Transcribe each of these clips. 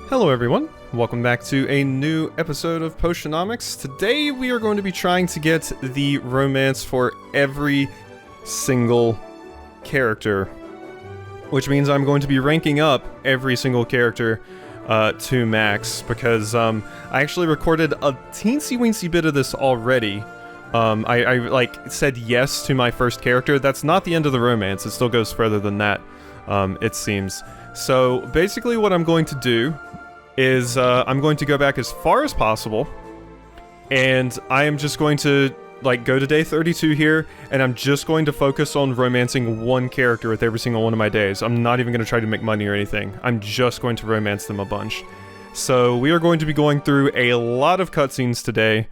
Hello everyone, welcome back to a new episode of Potionomics. Today we are going to be trying to get the romance for every single character, which means I'm going to be ranking up every single character to max, because I actually recorded a teensy-weensy bit of this already. I like said yes to my first character. That's not the end of the romance, it still goes further than that, it seems. So basically what I'm going to do is I'm going to go back as far as possible, and I am just going to go to day 32 here, and I'm just going to focus on romancing one character with every single one of my days. I'm not even going to try to make money or anything. I'm just going to romance them a bunch. So we are going to be going through a lot of cutscenes today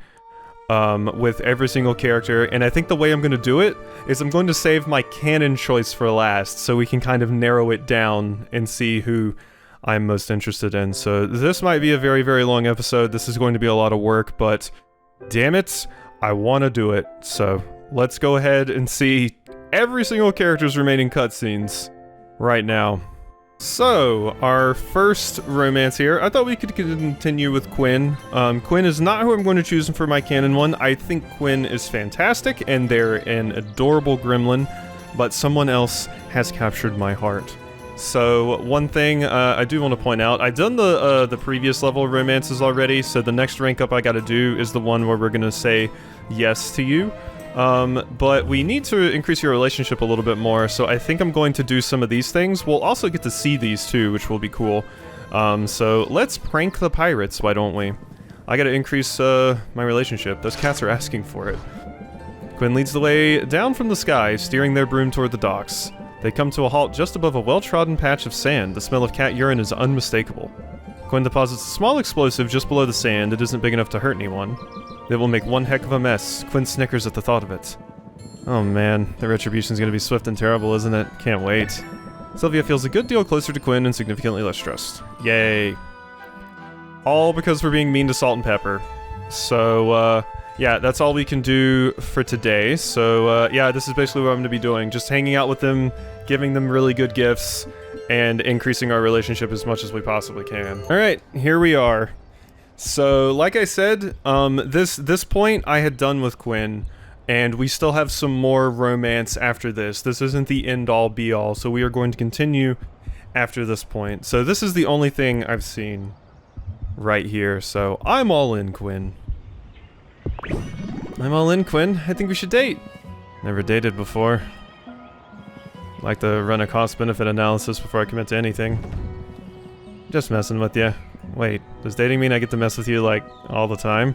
with every single character, and I think the way I'm going to do it is I'm going to save my canon choice for last, so we can kind of narrow it down and see who I'm most interested in. So this might be a very, very long episode. This is going to be a lot of work, but damn it, I want to do it. So let's go ahead and see every single character's remaining cutscenes right now. So, our first romance here, I thought we could continue with Quinn. Quinn is not who I'm going to choose for my canon one. I think Quinn is fantastic, and they're an adorable gremlin, but someone else has captured my heart. So, one thing I do want to point out, I've done the previous level romances already, so the next rank up I gotta do is the one where we're gonna say yes to you. But we need to increase your relationship a little bit more, so I think I'm going to do some of these things. We'll also get to see these too, which will be cool. So let's prank the pirates, why don't we? I gotta increase my relationship. Those cats are asking for it. Quinn leads the way down from the sky, steering their broom toward the docks. They come to a halt just above a well-trodden patch of sand. The smell of cat urine is unmistakable. Quinn deposits a small explosive just below the sand. It isn't big enough to hurt anyone. It will make one heck of a mess. Quinn snickers at the thought of it. Oh man, the retribution's gonna be swift and terrible, isn't it? Can't wait. Sylvia feels a good deal closer to Quinn and significantly less stressed. Yay. All because we're being mean to Salt and Pepper. So, yeah, that's all we can do for today. So, yeah, this is basically what I'm gonna be doing. Just hanging out with them, giving them really good gifts, and increasing our relationship as much as we possibly can. Alright, here we are. So, like I said, this point I had done with Quinn, and we still have some more romance after this. This isn't the end-all be-all, so we are going to continue after this point. So this is the only thing I've seen right here, so I'm all in, Quinn. I'm all in, Quinn. I think we should date. Never dated before. Like to run a cost-benefit analysis before I commit to anything. Just messing with you. Wait, does dating mean I get to mess with you, like, all the time?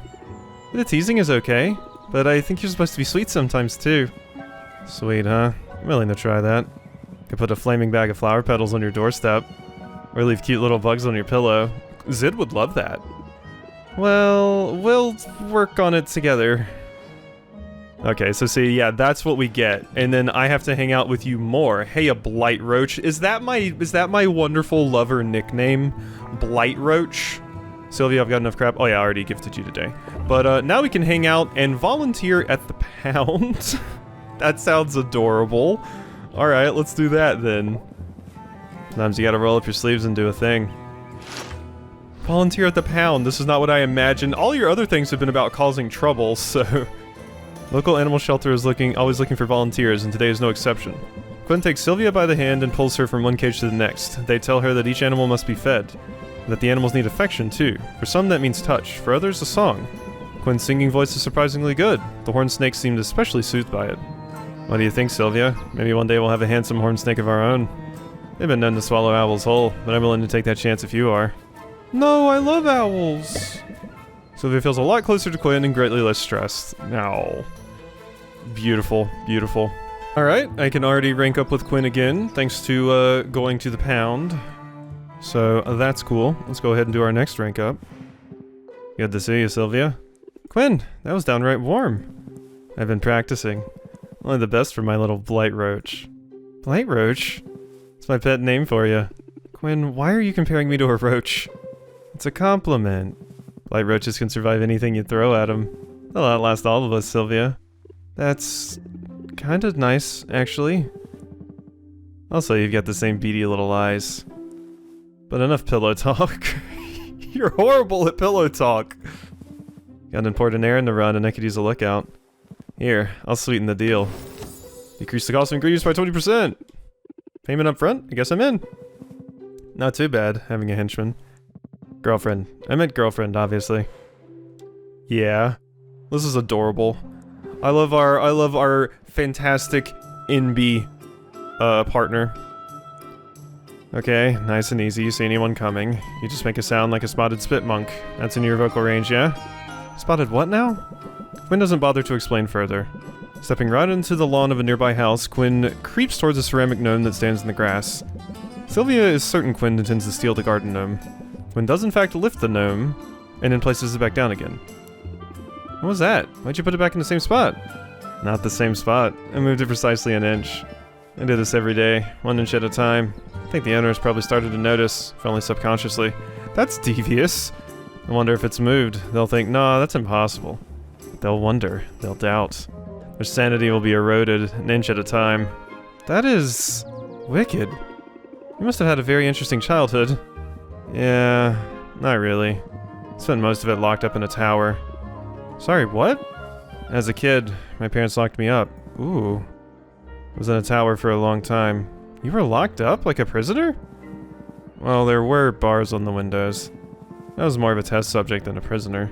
The teasing is okay, but I think you're supposed to be sweet sometimes, too. Sweet, huh? I'm willing to try that. Could put a flaming bag of flower petals on your doorstep. Or leave cute little bugs on your pillow. Zid would love that. Well, we'll work on it together. Okay, so see, yeah, that's what we get. And then I have to hang out with you more. Hey, a blight roach. Is that my wonderful lover nickname? Blight roach? Sylvia, I've got enough crap. Oh yeah, I already gifted you today. But now we can hang out and volunteer at the pound. That sounds adorable. Alright, let's do that then. Sometimes you gotta roll up your sleeves and do a thing. Volunteer at the pound. This is not what I imagined. All your other things have been about causing trouble, so... Local animal shelter is always looking for volunteers, and today is no exception. Quinn takes Sylvia by the hand and pulls her from one cage to the next. They tell her that each animal must be fed, and that the animals need affection too. For some that means touch, for others a song. Quinn's singing voice is surprisingly good. The horned snake seemed especially soothed by it. What do you think, Sylvia? Maybe one day we'll have a handsome horned snake of our own. They've been known to swallow owls whole, but I'm willing to take that chance if you are. No, I love owls! Sylvia feels a lot closer to Quinn and greatly less stressed. Now, beautiful, beautiful. Alright, I can already rank up with Quinn again, thanks to going to the pound. So, that's cool. Let's go ahead and do our next rank up. Good to see you, Sylvia. Quinn, that was downright warm. I've been practicing. Only the best for my little blight roach. Blight roach? It's my pet name for you. Quinn, why are you comparing me to a roach? It's a compliment. Blight roaches can survive anything you throw at them. They'll outlast all of us, Sylvia. That's kind of nice, actually. Also, you've got the same beady little eyes. But enough pillow talk. You're horrible at pillow talk. Got an important errand to run and I could use a lookout. Here, I'll sweeten the deal. Decrease the cost of ingredients by 20%. Payment up front? I guess I'm in. Not too bad, having a henchman. Girlfriend. I meant girlfriend, obviously. Yeah. This is adorable. I love our fantastic NB partner. Okay, nice and easy. You see anyone coming, you just make a sound like a spotted spit monk. That's in your vocal range, yeah? Spotted what now? Quinn doesn't bother to explain further. Stepping right into the lawn of a nearby house, Quinn creeps towards a ceramic gnome that stands in the grass. Sylvia is certain Quinn intends to steal the garden gnome. Quinn does in fact lift the gnome, and then places it back down again. What was that? Why'd you put it back in the same spot? Not the same spot. I moved it precisely an inch. I do this every day, 1 inch at a time. I think the owner has probably started to notice, if only subconsciously. That's devious. I wonder if it's moved. They'll think, nah, that's impossible. They'll wonder. They'll doubt. Their sanity will be eroded, 1 inch at a time. That is... wicked. You must have had a very interesting childhood. Yeah, not really. Spent most of it locked up in a tower. Sorry, what? As a kid, my parents locked me up. Ooh. I was in a tower for a long time. You were locked up like a prisoner? Well, there were bars on the windows. I was more of a test subject than a prisoner.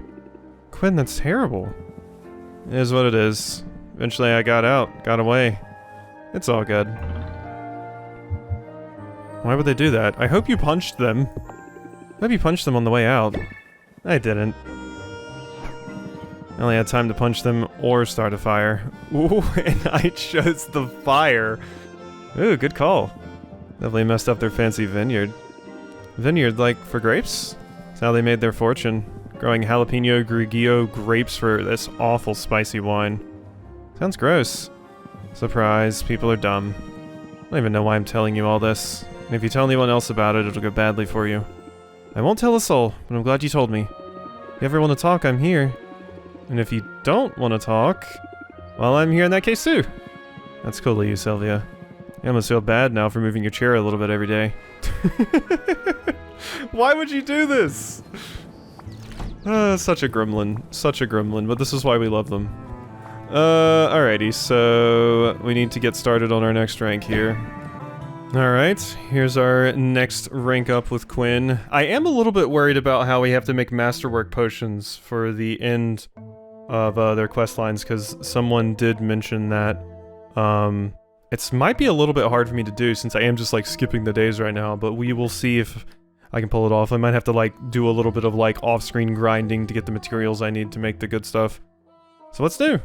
Quinn, that's terrible. It is what it is. Eventually I got out, got away. It's all good. Why would they do that? I hope you punched them. I hope you punched them on the way out. I didn't. I only had time to punch them or start a fire. Ooh, and I chose the fire. Ooh, good call. Definitely messed up their fancy vineyard. Vineyard, like, for grapes? That's how they made their fortune. Growing jalapeno Grigio grapes for this awful spicy wine. Sounds gross. Surprise, people are dumb. I don't even know why I'm telling you all this. And if you tell anyone else about it, it'll go badly for you. I won't tell a soul, but I'm glad you told me. If you ever want to talk, I'm here. And if you don't want to talk, well, I'm here in that case too. That's cool of you, Sylvia. I almost feel bad now for moving your chair a little bit every day. Why would you do this? Such a gremlin. Such a gremlin, but this is why we love them. Alrighty, so we need to get started on our next rank here. Alright, here's our next rank up with Quinn. I am a little bit worried about how we have to make masterwork potions for the end of their quest lines, because someone did mention that it might be a little bit hard for me to do since I am just like skipping the days right now, but we will see if I can pull it off. I might have to like do a little bit of like off-screen grinding to get the materials I need to make the good stuff. So let's do.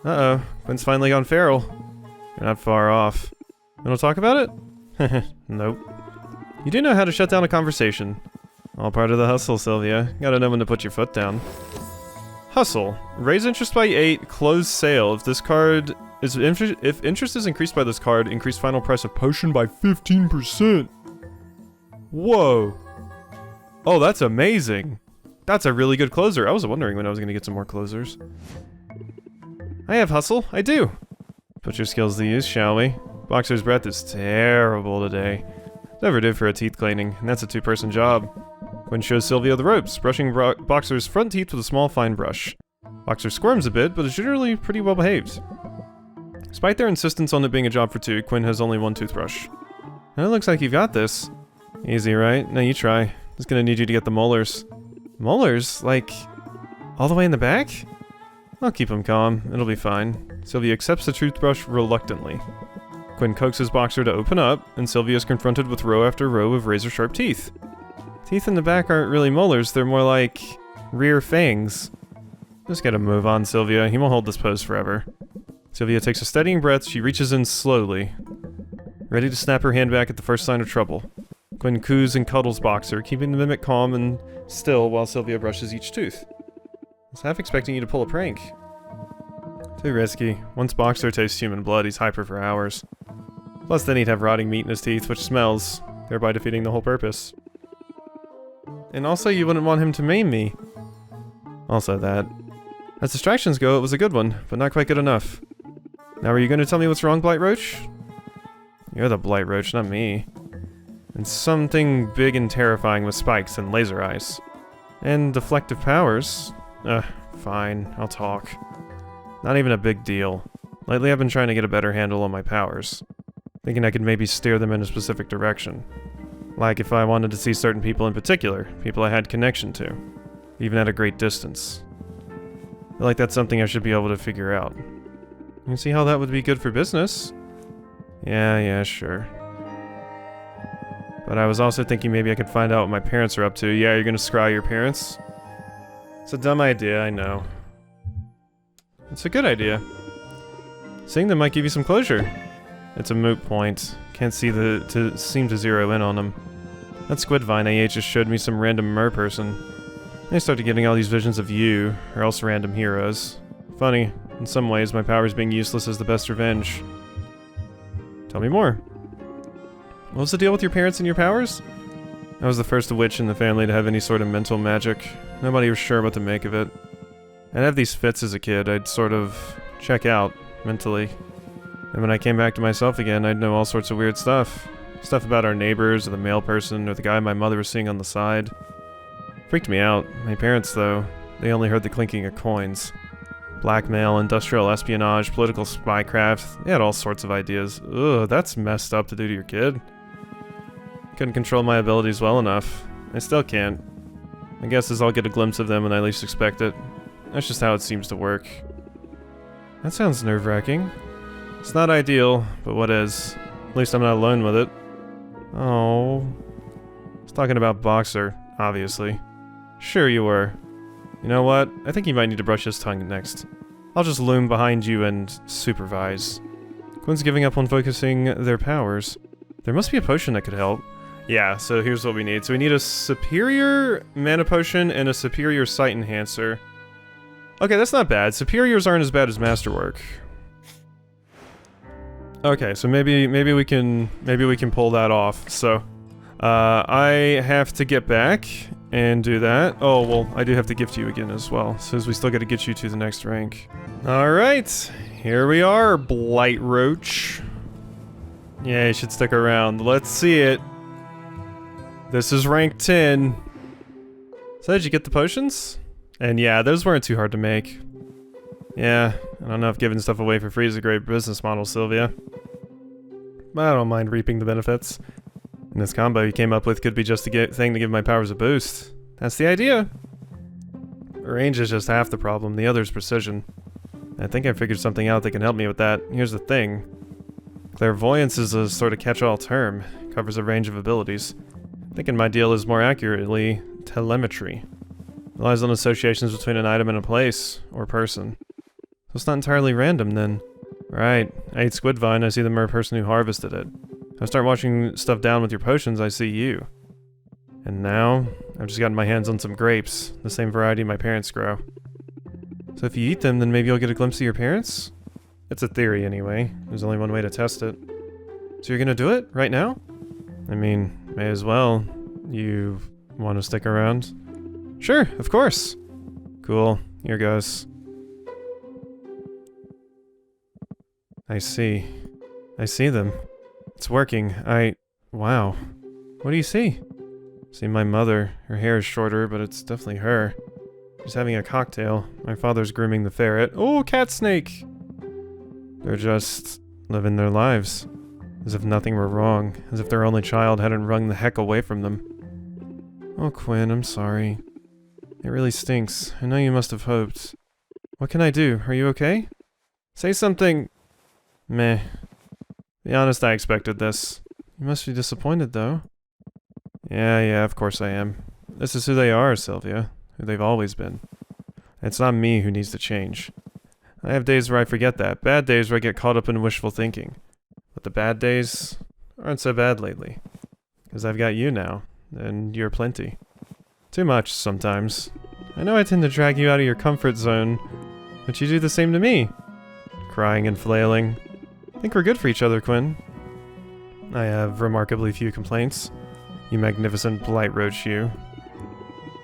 Uh-oh, Quinn's finally gone feral. You're not far off. Wanna talk about it? Nope. You do know how to shut down a conversation. All part of the hustle, Sylvia. Gotta know when to put your foot down. Hustle. Raise interest by 8, close sale. If this card is if interest is increased by this card, increase final price of potion by 15%. Whoa. Oh, that's amazing. That's a really good closer. I was wondering when I was gonna get some more closers. I have hustle. I do. Put your skills to use, shall we? Boxer's breath is terrible today. Never did for a teeth cleaning, and that's a 2-person job. Quinn shows Sylvia the ropes, brushing Boxer's front teeth with a small, fine brush. Boxer squirms a bit, but is generally pretty well behaved. Despite their insistence on it being a job for 2, Quinn has only 1 toothbrush. And it looks like you've got this. Easy, right? Now you try. Just gonna need you to get the molars. Molars? Like, all the way in the back? I'll keep him calm. It'll be fine. Sylvia accepts the toothbrush reluctantly. Quinn coaxes Boxer to open up, and Sylvia is confronted with row after row of razor-sharp teeth. Teeth in the back aren't really molars, they're more like rear fangs. Just gotta move on, Sylvia. He won't hold this pose forever. Sylvia takes a steadying breath. She reaches in slowly, ready to snap her hand back at the first sign of trouble. Quinn coos and cuddles Boxer, keeping the mimic calm and still while Sylvia brushes each tooth. I was half expecting you to pull a prank. Too risky. Once Boxer tastes human blood, he's hyper for hours. Plus then he'd have rotting meat in his teeth, which smells, thereby defeating the whole purpose. And also you wouldn't want him to maim me. Also that. As distractions go, it was a good one, but not quite good enough. Now are you going to tell me what's wrong, Blight Roach? You're the Blight Roach, not me. And something big and terrifying with spikes and laser eyes. And deflective powers. Fine, I'll talk. Not even a big deal. Lately I've been trying to get a better handle on my powers. Thinking I could maybe steer them in a specific direction. Like if I wanted to see certain people in particular, people I had connection to. Even at a great distance. I feel like that's something I should be able to figure out. You can see how that would be good for business. Yeah, sure. But I was also thinking maybe I could find out what my parents are up to. Yeah, you're gonna scry your parents? It's a dumb idea, I know. It's a good idea. Seeing them might give you some closure. It's a moot point. Can't seem to zero in on them. That squid vine I ate just showed me some random mer person. I started getting all these visions of you, or else random heroes. Funny, in some ways my powers being useless is the best revenge. Tell me more. What was the deal with your parents and your powers? I was the first witch in the family to have any sort of mental magic. Nobody was sure what to make of it. I'd have these fits as a kid. I'd sort of check out, mentally. And when I came back to myself again, I'd know all sorts of weird stuff. Stuff about our neighbors, or the male person, or the guy my mother was seeing on the side. Freaked me out. My parents, though, they only heard the clinking of coins. Blackmail, industrial espionage, political spycraft. They had all sorts of ideas. Ugh, that's messed up to do to your kid. Couldn't control my abilities well enough. I still can't. I guess as I'll get a glimpse of them when I least expect it. That's just how it seems to work. That sounds nerve-wracking. It's not ideal, but what is? At least I'm not alone with it. Oh. I was talking about Boxer, obviously. Sure you were. You know what? I think you might need to brush his tongue next. I'll just loom behind you and supervise. Quinn's giving up on focusing their powers. There must be a potion that could help. Yeah, so here's what we need. So we need a superior mana potion and a superior sight enhancer. Okay, that's not bad. Superiors aren't as bad as masterwork. Okay, so maybe we can pull that off. So I have to get back and do that. Oh, well, I do have to gift you again as well, since we still got to get you to the next rank. Alright, here we are, Blight Roach. Yeah, you should stick around. Let's see it. This is rank 10. So did you get the potions? And yeah, those weren't too hard to make. Yeah, I don't know if giving stuff away for free is a great business model, Sylvia. But I don't mind reaping the benefits. And this combo you came up with could be just a thing to give my powers a boost. That's the idea. Range is just half the problem, the other is precision. I think I figured something out that can help me with that. Here's the thing. Clairvoyance is a sort of catch-all term. Covers a range of abilities. Thinking my deal is more accurately telemetry. Relies on associations between an item and a place, or person. So it's not entirely random then. Right, I ate squid vine, I see the mer person who harvested it. I start washing stuff down with your potions, I see you. And now, I've just gotten my hands on some grapes, the same variety my parents grow. So if you eat them, then maybe you'll get a glimpse of your parents? It's a theory anyway, there's only one way to test it. So you're gonna do it, right now? I mean, may as well. You want to stick around? Sure, of course. Cool, here goes. I see. I see them. It's working. Wow. What do you see? See my mother. Her hair is shorter, but it's definitely her. She's having a cocktail. My father's grooming the ferret. Oh, cat snake! They're just living their lives. As if nothing were wrong. As if their only child hadn't wrung the heck away from them. Oh, Quinn, I'm sorry. It really stinks. I know you must have hoped. What can I do? Are you okay? Say something... Meh. Be honest, I expected this. You must be disappointed, though. Yeah, of course I am. This is who they are, Sylvia. Who they've always been. It's not me who needs to change. I have days where I forget that. Bad days where I get caught up in wishful thinking. But the bad days aren't so bad lately. Because I've got you now. And you're plenty. Too much, sometimes. I know I tend to drag you out of your comfort zone. But you do the same to me. Crying and flailing. I think we're good for each other, Quinn. I have remarkably few complaints. You magnificent blight roach, you.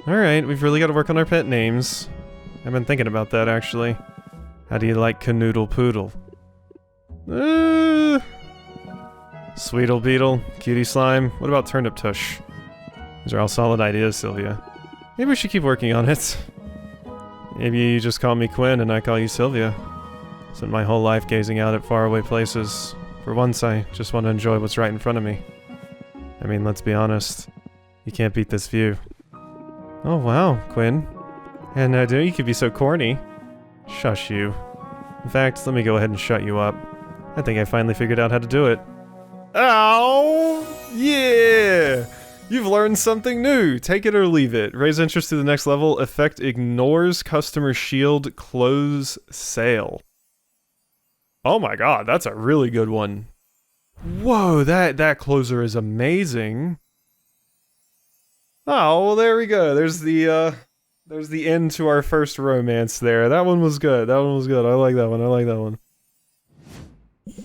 Alright, we've really got to work on our pet names. I've been thinking about that, actually. How do you like Canoodle Poodle? Sweetle Beetle, Cutie Slime. What about Turnip Tush? These are all solid ideas, Sylvia. Maybe we should keep working on it. Maybe you just call me Quinn and I call you Sylvia. Spent my whole life gazing out at faraway places. For once, I just want to enjoy what's right in front of me. I mean, let's be honest. You can't beat this view. Oh wow, Quinn. And I knew you could be so corny. Shush you. In fact, let me go ahead and shut you up. I think I finally figured out how to do it. Ow! Yeah! You've learned something new. Take it or leave it. Raise interest to the next level. Effect ignores customer shield. Close sale. Oh my god, that's a really good one. Whoa, that closer is amazing. Oh, well there we go. There's the end to our first romance there. That one was good. That one was good. I like that one. I like that one.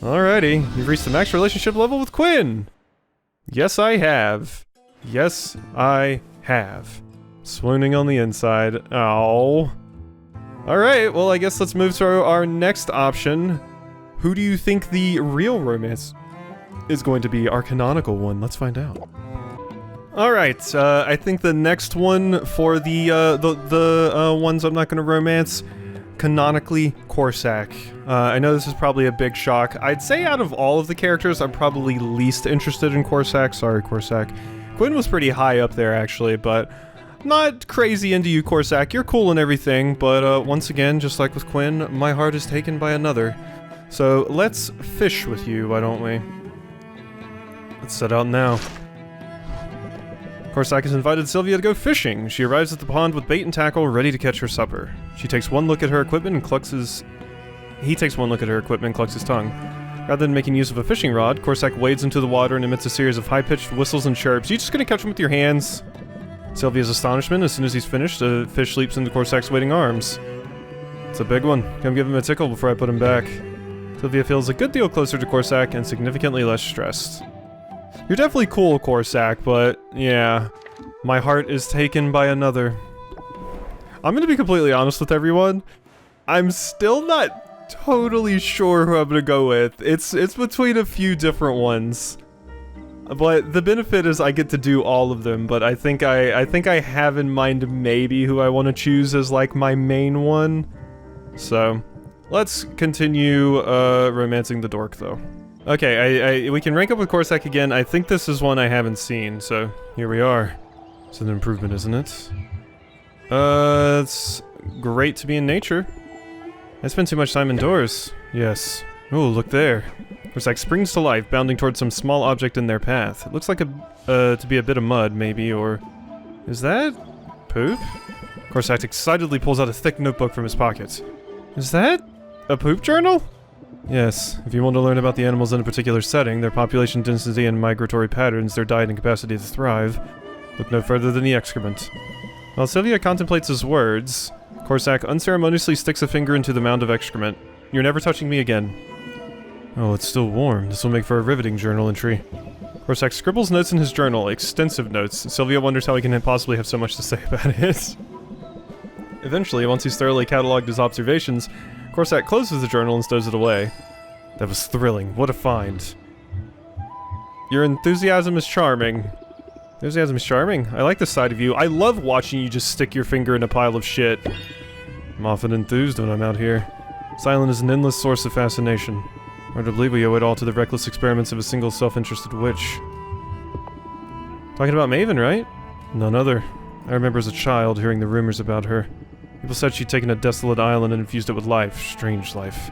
Alrighty, you've reached the max relationship level with Quinn. Yes, I have. Yes, I have. Swooning on the inside. Oh. Alright, well I guess let's move to our next option. Who do you think the real romance is going to be? Our canonical one. Let's find out. Alright, I think the next one for the ones I'm not gonna romance, canonically, Corsac. I know this is probably a big shock. I'd say out of all of the characters, I'm probably least interested in Corsac. Sorry, Corsac. Quinn was pretty high up there, actually, but not crazy into you, Corsac. You're cool and everything, but once again, just like with Quinn, my heart is taken by another. So let's fish with you, why don't we? Let's set out now. Corsac has invited Sylvia to go fishing. She arrives at the pond with bait and tackle, ready to catch her supper. She takes one look at her equipment and clucks his... He takes one look at her equipment and clucks his tongue. Rather than making use of a fishing rod, Corsac wades into the water and emits a series of high-pitched whistles and chirps. You just gonna catch him with your hands? Sylvia's astonishment, as soon as he's finished, a fish leaps into Corsac's waiting arms. It's a big one. Come give him a tickle before I put him back. Sylvia feels a good deal closer to Corsac and significantly less stressed. You're definitely cool, Corsac, but yeah, my heart is taken by another. I'm gonna be completely honest with everyone. I'm still not totally sure who I'm gonna go with. It's between a few different ones. But the benefit is I get to do all of them, but I think I have in mind maybe who I want to choose as like my main one. So, let's continue romancing the dork though. Okay, we can rank up with Corsac again. I think this is one I haven't seen, so here we are. It's an improvement, isn't it? It's great to be in nature. I spend too much time indoors. Yes. Oh, look there. Corsac springs to life, bounding towards some small object in their path. It looks like to be a bit of mud, maybe, or... Is that... poop? Corsac excitedly pulls out a thick notebook from his pocket. Is that... a poop journal? Yes, if you want to learn about the animals in a particular setting, their population density and migratory patterns, their diet and capacity to thrive, look no further than the excrement. While Sylvia contemplates his words, Corsac unceremoniously sticks a finger into the mound of excrement. You're never touching me again. Oh, it's still warm. This will make for a riveting journal entry. Corsac scribbles notes in his journal, extensive notes. Sylvia wonders how he can possibly have so much to say about it. Eventually, once he's thoroughly cataloged his observations, Corsac closes the journal and stows it away. That was thrilling. What a find. Your enthusiasm is charming. Enthusiasm is charming? I like this side of you. I love watching you just stick your finger in a pile of shit. I'm often enthused when I'm out here. Silent is an endless source of fascination. Hard to believe we owe it all to the reckless experiments of a single self-interested witch. Talking about Maven, right? None other. I remember as a child hearing the rumors about her. People said she'd taken a desolate island and infused it with life. Strange life.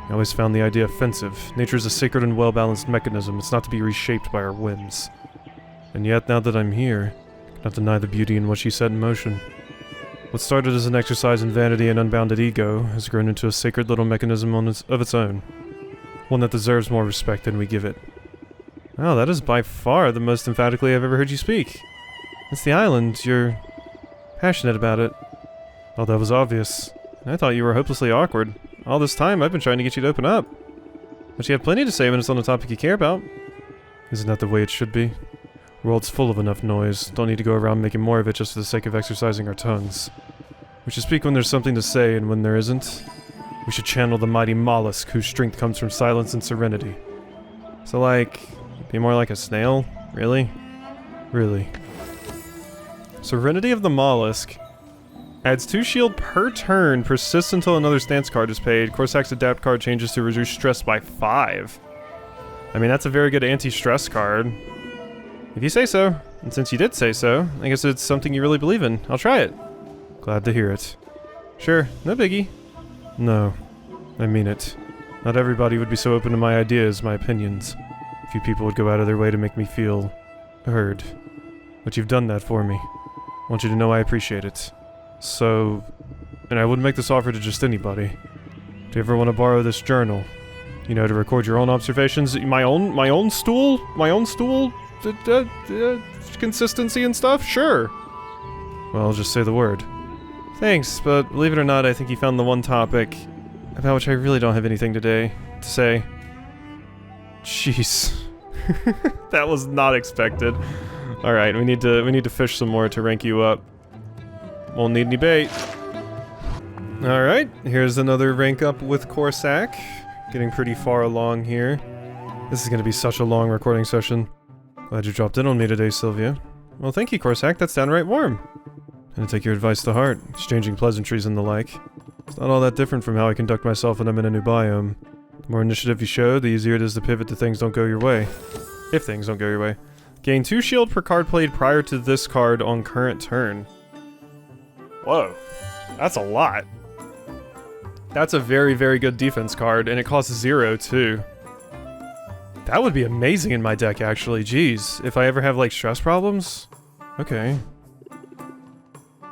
I always found the idea offensive. Nature is a sacred and well-balanced mechanism. It's not to be reshaped by our whims. And yet, now that I'm here, I cannot deny the beauty in what she set in motion. What started as an exercise in vanity and unbounded ego has grown into a sacred little mechanism of its own. One that deserves more respect than we give it. Oh, that is by far the most emphatically I've ever heard you speak. It's the island. You're passionate about it. Well, that was obvious. I thought you were hopelessly awkward. All this time, I've been trying to get you to open up. But you have plenty to say when it's on a topic you care about. Isn't that the way it should be? The world's full of enough noise. Don't need to go around making more of it just for the sake of exercising our tongues. We should speak when there's something to say, and when there isn't, we should channel the mighty mollusk whose strength comes from silence and serenity. So, like, Be more like a snail? Really? Really. Serenity of the Mollusk. Adds 2 shield per turn, persists until another stance card is paid. Corsac's adapt card changes to reduce stress by 5. I mean, that's a very good anti-stress card. If you say so, and since you did say so, I guess it's something you really believe in. I'll try it. Glad to hear it. Sure, no biggie. No, I mean it. Not everybody would be so open to my ideas, my opinions. A few people would go out of their way to make me feel heard. But you've done that for me. I want you to know I appreciate it. So, and I wouldn't make this offer to just anybody. Do you ever want to borrow this journal? You know, to record your own observations? My own stool? My own stool? Consistency and stuff? Sure. Well, I'll just say the word. Thanks, but believe it or not, I think you found the one topic about which I really don't have anything today to say. Jeez. That was not expected. Alright, we need to fish some more to rank you up. Won't need any bait. Alright, here's another rank up with Corsac. Getting pretty far along here. This is gonna be such a long recording session. Glad you dropped in on me today, Sylvia. Well, thank you, Corsac. That's downright warm. Gonna take your advice to heart, exchanging pleasantries and the like. It's not all that different from how I conduct myself when I'm in a new biome. The more initiative you show, the easier it is to pivot to things don't go your way. If things don't go your way. Gain 2 shield per card played prior to this card on current turn. Whoa. That's a lot. That's a very, very good defense card, and it costs 0, too. That would be amazing in my deck, actually. Jeez. If I ever have, like, stress problems? Okay.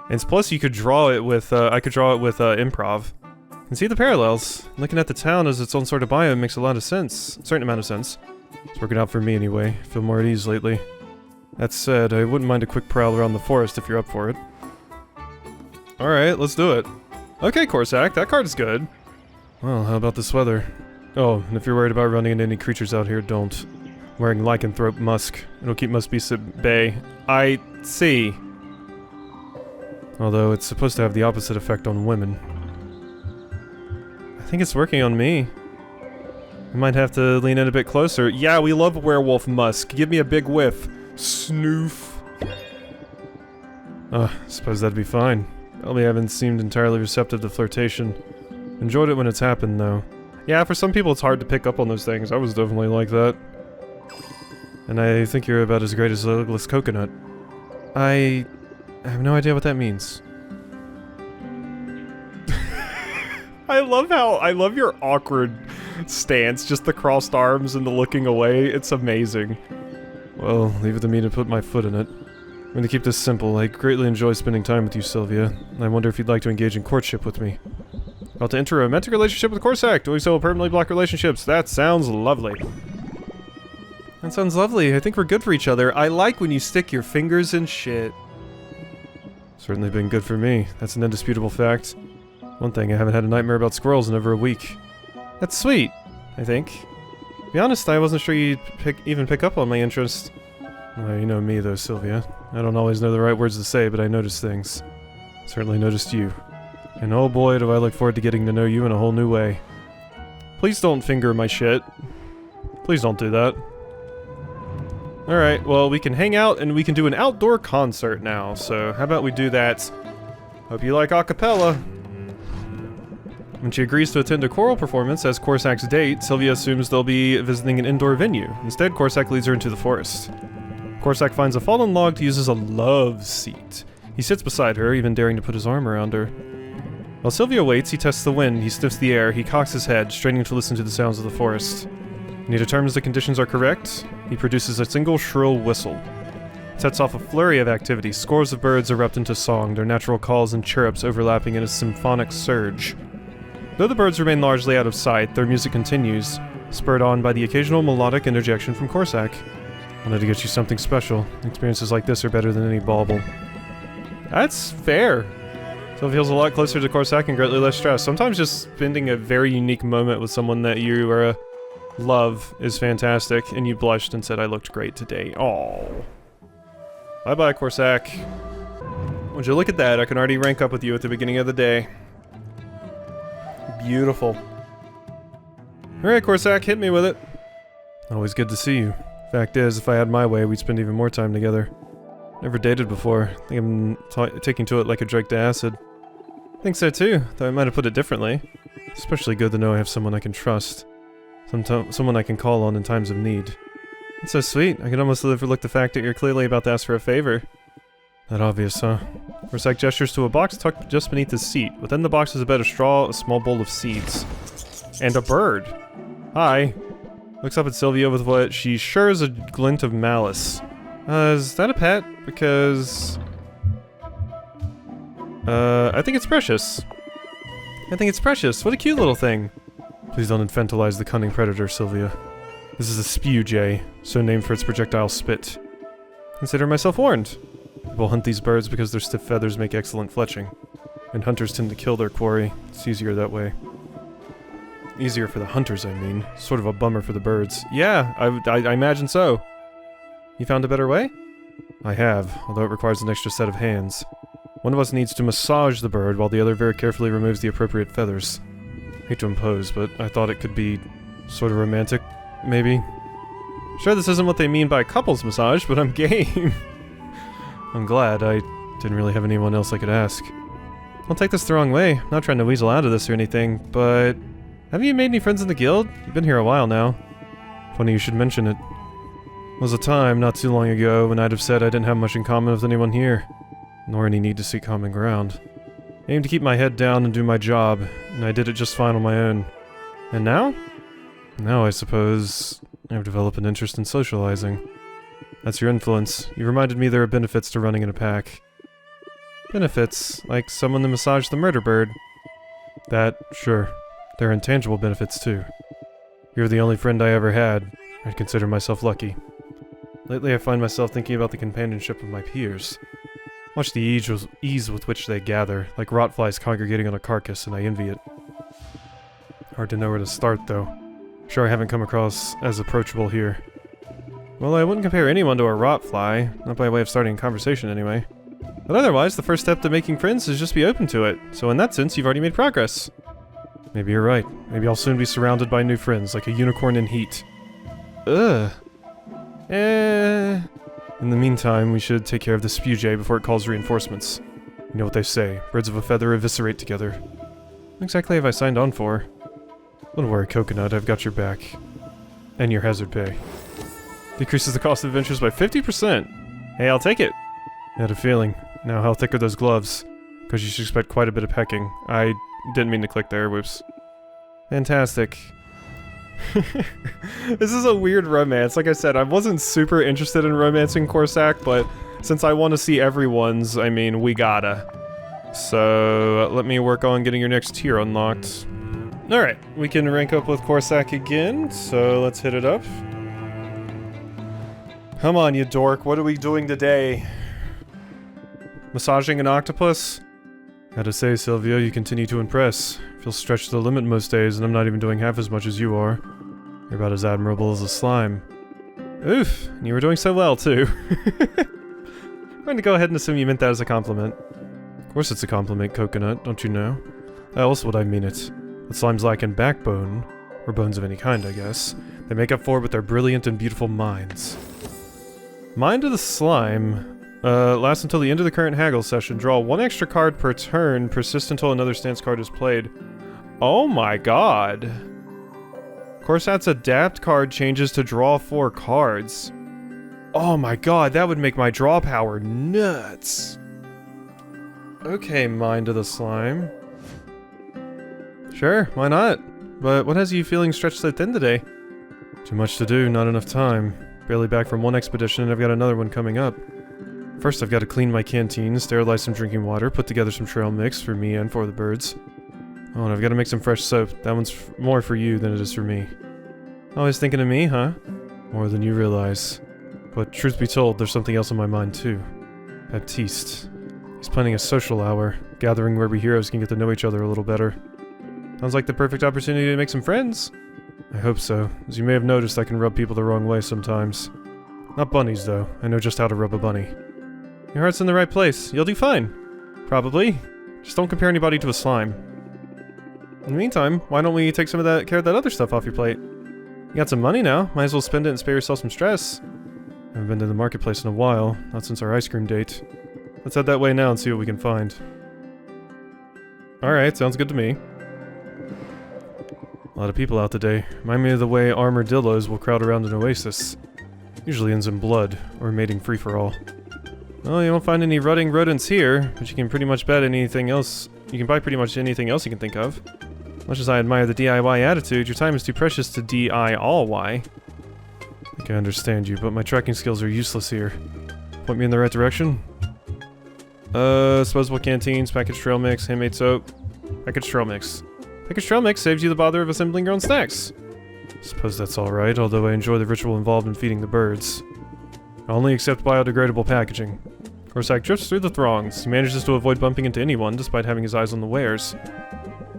And plus, you could draw it with, I could draw it with, improv. And see the parallels. Looking at the town as its own sort of biome makes a lot of sense. A certain amount of sense. It's working out for me, anyway. I feel more at ease lately. That said, I wouldn't mind a quick prowl around the forest if you're up for it. Alright, let's do it. Okay, Corsac, that card is good. Well, how about this weather? Oh, and if you're worried about running into any creatures out here, don't. Wearing lycanthrope musk. It'll keep most beasts at bay. I see. Although it's supposed to have the opposite effect on women. I think it's working on me. We might have to lean in a bit closer. Yeah, we love werewolf musk. Give me a big whiff. Snoof. Suppose that'd be fine. Probably haven't seemed entirely receptive to flirtation. Enjoyed it when it's happened, though. Yeah, for some people it's hard to pick up on those things. I was definitely like that. And I think you're about as great as a legless coconut. I have no idea what that means. I love your awkward stance, just the crossed arms and the looking away. It's amazing. Well, leave it to me to put my foot in it. I'm going to keep this simple. I greatly enjoy spending time with you, Sylvia. I wonder if you'd like to engage in courtship with me. About to enter a romantic relationship with Corsac. Doing so will permanently block relationships. That sounds lovely. That sounds lovely. I think we're good for each other. I like when you stick your fingers in shit. Certainly been good for me. That's an indisputable fact. One thing, I haven't had a nightmare about squirrels in over a week. That's sweet, I think. To be honest, I wasn't sure you'd even pick up on my interest. Well, you know me though, Sylvia. I don't always know the right words to say, but I notice things. Certainly noticed you. And oh boy, do I look forward to getting to know you in a whole new way. Please don't finger my shit. Please don't do that. Alright, well, we can hang out and we can do an outdoor concert now, so how about we do that? Hope you like a cappella. When she agrees to attend a choral performance as Corsac's date, Sylvia assumes they'll be visiting an indoor venue. Instead, Corsac leads her into the forest. Corsac finds a fallen log to use as a love seat. He sits beside her, even daring to put his arm around her. While Sylvia waits, he tests the wind, he sniffs the air, he cocks his head, straining to listen to the sounds of the forest. When he determines the conditions are correct, he produces a single shrill whistle. It sets off a flurry of activity. Scores of birds erupt into song, their natural calls and chirrups overlapping in a symphonic surge. Though the birds remain largely out of sight, their music continues, spurred on by the occasional melodic interjection from Corsac. Wanted to get you something special. Experiences like this are better than any bauble. That's fair. So it feels a lot closer to Corsac and greatly less stressed. Sometimes just spending a very unique moment with someone that you are love is fantastic, and you blushed and said I looked great today. Aww. Bye-bye, Corsac. Would you look at that? I can already rank up with you at the beginning of the day. Beautiful. Alright, Corsac, hit me with it. Always good to see you. Fact is, if I had my way, we'd spend even more time together. Never dated before. I think I'm taking to it like a drug to acid. Think so too, though I might have put it differently. Especially good to know I have someone I can trust. Someone I can call on in times of need. It's so sweet, I can almost overlook the fact that you're clearly about to ask for a favor. That obvious, huh? Korsak gestures to a box tucked just beneath his seat. Within the box is a bed of straw, a small bowl of seeds. And a bird. Hi. Looks up at Sylvia with what she sure is a glint of malice. Is that a pet? Because... I think it's precious. I think it's precious. What a cute little thing. Please don't infantilize the cunning predator, Sylvia. This is a spew jay, so named for its projectile spit. Consider myself warned. People hunt these birds because their stiff feathers make excellent fletching. And hunters tend to kill their quarry. It's easier that way. Easier for the hunters, I mean. Sort of a bummer for the birds. Yeah, I imagine so. You found a better way? I have, although it requires an extra set of hands. One of us needs to massage the bird while the other very carefully removes the appropriate feathers. Hate to impose, but I thought it could be sort of romantic, maybe? Sure, this isn't what they mean by couples massage, but I'm game. I'm glad. I didn't really have anyone else I could ask. Don't take this the wrong way. I'm not trying to weasel out of this or anything, but... Haven't you made any friends in the guild? You've been here a while now. Funny you should mention it. There was a time, not too long ago, when I'd have said I didn't have much in common with anyone here. Nor any need to seek common ground. I aimed to keep my head down and do my job, and I did it just fine on my own. And now? Now, I suppose, I've developed an interest in socializing. That's your influence. You reminded me there are benefits to running in a pack. Benefits? Like someone to massage the murder bird? That, sure. There are intangible benefits, too. You're the only friend I ever had. I'd consider myself lucky. Lately I find myself thinking about the companionship of my peers. Watch the ease with which they gather, like rot flies congregating on a carcass, and I envy it. Hard to know where to start, though. Sure I haven't come across as approachable here. Well, I wouldn't compare anyone to a rot fly, not by way of starting a conversation anyway. But otherwise, the first step to making friends is just be open to it, so in that sense, you've already made progress. Maybe you're right. Maybe I'll soon be surrounded by new friends, like a unicorn in heat. Ugh. In the meantime, we should take care of the spew jay before it calls reinforcements. You know what they say, birds of a feather eviscerate together. What exactly have I signed on for? Don't worry, Coconut, I've got your back. And your hazard pay. Decreases the cost of adventures by 50%! Hey, I'll take it! I had a feeling. Now, how thick are those gloves? Because you should expect quite a bit of pecking. I didn't mean to click there, whoops. Fantastic. This is a weird romance. Like I said, I wasn't super interested in romancing Korsak, but since I want to see everyone's, I mean, we gotta. So, let me work on getting your next tier unlocked. Alright, we can rank up with Korsak again, so let's hit it up. Come on, you dork, what are we doing today? Massaging an octopus? Gotta say, Sylvia, you continue to impress. Feel stretched to the limit most days, and I'm not even doing half as much as you are. You're about as admirable as a slime. Oof, and you were doing so well, too. I'm going to go ahead and assume you meant that as a compliment. Of course it's a compliment, Coconut, don't you know? That else would I mean it. But slimes lack in backbone, or bones of any kind, I guess. They make up for it with their brilliant and beautiful minds. Mind of the slime. Lasts until the end of the current haggle session. Draw one extra card per turn. Persist until another stance card is played. Oh my god. Korsak's adapt card changes to draw 4 cards. Oh my god, that would make my draw power nuts. Okay, Mind of the Slime. Sure, why not? But what has you feeling stretched so thin today? Too much to do, not enough time. Barely back from one expedition and I've got another one coming up. First I've got to clean my canteen, sterilize some drinking water, put together some trail mix for me and for the birds. Oh, and I've got to make some fresh soap. That one's more for you than it is for me. Always thinking of me, huh? More than you realize. But truth be told, there's something else on my mind too. Baptiste. He's planning a social hour, gathering where we heroes can get to know each other a little better. Sounds like the perfect opportunity to make some friends. I hope so. As you may have noticed, I can rub people the wrong way sometimes. Not bunnies, though. I know just how to rub a bunny. Your heart's in the right place. You'll do fine. Probably. Just don't compare anybody to a slime. In the meantime, why don't we take some of that care of that other stuff off your plate? You got some money now. Might as well spend it and spare yourself some stress. Haven't been to the marketplace in a while. Not since our ice cream date. Let's head that way now and see what we can find. Alright, sounds good to me. A lot of people out today. Remind me of the way armadillos will crowd around an oasis. Usually ends in blood, or mating free-for-all. Well, you won't find any rutting rodents here, but you can pretty much bet anything else. You can buy pretty much anything else you can think of. Much as I admire the DIY attitude, your time is too precious to DI-all-Y. I think I understand you, but my tracking skills are useless here. Point me in the right direction? Disposable canteens, packaged trail mix, handmade soap. Packaged trail mix. Packaged trail mix saves you the bother of assembling your own snacks. Suppose that's alright, although I enjoy the ritual involved in feeding the birds. I only accept biodegradable packaging. Corsac drifts through the throngs. He manages to avoid bumping into anyone, despite having his eyes on the wares.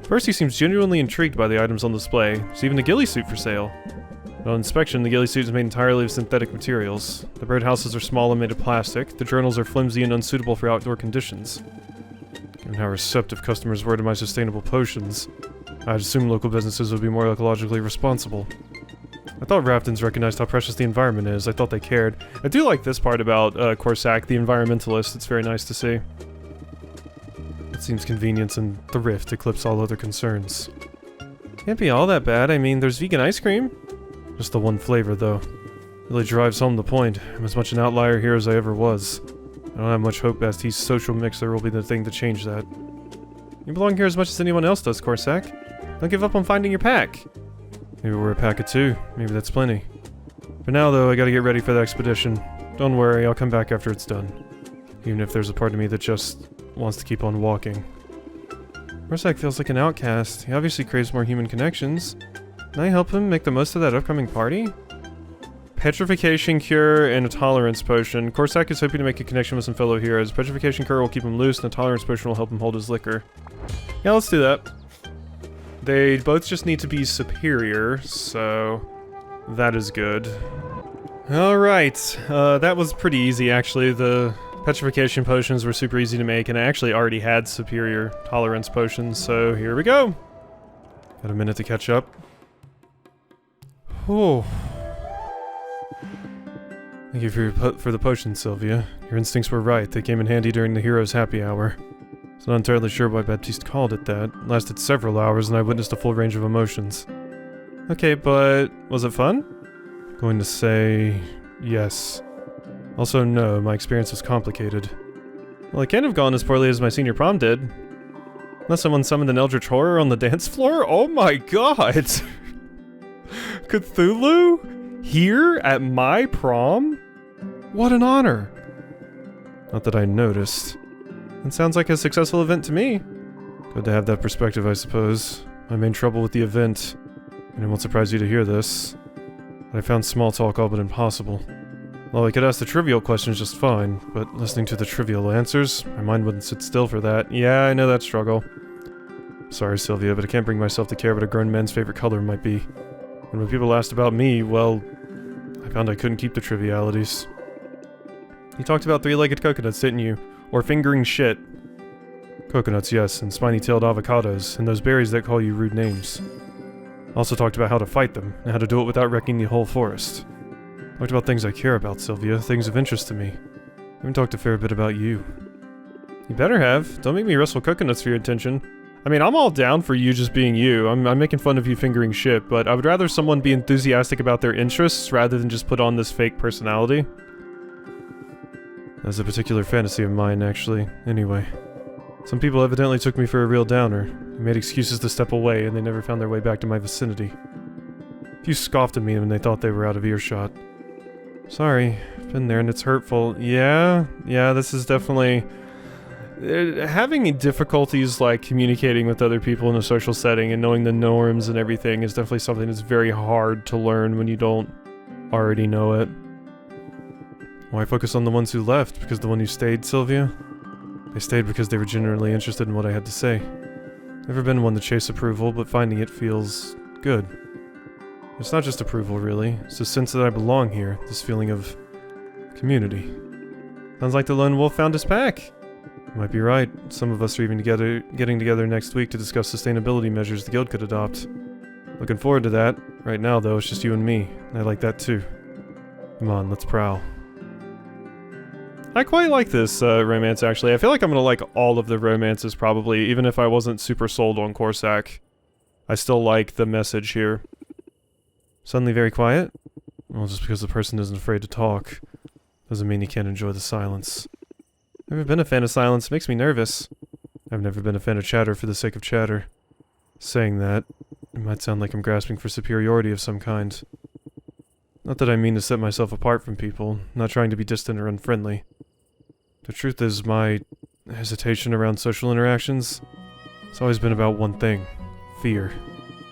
First, he seems genuinely intrigued by the items on display. There's even a ghillie suit for sale. On inspection, the ghillie suit is made entirely of synthetic materials. The birdhouses are small and made of plastic. The journals are flimsy and unsuitable for outdoor conditions. Given how receptive customers were to my sustainable potions, I'd assume local businesses would be more ecologically responsible. I thought Raftans recognized how precious the environment is. I thought they cared. I do like this part about Corsac, the environmentalist. It's very nice to see. It seems convenience and thrift eclipse all other concerns. Can't be all that bad. I mean, there's vegan ice cream. Just the one flavor, though. Really drives home the point. I'm as much an outlier here as I ever was. I don't have much hope Baptiste's social mixer will be the thing to change that. You belong here as much as anyone else does, Corsac. Don't give up on finding your pack. Maybe we're a pack of two. Maybe that's plenty. For now, though, I gotta get ready for the expedition. Don't worry, I'll come back after it's done. Even if there's a part of me that just wants to keep on walking. Corsac feels like an outcast. He obviously craves more human connections. Can I help him make the most of that upcoming party? Petrification cure and a tolerance potion. Corsac is hoping to make a connection with some fellow heroes. Petrification cure will keep him loose, and a tolerance potion will help him hold his liquor. Yeah, let's do that. They both just need to be superior, so that is good. Alright, that was pretty easy actually. The petrification potions were super easy to make, and I actually already had superior tolerance potions, so here we go. Got a minute to catch up. Oh. Thank you for the potion, Sylvia. Your instincts were right. They came in handy during the hero's happy hour. I'm not entirely sure why Baptiste called it that. It lasted several hours and I witnessed a full range of emotions. Okay, but was it fun? Going to say yes. Also no, my experience was complicated. Well, it can't have gone as poorly as my senior prom did. Unless someone summoned an eldritch horror on the dance floor? Oh my god! Cthulhu? Here? At my prom? What an honor! Not that I noticed. It sounds like a successful event to me. Good to have that perspective, I suppose. I made trouble with the event, and it won't surprise you to hear this. But I found small talk all but impossible. Well, I could ask the trivial questions just fine, but listening to the trivial answers, my mind wouldn't sit still for that. Yeah, I know that struggle. Sorry, Sylvia, but I can't bring myself to care what a grown man's favorite color might be. And when people asked about me, well, I found I couldn't keep the trivialities. You talked about three-legged coconuts, didn't you? Or fingering shit. Coconuts, yes, and spiny-tailed avocados, and those berries that call you rude names. Also talked about how to fight them, and how to do it without wrecking the whole forest. Talked about things I care about, Sylvia, things of interest to me. Even talked a fair bit about you. You better have. Don't make me wrestle coconuts for your attention. I mean, I'm all down for you just being you. I'm making fun of you fingering shit, but I would rather someone be enthusiastic about their interests rather than just put on this fake personality. That's a particular fantasy of mine, actually. Anyway. Some people evidently took me for a real downer. They made excuses to step away, and they never found their way back to my vicinity. A few scoffed at me when they thought they were out of earshot. Sorry. I've been there and it's hurtful. Yeah, this is definitely... having difficulties, like, communicating with other people in a social setting and knowing the norms and everything is definitely something that's very hard to learn when you don't already know it. Why focus on the ones who left? Because the one who stayed, Sylvia? They stayed because they were genuinely interested in what I had to say. Never been one to chase approval, but finding it feels good. It's not just approval, really. It's a sense that I belong here, this feeling of community. Sounds like the lone wolf found his pack. You might be right. Some of us are even getting together next week to discuss sustainability measures the guild could adopt. Looking forward to that. Right now, though, it's just you and me. I like that too. Come on, let's prowl. I quite like this romance, actually. I feel like I'm gonna like all of the romances, probably, even if I wasn't super sold on Corsac. I still like the message here. Suddenly very quiet? Well, just because the person isn't afraid to talk doesn't mean he can't enjoy the silence. Never been a fan of silence. It makes me nervous. I've never been a fan of chatter for the sake of chatter. Saying that, it might sound like I'm grasping for superiority of some kind. Not that I mean to set myself apart from people, not trying to be distant or unfriendly. The truth is, my hesitation around social interactions, it's always been about one thing: fear.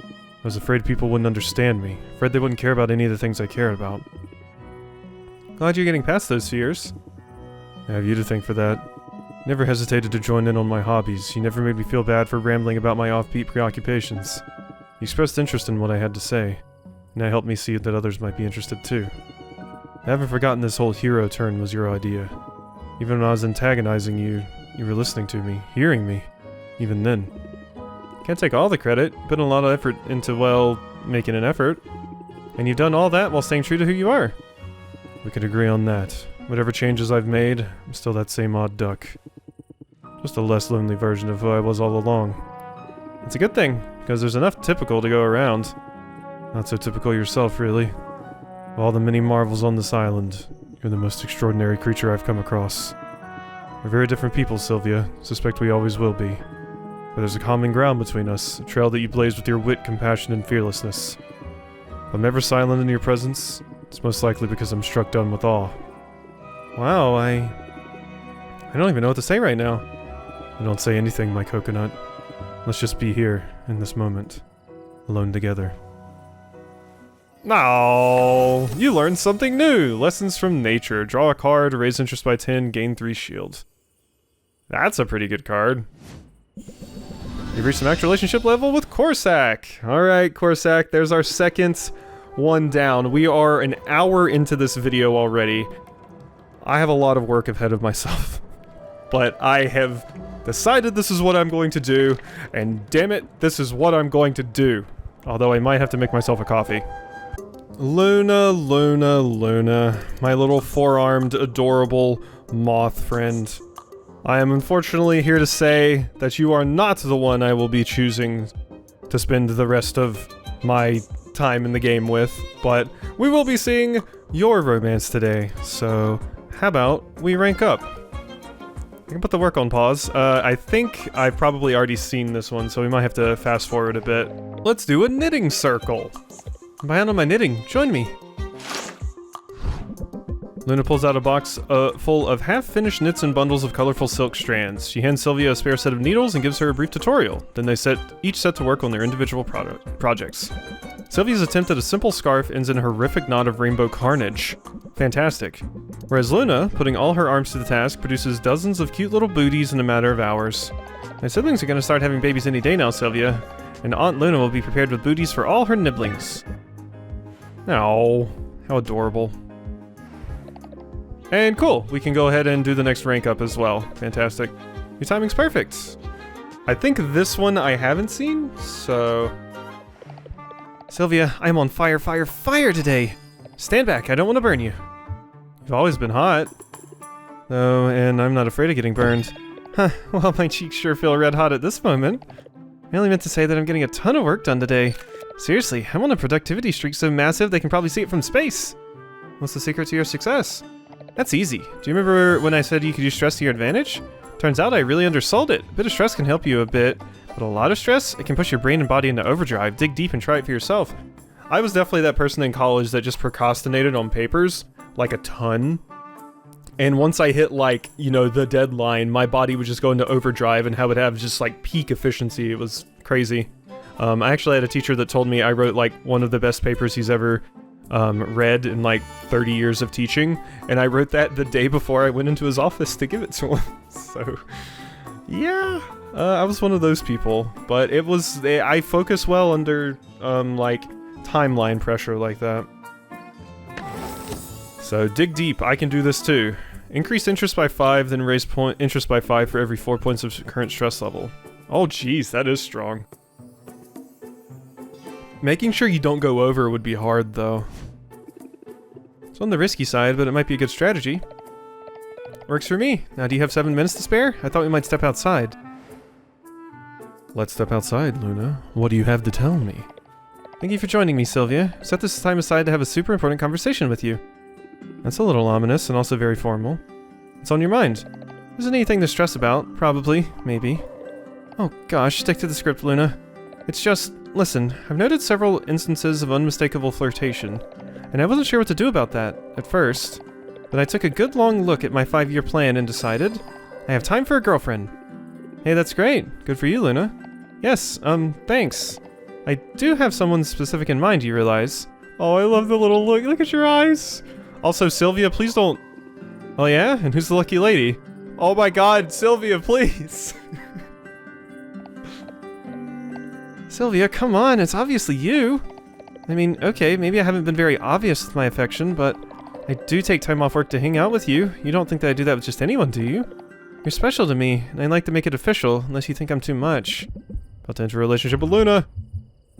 I was afraid people wouldn't understand me, afraid they wouldn't care about any of the things I cared about. Glad you're getting past those fears. I have you to thank for that. Never hesitated to join in on my hobbies. You never made me feel bad for rambling about my offbeat preoccupations. You expressed interest in what I had to say, and that helped me see that others might be interested too. I haven't forgotten this whole hero turn was your idea. Even when I was antagonizing you, you were listening to me, hearing me, even then. Can't take all the credit, put a lot of effort into, well, making an effort. And you've done all that while staying true to who you are. We could agree on that. Whatever changes I've made, I'm still that same odd duck. Just a less lonely version of who I was all along. It's a good thing, because there's enough typical to go around. Not so typical yourself, really. Of all the many marvels on this island, you're the most extraordinary creature I've come across. We're very different people, Sylvia. Suspect we always will be. But there's a common ground between us, a trail that you blaze with your wit, compassion, and fearlessness. If I'm ever silent in your presence, it's most likely because I'm struck dumb with awe. Wow, I don't even know what to say right now. Don't say anything, my coconut. Let's just be here, in this moment. Alone together. Oh, you learned something new! Lessons from nature. Draw a card, raise interest by 10, gain 3 shield. That's a pretty good card. You've reached the max relationship level with Corsac. Alright, Corsac, there's our second one down. We are an hour into this video already. I have a lot of work ahead of myself. But I have decided this is what I'm going to do, and damn it, this is what I'm going to do. Although I might have to make myself a coffee. Luna, Luna, Luna. My little four-armed, adorable moth friend. I am unfortunately here to say that you are not the one I will be choosing to spend the rest of my time in the game with, but we will be seeing your romance today, so how about we rank up? I can put the work on pause. I think I've probably already seen this one, so we might have to fast forward a bit. Let's do a knitting circle! I'm behind on my knitting, join me! Luna pulls out a box full of half-finished knits and bundles of colorful silk strands. She hands Sylvia a spare set of needles and gives her a brief tutorial. Then they each set to work on their individual projects. Sylvia's attempt at a simple scarf ends in a horrific knot of rainbow carnage. Fantastic. Whereas Luna, putting all her arms to the task, produces dozens of cute little booties in a matter of hours. My siblings are gonna start having babies any day now, Sylvia, and Aunt Luna will be prepared with booties for all her nibblings. Oh, how adorable. And cool, we can go ahead and do the next rank up as well. Fantastic. Your timing's perfect. I think this one I haven't seen, so... Sylvia, I'm on fire, fire, fire today! Stand back, I don't want to burn you. You've always been hot. Oh, and I'm not afraid of getting burned. Huh, well, my cheeks sure feel red hot at this moment. I only meant to say that I'm getting a ton of work done today. Seriously, I'm on a productivity streak so massive they can probably see it from space. What's the secret to your success? That's easy. Do you remember when I said you could use stress to your advantage? Turns out I really undersold it. A bit of stress can help you a bit, but a lot of stress, it can push your brain and body into overdrive. Dig deep and try it for yourself. I was definitely that person in college that just procrastinated on papers, like a ton. And once I hit, like, you know, the deadline, my body would just go into overdrive and I would have just, like, peak efficiency. It was crazy. I actually had a teacher that told me I wrote, like, one of the best papers he's ever read in, like, 30 years of teaching. And I wrote that the day before I went into his office to give it to him. So, yeah. I was one of those people. But it was... I focus well under, like, timeline pressure like that. So, dig deep. I can do this too. Increase interest by 5, then raise interest by 5 for every 4 points of current stress level. Oh, jeez, that is strong. Making sure you don't go over would be hard, though. It's on the risky side, but it might be a good strategy. Works for me. Now, do you have 7 minutes to spare? I thought we might step outside. Let's step outside, Luna. What do you have to tell me? Thank you for joining me, Sylvia. Set this time aside to have a super important conversation with you. That's a little ominous and also very formal. What's on your mind? Isn't anything to stress about? Probably. Maybe. Oh gosh, stick to the script, Luna. It's just... Listen, I've noted several instances of unmistakable flirtation, and I wasn't sure what to do about that, at first. But I took a good long look at my 5-year plan and decided, I have time for a girlfriend. Hey, that's great. Good for you, Luna. Yes, thanks. I do have someone specific in mind, you realize. Oh, I love the little look. Look at your eyes. Also, Sylvia, please don't... Oh yeah? And who's the lucky lady? Oh my god, Sylvia, please! Sylvia, come on, it's obviously you! I mean, okay, maybe I haven't been very obvious with my affection, but I do take time off work to hang out with you. You don't think that I do that with just anyone, do you? You're special to me, and I'd like to make it official, unless you think I'm too much. About to enter a relationship with Luna!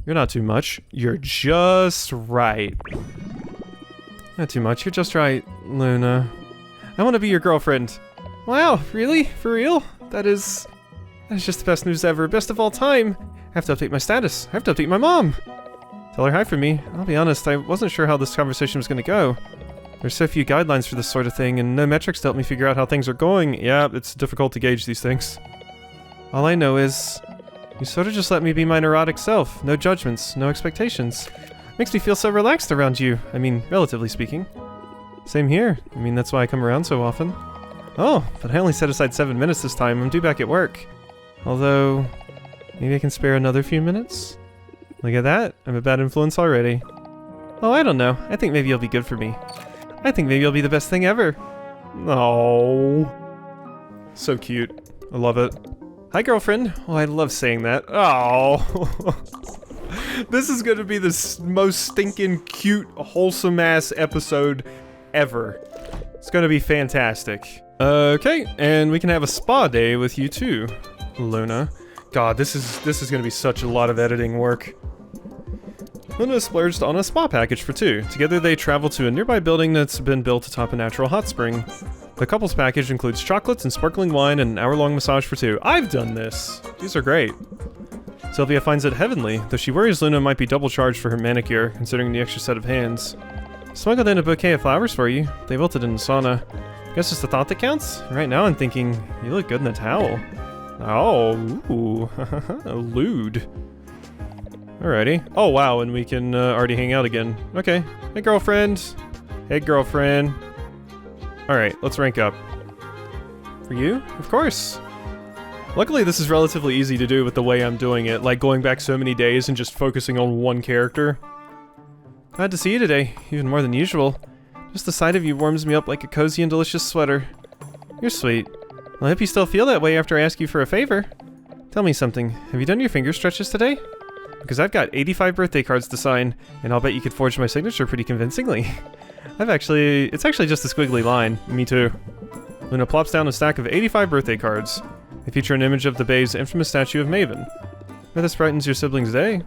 You're not too much. You're just right. Not too much, you're just right, Luna. I want to be your girlfriend. Wow, really? For real? That is just the best news ever. Best of all time. I have to update my status. I have to update my mom. Tell her hi for me. I'll be honest, I wasn't sure how this conversation was going to go. There's so few guidelines for this sort of thing, and no metrics to help me figure out how things are going. Yeah, it's difficult to gauge these things. All I know is, you sort of just let me be my neurotic self. No judgments, no expectations. Makes me feel so relaxed around you. I mean, relatively speaking. Same here. I mean, that's why I come around so often. Oh, but I only set aside 7 minutes this time. I'm due back at work. Although, maybe I can spare another few minutes? Look at that. I'm a bad influence already. Oh, I don't know. I think maybe you'll be good for me. I think maybe you'll be the best thing ever. Oh. So cute. I love it. Hi, girlfriend. Oh, I love saying that. Oh. This is gonna be the most stinking cute, wholesome-ass episode ever. It's gonna be fantastic. Okay, and we can have a spa day with you too, Luna. God, this is gonna be such a lot of editing work. Luna splurged on a spa package for 2. Together they travel to a nearby building that's been built atop a natural hot spring. The couple's package includes chocolates and sparkling wine and an hour-long massage for 2. I've done this! These are great. Sylvia finds it heavenly, though she worries Luna might be double charged for her manicure, considering the extra set of hands. Smuggled in a bouquet of flowers for you. They wilted in the sauna. Guess it's the thought that counts? Right now I'm thinking, you look good in the towel. Oh, ooh, lewd. Alrighty. Oh wow, and we can already hang out again. Okay. Hey girlfriend. Hey girlfriend. Alright, let's rank up. For you? Of course. Luckily this is relatively easy to do with the way I'm doing it, like going back so many days and just focusing on one character. Glad to see you today, even more than usual. Just the sight of you warms me up like a cozy and delicious sweater. You're sweet. Well, I hope you still feel that way after I ask you for a favor. Tell me something, have you done your finger stretches today? Because I've got 85 birthday cards to sign, and I'll bet you could forge my signature pretty convincingly. It's actually just a squiggly line. Me too. Luna plops down a stack of 85 birthday cards. They feature an image of the Bay's infamous statue of Maven. Bet this brightens your siblings' day.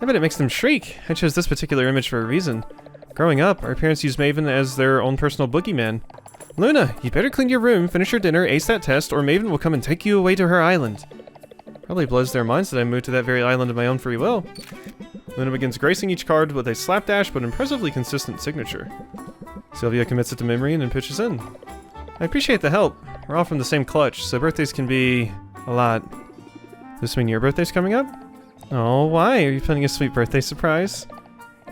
I bet it makes them shriek. I chose this particular image for a reason. Growing up, our parents used Maven as their own personal boogeyman. Luna, you better clean your room, finish your dinner, ace that test, or Maven will come and take you away to her island. Probably blows their minds that I moved to that very island of my own free will. Luna begins gracing each card with a slapdash but impressively consistent signature. Sylvia commits it to memory and then pitches in. I appreciate the help. We're all from the same clutch, so birthdays can be a lot. Does this mean your birthday's coming up? Oh, why? Are you planning a sweet birthday surprise?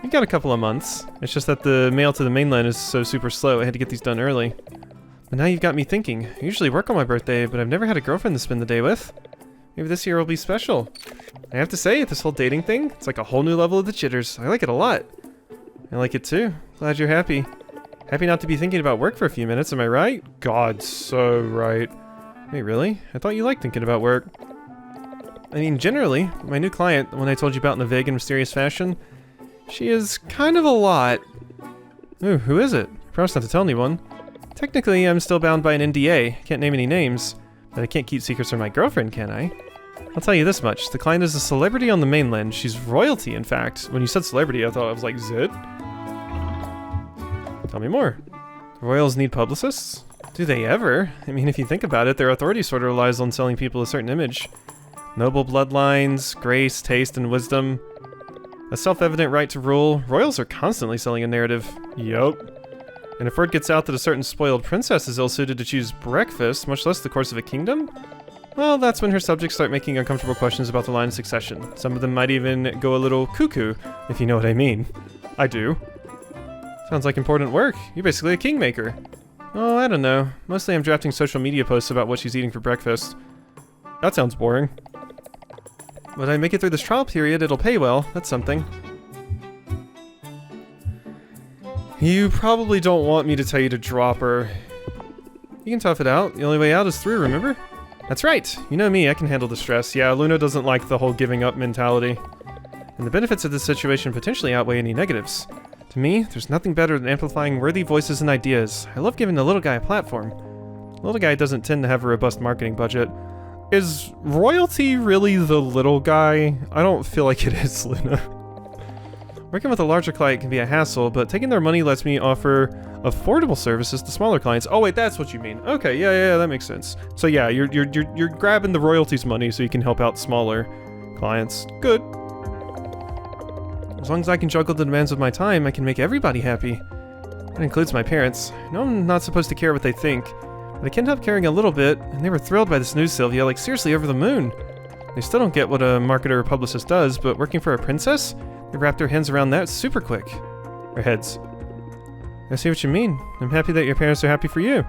You've got a couple of months. It's just that the mail to the mainland is so super slow, I had to get these done early. But now you've got me thinking. I usually work on my birthday, but I've never had a girlfriend to spend the day with. Maybe this year will be special. I have to say, this whole dating thing, it's like a whole new level of the jitters. I like it a lot. I like it too. Glad you're happy. Happy not to be thinking about work for a few minutes, am I right? God, so right. Wait, really? I thought you liked thinking about work. I mean, generally, my new client, the one I told you about in a vague and mysterious fashion, she is kind of a lot. Ooh, who is it? I promise not to tell anyone. Technically, I'm still bound by an NDA. Can't name any names. But I can't keep secrets from my girlfriend, can I? I'll tell you this much. The client is a celebrity on the mainland. She's royalty, in fact. When you said celebrity, I thought I was like, zit? Tell me more. The royals need publicists? Do they ever? I mean, if you think about it, their authority sort of relies on selling people a certain image. Noble bloodlines, grace, taste, and wisdom. A self-evident right to rule. Royals are constantly selling a narrative. Yup. And if word gets out that a certain spoiled princess is ill-suited to choose breakfast, much less the course of a kingdom, well, that's when her subjects start making uncomfortable questions about the line of succession. Some of them might even go a little cuckoo, if you know what I mean. I do. Sounds like important work. You're basically a kingmaker. Oh, I don't know. Mostly I'm drafting social media posts about what she's eating for breakfast. That sounds boring. When I make it through this trial period, it'll pay well. That's something. You probably don't want me to tell you to drop her. You can tough it out. The only way out is through, remember? That's right. You know me, I can handle the stress. Yeah, Luna doesn't like the whole giving up mentality. And the benefits of this situation potentially outweigh any negatives. To me, there's nothing better than amplifying worthy voices and ideas. I love giving the little guy a platform. The little guy doesn't tend to have a robust marketing budget. Is royalty really the little guy? I don't feel like it is, Luna. Working with a larger client can be a hassle, but taking their money lets me offer affordable services to smaller clients. Oh wait, that's what you mean. Okay, yeah, that makes sense. So yeah, you're grabbing the royalties money so you can help out smaller clients. Good. As long as I can juggle the demands of my time, I can make everybody happy. That includes my parents. I know I'm not supposed to care what they think, but I can't help caring a little bit, and they were thrilled by this news, Sylvia, like seriously over the moon. They still don't get what a marketer or publicist does, but working for a princess? They wrap their hands around that super quick. Or heads. I see what you mean. I'm happy that your parents are happy for you.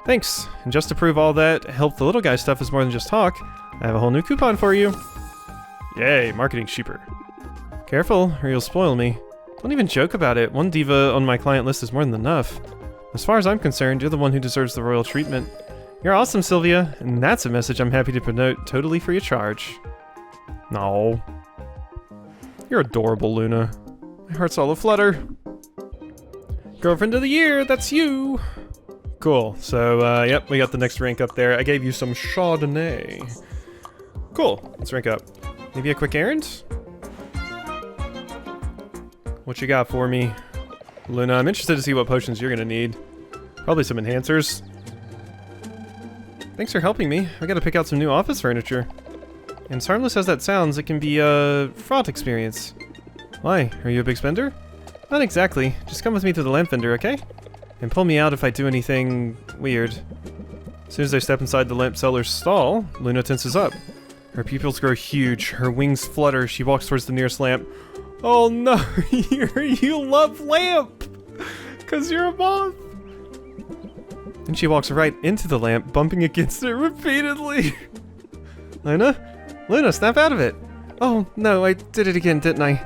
Thanks. And just to prove all that help the little guy stuff is more than just talk, I have a whole new coupon for you. Yay, marketing cheaper. Careful, or you'll spoil me. Don't even joke about it. One diva on my client list is more than enough. As far as I'm concerned, you're the one who deserves the royal treatment. You're awesome, Sylvia, and that's a message I'm happy to promote totally free of charge. No. You're adorable, Luna. My heart's all aflutter. Girlfriend of the year, that's you! Cool, so, yep, we got the next rank up there. I gave you some Chardonnay. Cool, let's rank up. Maybe a quick errand? What you got for me? Luna, I'm interested to see what potions you're gonna need. Probably some enhancers. Thanks for helping me. I gotta pick out some new office furniture. And as harmless as that sounds, it can be a fraught experience. Why? Are you a big spender? Not exactly. Just come with me to the lamp vendor, okay? And pull me out if I do anything weird. As soon as I step inside the lamp seller's stall, Luna tenses up. Her pupils grow huge, her wings flutter, she walks towards the nearest lamp. Oh no, you love lamp! 'Cause you're a moth! And she walks right into the lamp, bumping against it repeatedly. Luna? Luna, snap out of it! Oh no, I did it again, didn't I?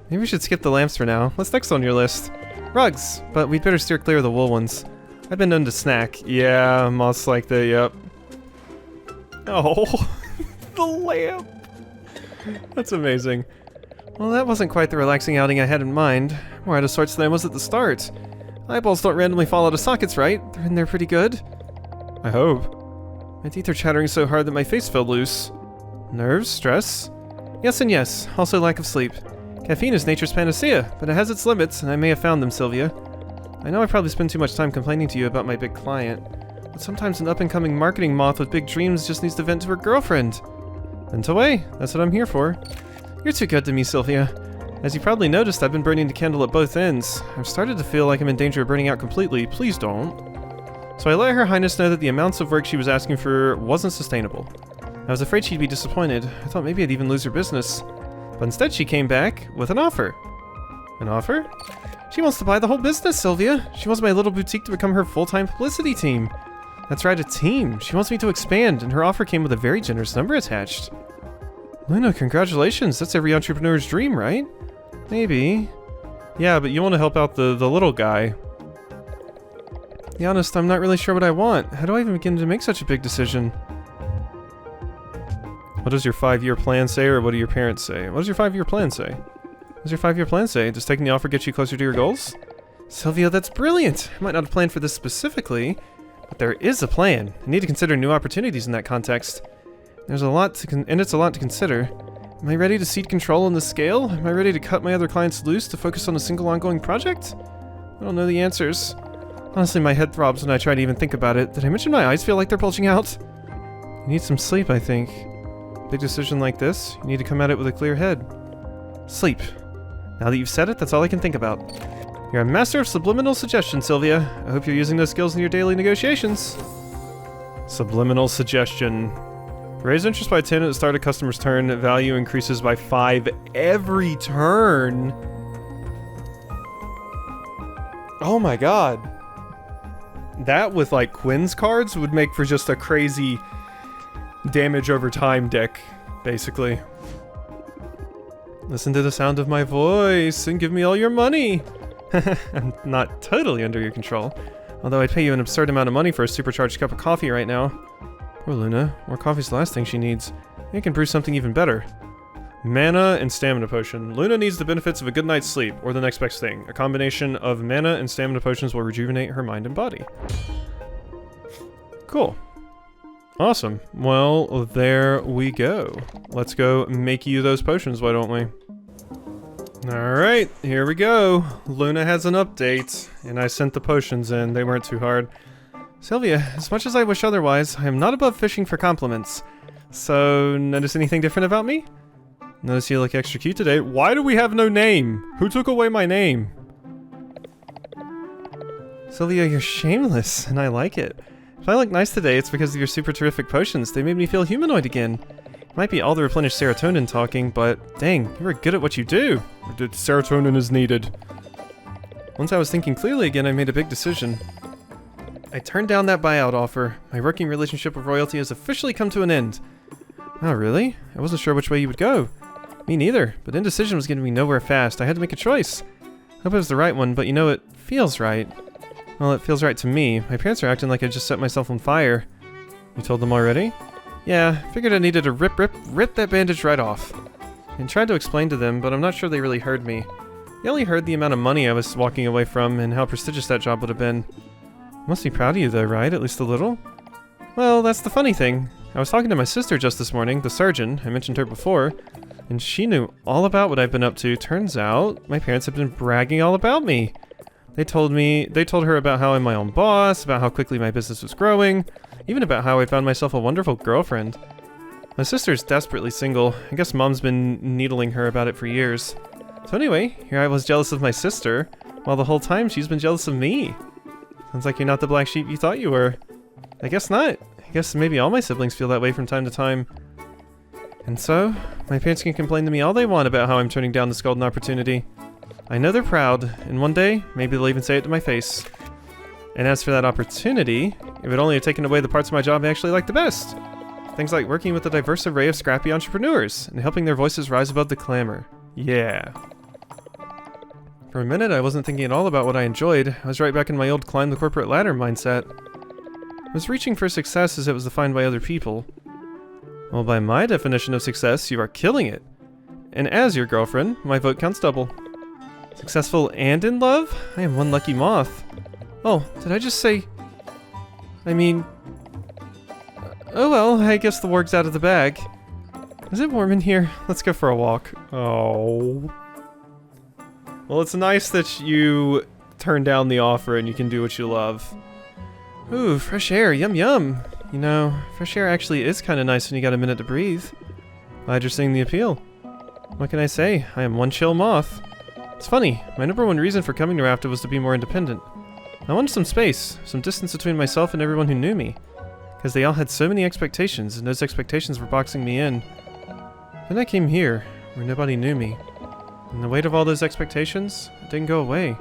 Maybe we should skip the lamps for now. What's next on your list? Rugs, but we'd better steer clear of the wool ones. I've been known to snack. Yeah, moths like that, yep. Oh, the lamp! That's amazing. Well, that wasn't quite the relaxing outing I had in mind. More out of sorts than I was at the start. Eyeballs don't randomly fall out of sockets, right? They're in there pretty good. I hope. My teeth are chattering so hard that my face fell loose. Nerves? Stress? Yes and yes. Also lack of sleep. Caffeine is nature's panacea, but it has its limits, and I may have found them, Sylvia. I know I probably spend too much time complaining to you about my big client, but sometimes an up-and-coming marketing moth with big dreams just needs to vent to her girlfriend. Vent away. That's what I'm here for. You're too good to me, Sylvia. As you probably noticed, I've been burning the candle at both ends. I've started to feel like I'm in danger of burning out completely. Please don't. So I let Her Highness know that the amounts of work she was asking for wasn't sustainable. I was afraid she'd be disappointed. I thought maybe I'd even lose her business. But instead she came back with an offer. An offer? She wants to buy the whole business, Sylvia. She wants my little boutique to become her full-time publicity team. That's right, a team. She wants me to expand, and her offer came with a very generous number attached. Luna, congratulations. That's every entrepreneur's dream, right? Maybe. Yeah, but you want to help out the little guy. To be honest, I'm not really sure what I want. How do I even begin to make such a big decision? What does your 5-year plan say, or what do your parents say? What does your 5-year plan say? What does your 5-year plan say? Does taking the offer get you closer to your goals? Sylvia, that's brilliant! I might not have planned for this specifically, but there is a plan. I need to consider new opportunities in that context. There's a lot to it's a lot to consider. Am I ready to cede control on the scale? Am I ready to cut my other clients loose to focus on a single ongoing project? I don't know the answers. Honestly, my head throbs when I try to even think about it. Did I mention my eyes feel like they're bulging out? You need some sleep, I think. Big decision like this, you need to come at it with a clear head. Sleep. Now that you've said it, that's all I can think about. You're a master of subliminal suggestion, Sylvia. I hope you're using those skills in your daily negotiations. Subliminal suggestion. Raise interest by 10 at the start of customer's turn. Value increases by 5 every turn. Oh my god. That with like Quinn's cards would make for just a crazy damage over time deck, basically. Listen to the sound of my voice and give me all your money. I'm not totally under your control. Although I'd pay you an absurd amount of money for a supercharged cup of coffee right now. Poor Luna. More coffee's the last thing she needs. You can brew something even better. Mana and stamina potion. Luna needs the benefits of a good night's sleep, or the next best thing. A combination of mana and stamina potions will rejuvenate her mind and body. Cool. Awesome. Well, there we go. Let's go make you those potions, why don't we? Alright, here we go. Luna has an update, and I sent the potions in. They weren't too hard. Sylvia, as much as I wish otherwise, I am not above fishing for compliments. So, notice anything different about me? Notice you look extra cute today. Why do we have no name? Who took away my name? Sylvia, you're shameless, and I like it. If I look nice today, it's because of your super terrific potions. They made me feel humanoid again. It might be all the replenished serotonin talking, but dang, you were good at what you do. Serotonin is needed. Once I was thinking clearly again, I made a big decision. I turned down that buyout offer. My working relationship with royalty has officially come to an end. Oh, really? I wasn't sure which way you would go. Me neither, but indecision was getting me nowhere fast. I had to make a choice. Hope it was the right one, but you know, it feels right. Well, it feels right to me. My parents are acting like I just set myself on fire. You told them already? Yeah, figured I needed to rip that bandage right off. I tried to explain to them, but I'm not sure they really heard me. They only heard the amount of money I was walking away from and how prestigious that job would have been. Must be proud of you though, right? At least a little? Well, that's the funny thing. I was talking to my sister just this morning, the surgeon. I mentioned her before. And she knew all about what I've been up to. Turns out, my parents have been bragging all about me. They told her about how I'm my own boss, about how quickly my business was growing, even about how I found myself a wonderful girlfriend. My sister's desperately single. I guess mom's been needling her about it for years. So anyway, here I was jealous of my sister, while the whole time she's been jealous of me. Sounds like you're not the black sheep you thought you were. I guess not. I guess maybe all my siblings feel that way from time to time. And so, my parents can complain to me all they want about how I'm turning down this golden opportunity. I know they're proud, and one day, maybe they'll even say it to my face. And as for that opportunity, it would only have taken away the parts of my job I actually like the best. Things like working with a diverse array of scrappy entrepreneurs, and helping their voices rise above the clamor. Yeah. For a minute, I wasn't thinking at all about what I enjoyed. I was right back in my old climb the corporate ladder mindset. I was reaching for success as it was defined by other people. Well, by my definition of success, you are killing it. And as your girlfriend, my vote counts double. Successful and in love? I am one lucky moth. Oh, did I just say... I mean... Oh well, I guess the warg's out of the bag. Is it warm in here? Let's go for a walk. Oh... Well, it's nice that you turn down the offer and you can do what you love. Ooh, fresh air, yum yum. You know, fresh air actually is kind of nice when you got a minute to breathe. Glad you're seeing the appeal. What can I say? I am one chill moth. It's funny, my number one reason for coming to Rafta was to be more independent. I wanted some space, some distance between myself and everyone who knew me. Because they all had so many expectations, and those expectations were boxing me in. Then I came here, where nobody knew me. And the weight of all those expectations, it didn't go away.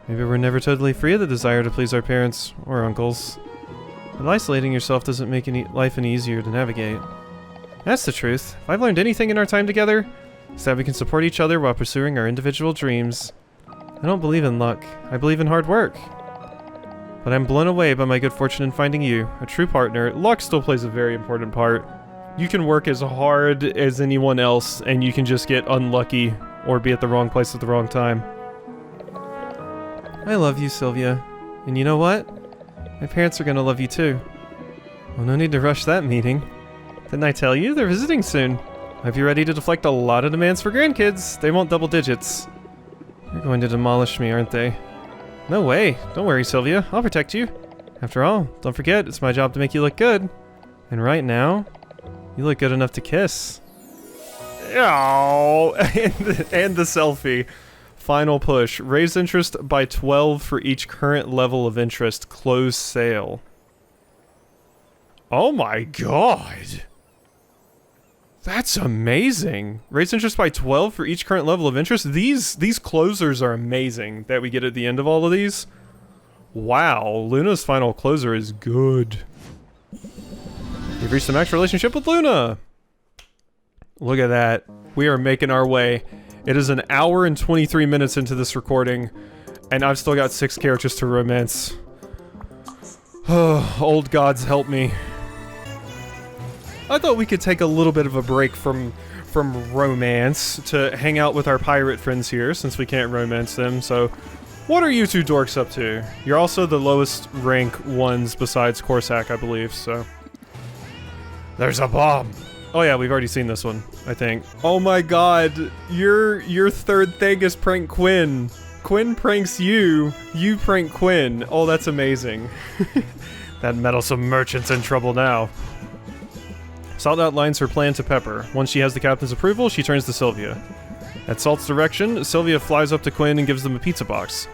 Maybe we're never totally free of the desire to please our parents or uncles. But isolating yourself doesn't make life any easier to navigate. That's the truth. If I've learned anything in our time together, it's that we can support each other while pursuing our individual dreams. I don't believe in luck. I believe in hard work. But I'm blown away by my good fortune in finding you, a true partner. Luck still plays a very important part. You can work as hard as anyone else, and you can just get unlucky or be at the wrong place at the wrong time. I love you, Sylvia. And you know what? My parents are gonna love you too. Well, no need to rush that meeting. Didn't I tell you? They're visiting soon. Hope you're ready to deflect a lot of demands for grandkids. They won't double digits. They're going to demolish me, aren't they? No way. Don't worry, Sylvia. I'll protect you. After all, don't forget, it's my job to make you look good. And right now, you look good enough to kiss. Oh, and the selfie. Final push. Raise interest by 12 for each current level of interest. Close sale. Oh my god. That's amazing. Raise interest by 12 for each current level of interest. These closers are amazing that we get at the end of all of these. Wow, Luna's final closer is good. You've reached the max relationship with Luna. Look at that. We are making our way. It is an hour and 23 minutes into this recording, and I've still got 6 characters to romance. Oh, old gods help me. I thought we could take a little bit of a break from romance to hang out with our pirate friends here, since we can't romance them, so... What are you two dorks up to? You're also the lowest rank ones besides Corsac, I believe, so... There's a bomb! Oh yeah, we've already seen this one, I think. Oh my god, your third thing is prank Quinn. Quinn pranks you, you prank Quinn. Oh, that's amazing. That meddlesome merchant's in trouble now. Salt outlines her plan to Pepper. Once she has the captain's approval, she turns to Sylvia. At Salt's direction, Sylvia flies up to Quinn and gives them a pizza box.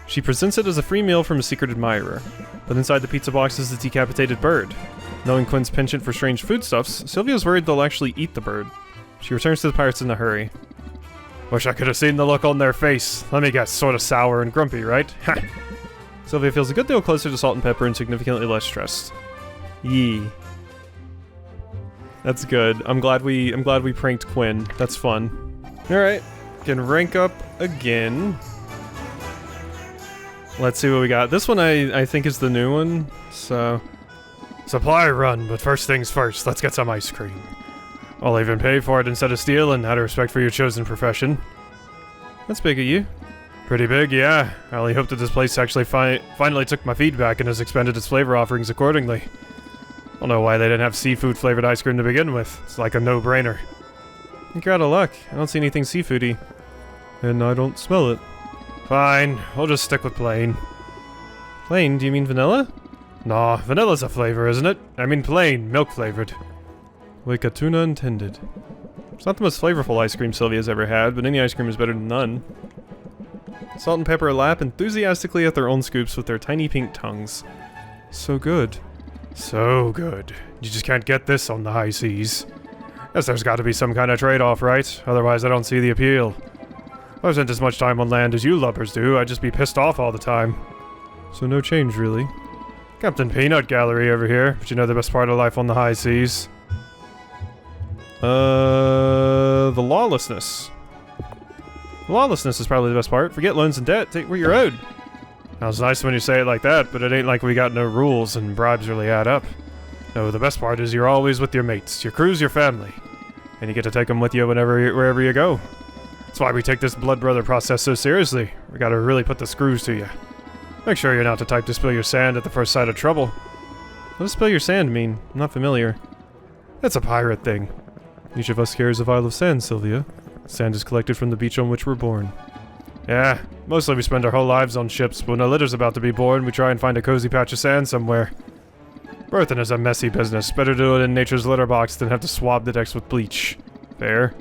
She presents it as a free meal from a secret admirer, but inside the pizza box is a decapitated bird. Knowing Quinn's penchant for strange foodstuffs, Sylvia's worried they'll actually eat the bird. She returns to the pirates in a hurry. Wish I could have seen the look on their face. Let me guess, sorta sour and grumpy, right? Ha! Sylvia feels a good deal closer to Salt and Pepper and significantly less stressed. Yee. That's good. I'm glad we pranked Quinn. That's fun. Alright. Can rank up again. Let's see what we got. This one I think is the new one, so... Supply run, but first things first, let's get some ice cream. I'll even pay for it instead of stealing, out of respect for your chosen profession. That's big of you. Pretty big, yeah. I only hope that this place actually finally took my feedback and has expanded its flavor offerings accordingly. I don't know why they didn't have seafood-flavored ice cream to begin with. It's like a no-brainer. I think you're out of luck. I don't see anything seafoody. And I don't smell it. Fine, we'll just stick with plain. Plain? Do you mean vanilla? Nah, vanilla's a flavor, isn't it? I mean plain, milk-flavored. Like a tuna intended. It's not the most flavorful ice cream Sylvia's ever had, but any ice cream is better than none. Salt and Pepper lap enthusiastically at their own scoops with their tiny pink tongues. So good. So good. You just can't get this on the high seas. Guess there's gotta be some kind of trade-off, right? Otherwise I don't see the appeal. If I spent as much time on land as you lubbers do, I'd just be pissed off all the time. So no change, really. Captain Peanut Gallery over here, but you know the best part of life on the high seas. The lawlessness. Lawlessness is probably the best part. Forget loans and debt, take what you're owed. Sounds nice when you say it like that, but it ain't like we got no rules and bribes really add up. No, the best part is you're always with your mates, your crew's your family. And you get to take them with you wherever you go. That's why we take this blood brother process so seriously. We gotta really put the screws to you. Make sure you're not the type to spill your sand at the first sight of trouble. What does spill your sand mean? I'm not familiar. It's a pirate thing. Each of us carries a vial of sand, Sylvia. Sand is collected from the beach on which we're born. Yeah, mostly we spend our whole lives on ships, but when a litter's about to be born, we try and find a cozy patch of sand somewhere. Birthing is a messy business. Better do it in nature's litter box than have to swab the decks with bleach. Fair?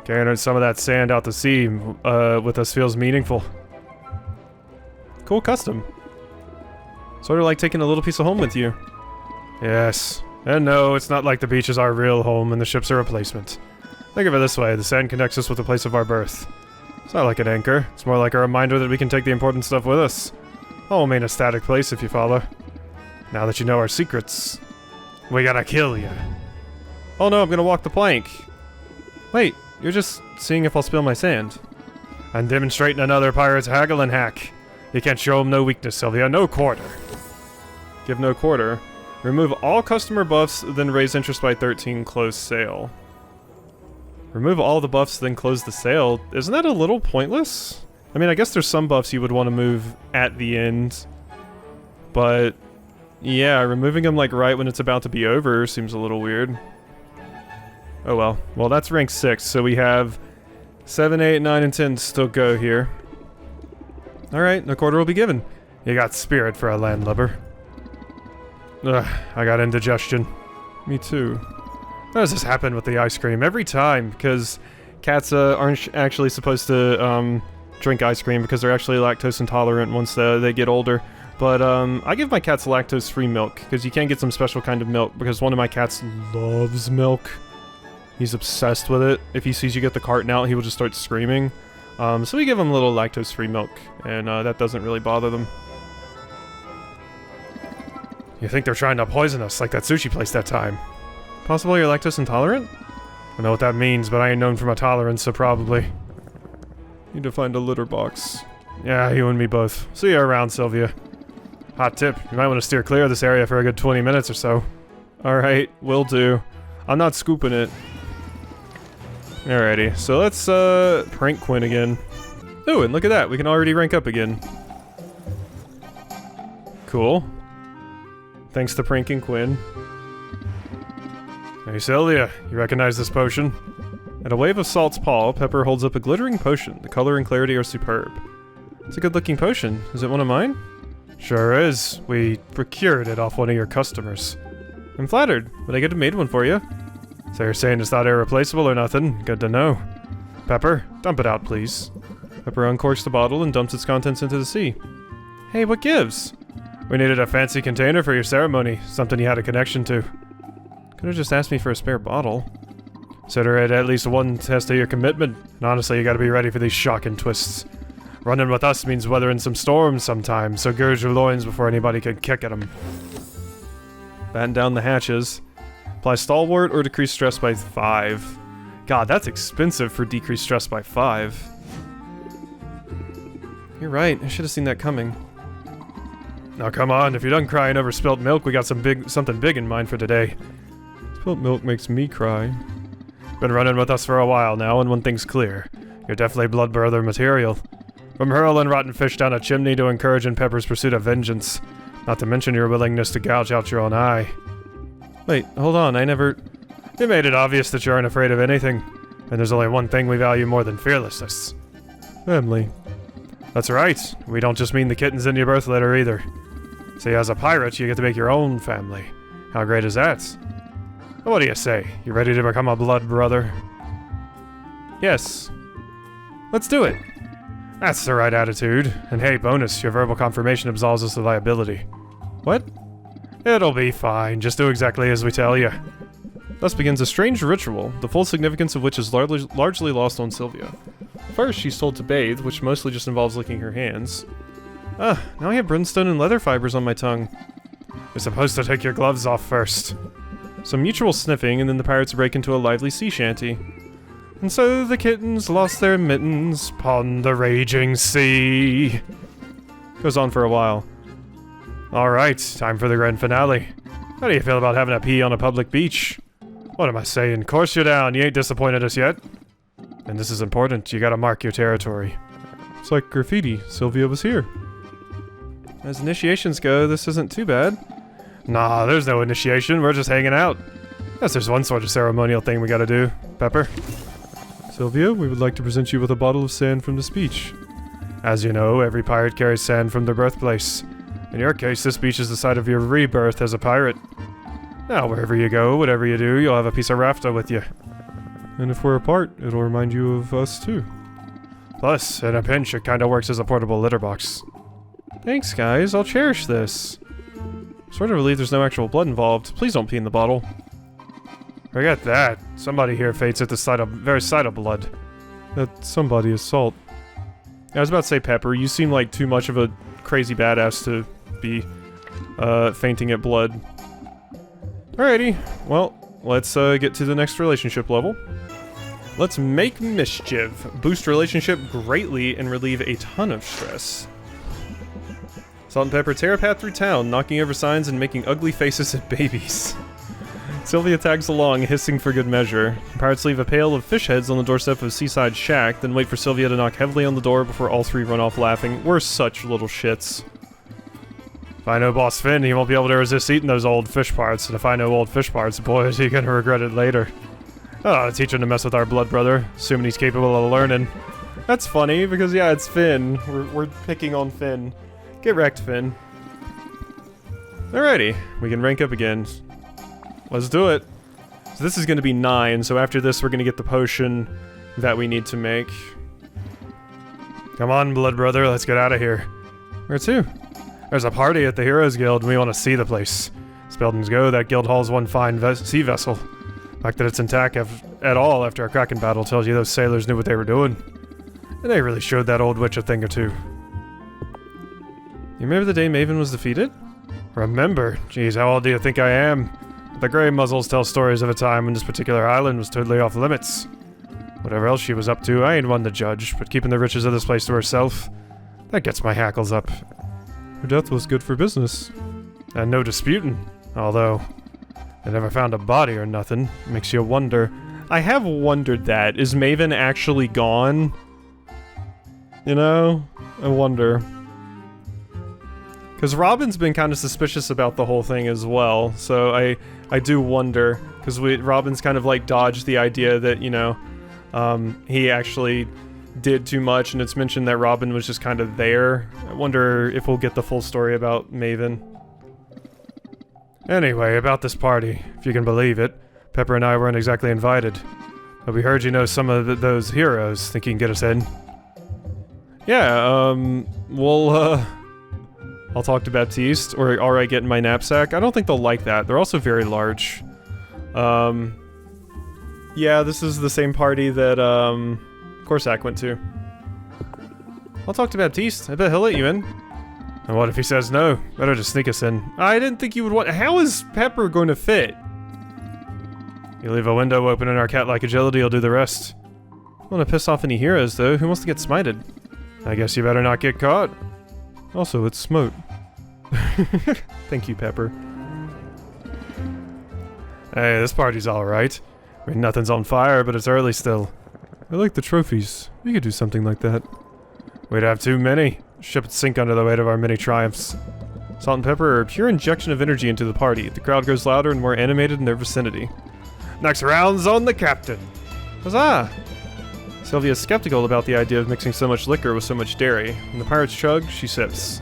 Carrying some of that sand out to sea with us feels meaningful. Cool custom. Sort of like taking a little piece of home with you. Yes. And no, it's not like the beach is our real home and the ship's a replacement. Think of it this way, the sand connects us with the place of our birth. It's not like an anchor, it's more like a reminder that we can take the important stuff with us. Home ain't a static place if you follow. Now that you know our secrets, we gotta kill ya. Oh no, I'm gonna walk the plank. Wait, you're just seeing if I'll spill my sand. I'm demonstrating another pirate's haggling hack. You can't show him no weakness, Sylvia. No quarter. Give no quarter. Remove all customer buffs, then raise interest by 13, close sale. Remove all the buffs, then close the sale. Isn't that a little pointless? I mean, I guess there's some buffs you would want to move at the end, but Yeah, removing them like right when it's about to be over seems a little weird. Oh well. Well, that's rank 6, so we have 7, 8, 9, and 10 still go here. Alright, a quarter will be given. You got spirit for a landlubber. Ugh, I got indigestion. Me too. How does this happen with the ice cream? Every time, because cats aren't actually supposed to drink ice cream because they're actually lactose intolerant once they get older. But I give my cats lactose-free milk because you can't get some special kind of milk because one of my cats loves milk. He's obsessed with it. If he sees you get the carton out, he will just start screaming. So we give them a little lactose-free milk, and that doesn't really bother them. You think they're trying to poison us like that sushi place that time? Possibly you're lactose intolerant? I don't know what that means, but I ain't known for my tolerance, so probably. Need to find a litter box. Yeah, you and me both. See you around, Sylvia. Hot tip, you might want to steer clear of this area for a good 20 minutes or so. Alright, will do. I'm not scooping it. Alrighty, so let's prank Quinn again. Oh, and look at that, we can already rank up again. Cool. Thanks to pranking Quinn. Hey Sylvia, you recognize this potion? At a wave of Salt's paw, Pepper holds up a glittering potion. The color and clarity are superb. It's a good-looking potion. Is it one of mine? Sure is. We procured it off one of your customers. I'm flattered. Would I get to made one for you? So you're saying it's not irreplaceable or nothing? Good to know. Pepper, dump it out, please. Pepper uncorks the bottle and dumps its contents into the sea. Hey, what gives? We needed a fancy container for your ceremony, something you had a connection to. Could have just asked me for a spare bottle. Consider it at least one test of your commitment, and honestly, you gotta be ready for these shocking twists. Running with us means weathering some storms sometimes, so gird your loins before anybody can kick at them. Batten down the hatches. Apply stalwart or decrease stress by 5. God, that's expensive for decreased stress by 5. You're right, I should have seen that coming. Now come on, if you're done crying over spilt milk, we got something big in mind for today. Spilt milk makes me cry. Been running with us for a while now, and one thing's clear. You're definitely blood brother material. From hurling rotten fish down a chimney to encouraging Pepper's pursuit of vengeance. Not to mention your willingness to gouge out your own eye. Wait, hold on, I never... You made it obvious that you aren't afraid of anything. And there's only one thing we value more than fearlessness. Family. That's right. We don't just mean the kittens in your birth litter either. See, as a pirate, you get to make your own family. How great is that? What do you say? You ready to become a blood brother? Yes. Let's do it. That's the right attitude. And hey, bonus, your verbal confirmation absolves us of liability. What? It'll be fine. Just do exactly as we tell you. Thus begins a strange ritual, the full significance of which is largely lost on Sylvia. First, she's told to bathe, which mostly just involves licking her hands. Now I have brimstone and leather fibers on my tongue. You're supposed to take your gloves off first. Some mutual sniffing, and then the pirates break into a lively sea shanty. And so the kittens lost their mittens upon the raging sea. Goes on for a while. Alright, time for the grand finale. How do you feel about having a pee on a public beach? What am I saying? Course you're down, you ain't disappointed us yet. And this is important, you gotta mark your territory. It's like graffiti, Sylvia was here. As initiations go, this isn't too bad. Nah, there's no initiation, we're just hanging out. Yes, there's one sort of ceremonial thing we gotta do. Pepper? Sylvia, we would like to present you with a bottle of sand from this beach. As you know, every pirate carries sand from their birthplace. In your case, this beach is the site of your rebirth as a pirate. Now, wherever you go, whatever you do, you'll have a piece of Rafta with you. And if we're apart, it'll remind you of us too. Plus, in a pinch, it kinda works as a portable litter box. Thanks, guys. I'll cherish this. Sort of relieved there's no actual blood involved. Please don't pee in the bottle. Forget that. Somebody here faints at the very sight of blood. That somebody is Salt. I was about to say Pepper. You seem like too much of a crazy badass to be fainting at blood. Alrighty. Well, let's get to the next relationship level. Let's make mischief. Boost relationship greatly and relieve a ton of stress. Salt and Pepper tear a path through town, knocking over signs and making ugly faces at babies. Sylvia tags along, hissing for good measure. The pirates leave a pail of fish heads on the doorstep of a seaside shack, then wait for Sylvia to knock heavily on the door before all three run off laughing. We're such little shits. If I know Boss Finn, he won't be able to resist eating those old fish parts, and if I know old fish parts, boy, is he gonna regret it later. Oh, teach him to mess with our blood brother, assuming he's capable of learning. That's funny, because yeah, it's Finn. We're picking on Finn. Get wrecked, Finn. Alrighty, we can rank up again. Let's do it. So this is going to be 9, so after this we're going to get the potion that we need to make. Come on, blood brother, let's get out of here. Where to? There's a party at the Heroes Guild, and we want to see the place. Speldon's go, that guild hall's one fine sea vessel. The fact that it's intact at all after a Kraken battle tells you those sailors knew what they were doing. And they really showed that old witch a thing or two. You remember the day Maven was defeated? Remember? Geez, how old do you think I am? The Grey Muzzles tell stories of a time when this particular island was totally off limits. Whatever else she was up to, I ain't one to judge, but keeping the riches of this place to herself, that gets my hackles up. Her death was good for business. And no disputing, although I never found a body or nothing. Makes you wonder. I have wondered that. Is Maven actually gone? You know? I wonder. Because Robin's been kind of suspicious about the whole thing as well, so I do wonder, because Robin's kind of like dodged the idea that, you know, he actually did too much, and it's mentioned that Robin was just kind of there. I wonder if we'll get the full story about Maven. Anyway, about this party, if you can believe it, Pepper and I weren't exactly invited, but we heard you know some of those heroes. Think you can get us in? Yeah, I'll talk to Baptiste, or alright, get in my knapsack. I don't think they'll like that. They're also very large. Yeah, this is the same party that, Corsac went to. I'll talk to Baptiste. I bet he'll let you in. And what if he says no? Better just sneak us in. I didn't think you would want— How is Pepper going to fit? You leave a window open and our cat-like agility will do the rest. I don't want to piss off any heroes, though. Who wants to get smited? I guess you better not get caught. Also, it's Smote. Thank you, Pepper. Hey, this party's alright. I mean, nothing's on fire, but it's early still. I like the trophies. We could do something like that. We'd have too many. Ship would sink under the weight of our many triumphs. Salt and pepper are a pure injection of energy into the party. The crowd grows louder and more animated in their vicinity. Next round's on the captain. Huzzah! Sylvia is skeptical about the idea of mixing so much liquor with so much dairy. When the pirates chug, she sips.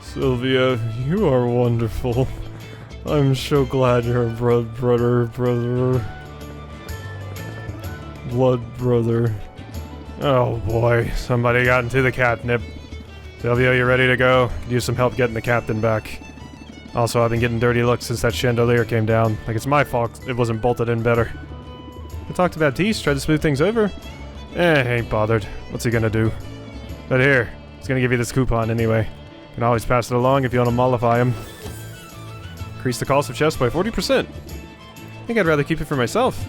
Sylvia, you are wonderful. I'm so glad you're a blood brother. Oh boy, somebody got into the catnip. Sylvia, you ready to go? Could use some help getting the captain back. Also, I've been getting dirty looks since that chandelier came down. Like it's my fault it wasn't bolted in better. I talked to Baptiste, tried to smooth things over. Ain't bothered. What's he gonna do? But here, he's gonna give you this coupon anyway. Can always pass it along if you want to mollify him. Increase the cost of chests by 40%. I think I'd rather keep it for myself.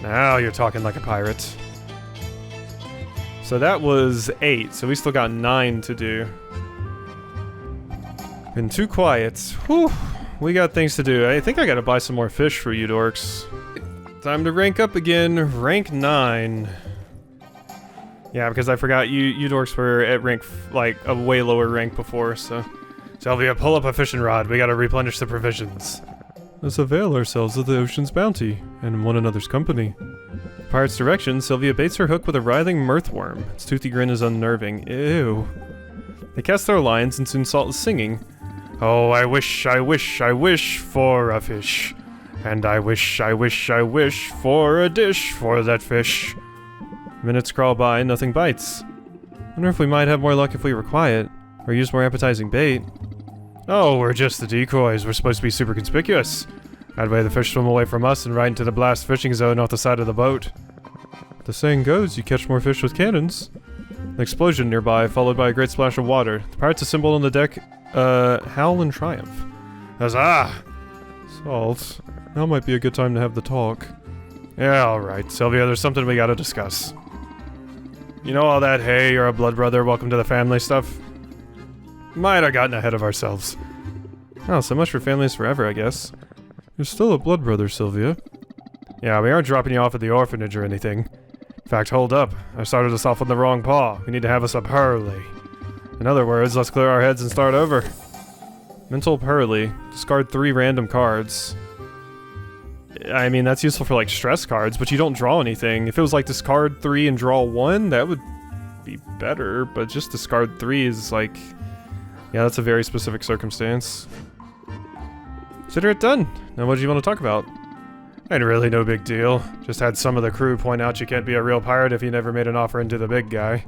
Now you're talking like a pirate. So that was 8, so we still got 9 to do. Been too quiet. Whew, we got things to do. I think I gotta buy some more fish for you dorks. Time to rank up again. Rank 9. Yeah, because I forgot you dorks were at rank, like, a way lower rank before, so... Sylvia, pull up a fishing rod. We gotta replenish the provisions. Let's avail ourselves of the ocean's bounty, and one another's company. Pirate's direction, Sylvia baits her hook with a writhing mirthworm. Its toothy grin is unnerving. Ew. They cast their lines, and soon Salt is singing. Oh, I wish for a fish. And I wish for a dish for that fish. Minutes crawl by, nothing bites. Wonder if we might have more luck if we were quiet, or use more appetizing bait. Oh, we're just the decoys. We're supposed to be super conspicuous. That way the fish swim away from us and right into the blast fishing zone off the side of the boat. The saying goes, you catch more fish with cannons. An explosion nearby, followed by a great splash of water. The pirates assemble on the deck, howl in triumph. Huzzah! Salt, now might be a good time to have the talk. Yeah, alright. Sylvia, there's something we gotta discuss. You know all that, hey, you're a blood brother, welcome to the family stuff? Might have gotten ahead of ourselves. Oh, so much for families forever, I guess. You're still a blood brother, Sylvia. Yeah, we aren't dropping you off at the orphanage or anything. In fact, hold up. I started us off on the wrong paw. We need to have us up early. In other words, let's clear our heads and start over. Mental Pearly. Discard 3 random cards. I mean, that's useful for, like, stress cards, but you don't draw anything. If it was, like, discard 3 and draw 1, that would be better, but just discard 3 is, like... Yeah, that's a very specific circumstance. Consider it done. Now what do you want to talk about? Ain't really no big deal. Just had some of the crew point out you can't be a real pirate if you never made an offering to the big guy.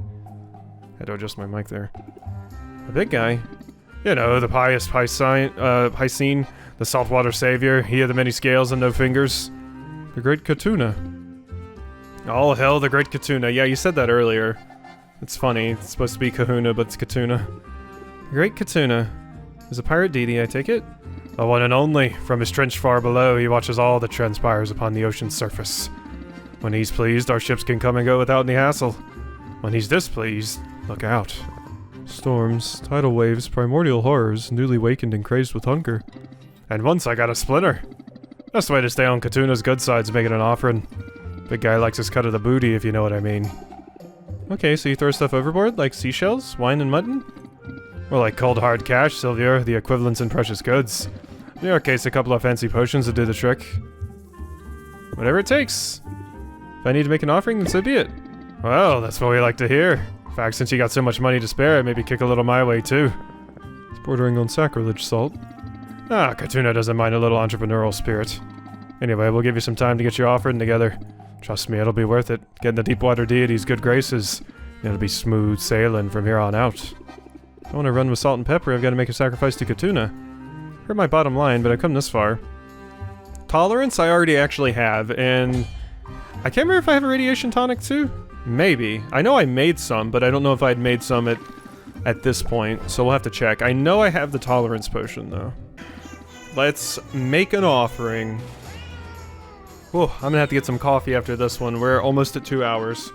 Had to adjust my mic there. The big guy? You know, the pious Piscine, the saltwater savior, he of the many scales and no fingers. The Great Katuna. Oh, hell, the Great Katuna. Yeah, you said that earlier. It's funny. It's supposed to be Kahuna, but it's Katuna. The Great Katuna is a pirate deity, I take it? The one and only. From his trench far below, he watches all that transpires upon the ocean's surface. When he's pleased, our ships can come and go without any hassle. When he's displeased, look out. Storms, tidal waves, primordial horrors, newly wakened and crazed with hunger. And once I got a splinter. Best way to stay on Katuna's good side's making an offering. Big guy likes his cut of the booty, if you know what I mean. Okay, so you throw stuff overboard, like seashells, wine and mutton? Or like cold hard cash, Sylvia, the equivalents in precious goods. In your case, a couple of fancy potions would do the trick. Whatever it takes. If I need to make an offering, then so be it. Well, that's what we like to hear. In fact, since you got so much money to spare, maybe kick a little my way too. It's bordering on sacrilege, Salt. Ah, Katuna doesn't mind a little entrepreneurial spirit. Anyway, we'll give you some time to get your offering together. Trust me, it'll be worth it. Getting the Deepwater deity's good graces. It'll be smooth sailing from here on out. If I want to run with Salt and Pepper, I've got to make a sacrifice to Katuna. Hurt my bottom line, but I've come this far. Tolerance I already actually have, and... I can't remember if I have a radiation tonic too? Maybe. I know I made some, but I don't know if I'd made some at this point, so we'll have to check. I know I have the tolerance potion, though. Let's make an offering. Whew, I'm gonna have to get some coffee after this one. We're almost at 2 hours.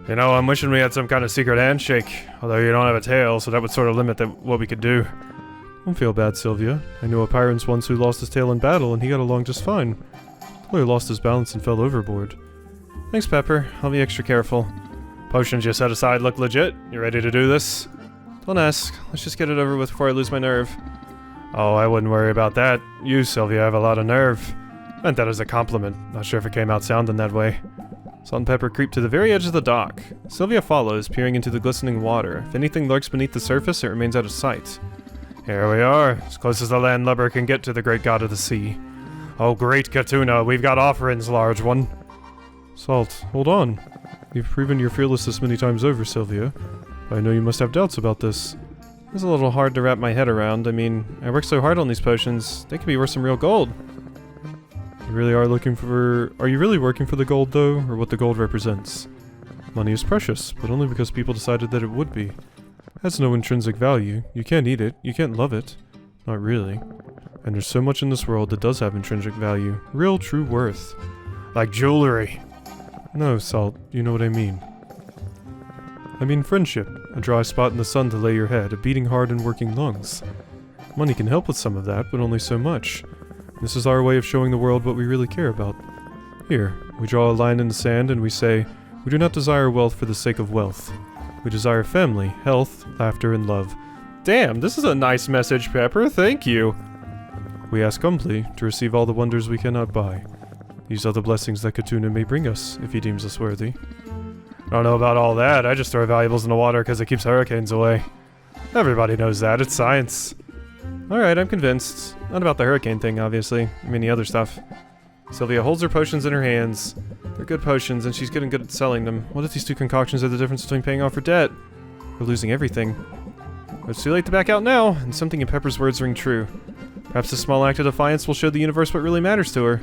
You know, I'm wishing we had some kind of secret handshake, although you don't have a tail, so that would sort of limit what we could do. Don't feel bad, Sylvia. I knew a pirate once who lost his tail in battle, and he got along just fine. Well, he lost his balance and fell overboard. Thanks, Pepper. I'll be extra careful. Potions you set aside look legit. You ready to do this? Don't ask. Let's just get it over with before I lose my nerve. Oh, I wouldn't worry about that. You, Sylvia, have a lot of nerve. Meant that as a compliment. Not sure if it came out sounding that way. Salt and Pepper creep to the very edge of the dock. Sylvia follows, peering into the glistening water. If anything lurks beneath the surface, it remains out of sight. Here we are, as close as the landlubber can get to the great god of the sea. Oh, great Katuna, we've got offerings, large one. Salt, hold on. You've proven your fearlessness many times over, Sylvia. I know you must have doubts about this. It's a little hard to wrap my head around. I mean, I worked so hard on these potions. They could be worth some real gold. You really are looking for... Are you really working for the gold, though, or what the gold represents? Money is precious, but only because people decided that it would be. It has no intrinsic value. You can't eat it. You can't love it. Not really. And there's so much in this world that does have intrinsic value. Real, true worth. Like jewelry. No, Salt. You know what I mean. I mean friendship. A dry spot in the sun to lay your head. A beating heart and working lungs. Money can help with some of that, but only so much. This is our way of showing the world what we really care about. Here, we draw a line in the sand and we say, we do not desire wealth for the sake of wealth. We desire family, health, laughter, and love. Damn, this is a nice message, Pepper. Thank you. We ask humbly to receive all the wonders we cannot buy. These are the blessings that Katuna may bring us, if he deems us worthy. I don't know about all that. I just throw valuables in the water because it keeps hurricanes away. Everybody knows that. It's science. Alright, I'm convinced. Not about the hurricane thing, obviously. I mean, the other stuff. Sylvia holds her potions in her hands. They're good potions, and she's getting good at selling them. What if these two concoctions are the difference between paying off her debt? We're losing everything. But it's too late to back out now, and something in Pepper's words ring true. Perhaps a small act of defiance will show the universe what really matters to her.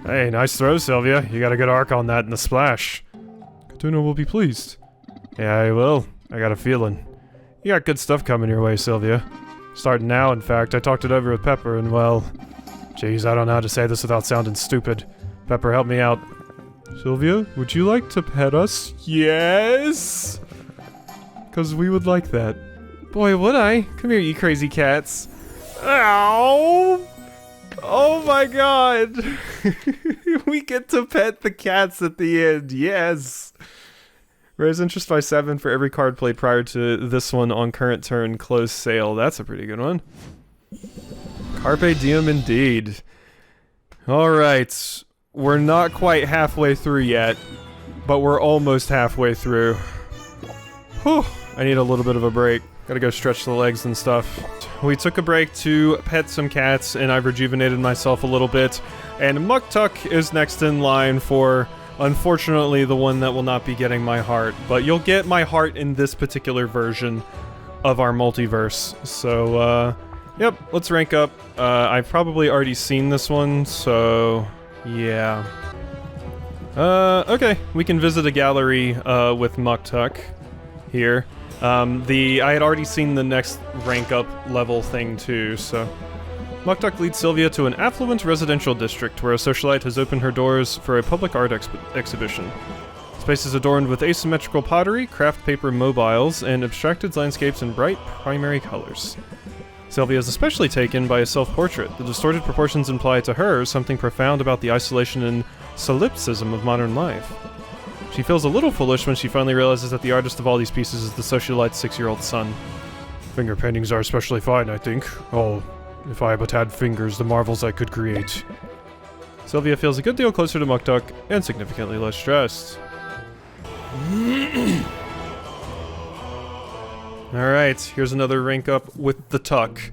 Hey, nice throw, Sylvia. You got a good arc on that in the splash. Katuna will be pleased. Yeah, I will. I got a feeling. You got good stuff coming your way, Sylvia. Starting now, in fact. I talked it over with Pepper, and well... Jeez, I don't know how to say this without sounding stupid. Pepper, help me out. Sylvia, would you like to pet us? Yes! Because we would like that. Boy, would I. Come here, you crazy cats. Ow! Oh my god! We get to pet the cats at the end, yes! Raise interest by 7 for every card played prior to this one on current turn, close sale. That's a pretty good one. Carpe diem indeed. Alright, we're not quite halfway through yet, but we're almost halfway through. Whew, I need a little bit of a break. Gotta go stretch the legs and stuff. We took a break to pet some cats, and I've rejuvenated myself a little bit. And Muktuk is next in line for, unfortunately, the one that will not be getting my heart. But you'll get my heart in this particular version of our multiverse. So, yep, let's rank up. I've probably already seen this one, so yeah. Okay, we can visit a gallery with Muktuk here. I had already seen the next rank up level thing too, so. Muktuk leads Sylvia to an affluent residential district where a socialite has opened her doors for a public art exhibition. The space is adorned with asymmetrical pottery, craft paper mobiles, and abstracted landscapes in bright primary colors. Sylvia is especially taken by a self-portrait. The distorted proportions imply to her something profound about the isolation and solipsism of modern life. She feels a little foolish when she finally realizes that the artist of all these pieces is the socialite's 6-year-old son. Finger paintings are especially fine, I think. Oh, if I but had fingers, the marvels I could create. Sylvia feels a good deal closer to Muktuk and significantly less stressed. Alright, here's another rank up with the Tuck.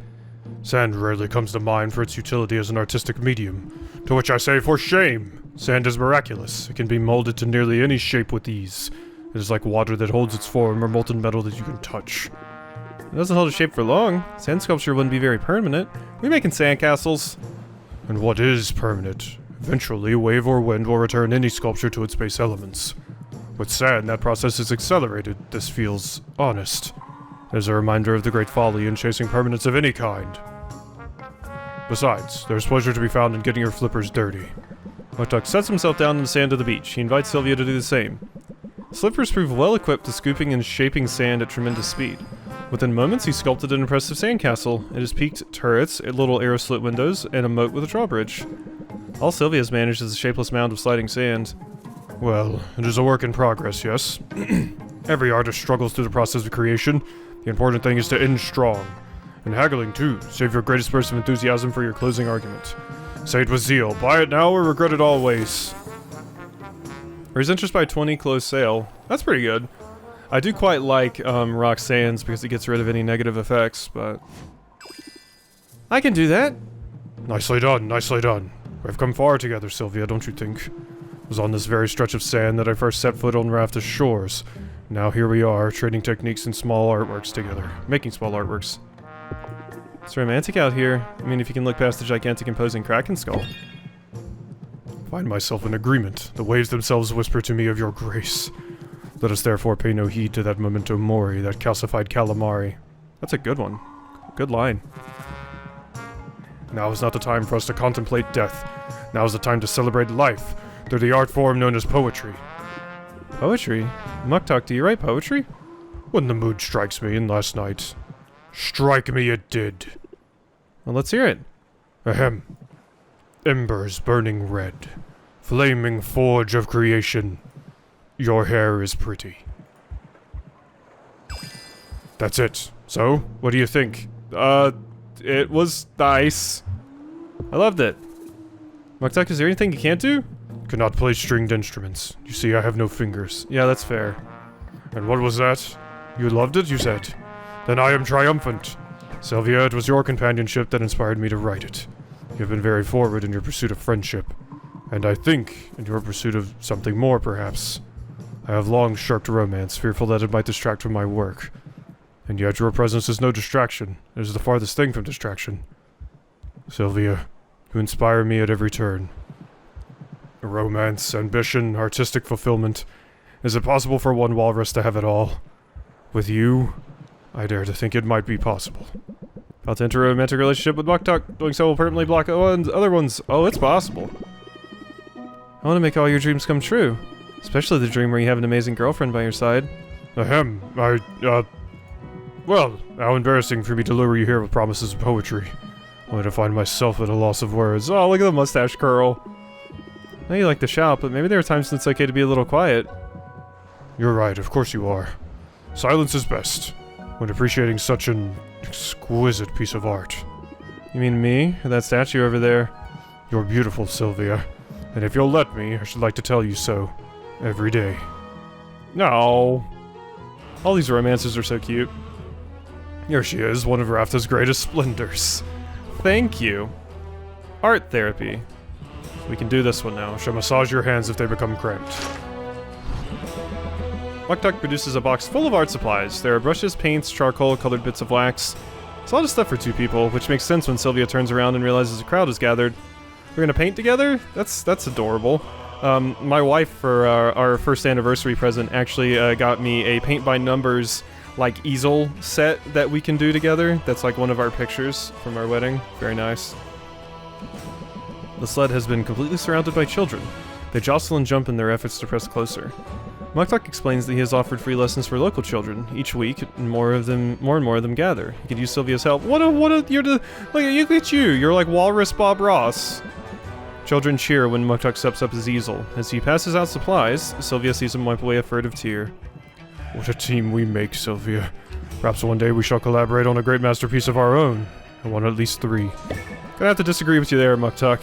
Sand rarely comes to mind for its utility as an artistic medium, to which I say for shame! Sand is miraculous. It can be molded to nearly any shape with ease. It is like water that holds its form or molten metal that you can touch. It doesn't hold a shape for long. Sand sculpture wouldn't be very permanent. We're making sandcastles. And what is permanent? Eventually, wave or wind will return any sculpture to its base elements. With sand, that process is accelerated. This feels honest. It is a reminder of the great folly in chasing permanence of any kind. Besides, there's pleasure to be found in getting your flippers dirty. Muktuk sets himself down in the sand of the beach. He invites Sylvia to do the same. Slippers prove well equipped to scooping and shaping sand at tremendous speed. Within moments, he sculpted an impressive sandcastle. It has peaked turrets, little arrow slit windows, and a moat with a drawbridge. All Sylvia has managed is a shapeless mound of sliding sand. Well, it is a work in progress, yes? Every artist struggles through the process of creation. The important thing is to end strong. And haggling, too. Save your greatest burst of enthusiasm for your closing argument. Say it with zeal. Buy it now or regret it always. Raise interest by 20, close sale. That's pretty good. I do quite like rock sands because it gets rid of any negative effects, but I can do that. Nicely done, nicely done. We've come far together, Sylvia, don't you think? It was on this very stretch of sand that I first set foot on Rafta's shores. Now here we are, trading techniques and small artworks together. Making small artworks. It's romantic out here. I mean, if you can look past the gigantic imposing Kraken skull. Find myself in agreement. The waves themselves whisper to me of your grace. Let us therefore pay no heed to that memento mori, that calcified calamari. That's a good one. Good line. Now is not the time for us to contemplate death. Now is the time to celebrate life, through the art form known as poetry. Poetry? Muktuk, do you write poetry? When the mood strikes me, and last night. Strike me it did. Well, let's hear it. Ahem. Embers burning red. Flaming forge of creation. Your hair is pretty. That's it. So, what do you think? It was nice. I loved it. Muktuk, is there anything you can't do? Cannot play stringed instruments. You see, I have no fingers. Yeah, that's fair. And what was that? You loved it, you said? Then I am triumphant. Sylvia, it was your companionship that inspired me to write it. You have been very forward in your pursuit of friendship. And I think, in your pursuit of something more, perhaps. I have long shirked romance, fearful that it might distract from my work. And yet your presence is no distraction. It is the farthest thing from distraction. Sylvia, you inspire me at every turn. Romance, ambition, artistic fulfillment. Is it possible for one walrus to have it all? With you, I dare to think it might be possible. About to enter a romantic relationship with Muktuk. Doing so will permanently block other ones. Oh, it's possible. I want to make all your dreams come true. Especially the dream where you have an amazing girlfriend by your side. Ahem, well, how embarrassing for me to lure you here with promises of poetry. Only to find myself at a loss of words. Oh, look at the mustache curl. I know you like to shout, but maybe there are times when it's okay to be a little quiet. You're right, of course you are. Silence is best, when appreciating such an exquisite piece of art. You mean me? Or that statue over there? You're beautiful, Sylvia. And if you'll let me, I should like to tell you so. Every day. No. All these romances are so cute. Here she is, one of Rafta's greatest splendors. Thank you. Art therapy. We can do this one now. She'll massage your hands if they become cramped. Muktuk produces a box full of art supplies. There are brushes, paints, charcoal, colored bits of wax. It's a lot of stuff for two people, which makes sense when Sylvia turns around and realizes a crowd is gathered. We're gonna paint together? That's adorable. My wife, for our first anniversary present, actually got me a paint by numbers, like, easel set that we can do together. That's like one of our pictures from our wedding. Very nice. The sled has been completely surrounded by children. They jostle and jump in their efforts to press closer. Muktuk explains that he has offered free lessons for local children. Each week, more and more of them gather. He could use Sylvia's help. Look at you! You're like Walrus Bob Ross. Children cheer when Muktuk steps up his easel. As he passes out supplies, Sylvia sees him wipe away a furtive tear. What a team we make, Sylvia. Perhaps one day we shall collaborate on a great masterpiece of our own. I want at least 3. Gonna have to disagree with you there, Muktuk.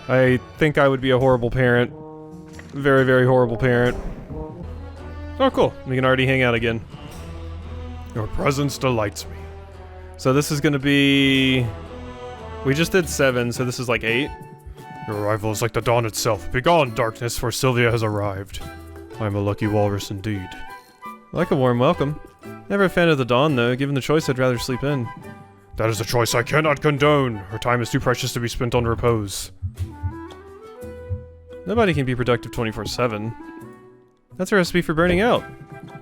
I think I would be a horrible parent. Very, very horrible parent. Oh, cool. We can already hang out again. Your presence delights me. So this is gonna be... We just did 7, so this is like 8. Your arrival is like the dawn itself. Begone, darkness, for Sylvia has arrived. I am a lucky walrus indeed. Like a warm welcome. Never a fan of the dawn, though. Given the choice, I'd rather sleep in. That is a choice I cannot condone. Her time is too precious to be spent on repose. Nobody can be productive 24/7. That's a recipe for burning out.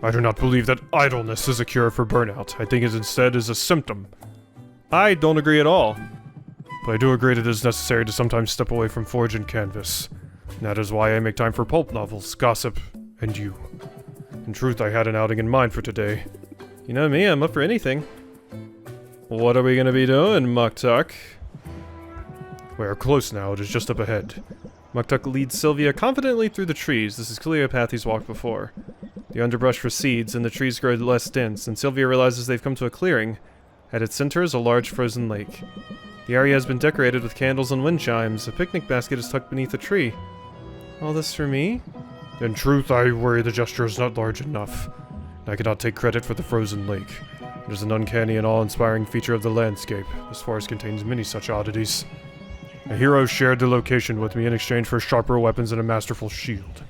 I do not believe that idleness is a cure for burnout. I think it instead is a symptom. I don't agree at all. But I do agree that it is necessary to sometimes step away from forge and canvas. And that is why I make time for pulp novels, gossip, and you. In truth, I had an outing in mind for today. You know me, I'm up for anything. What are we gonna be doing, Muktuk? We are close now, it is just up ahead. Muktuk leads Sylvia confidently through the trees. This is clearly a path he's walked before. The underbrush recedes and the trees grow less dense, and Sylvia realizes they've come to a clearing. At its center is a large frozen lake. The area has been decorated with candles and wind chimes. A picnic basket is tucked beneath a tree. All this for me? In truth, I worry the gesture is not large enough. I cannot take credit for the frozen lake. It is an uncanny and awe-inspiring feature of the landscape. This forest contains many such oddities. A hero shared the location with me in exchange for sharper weapons and a masterful shield.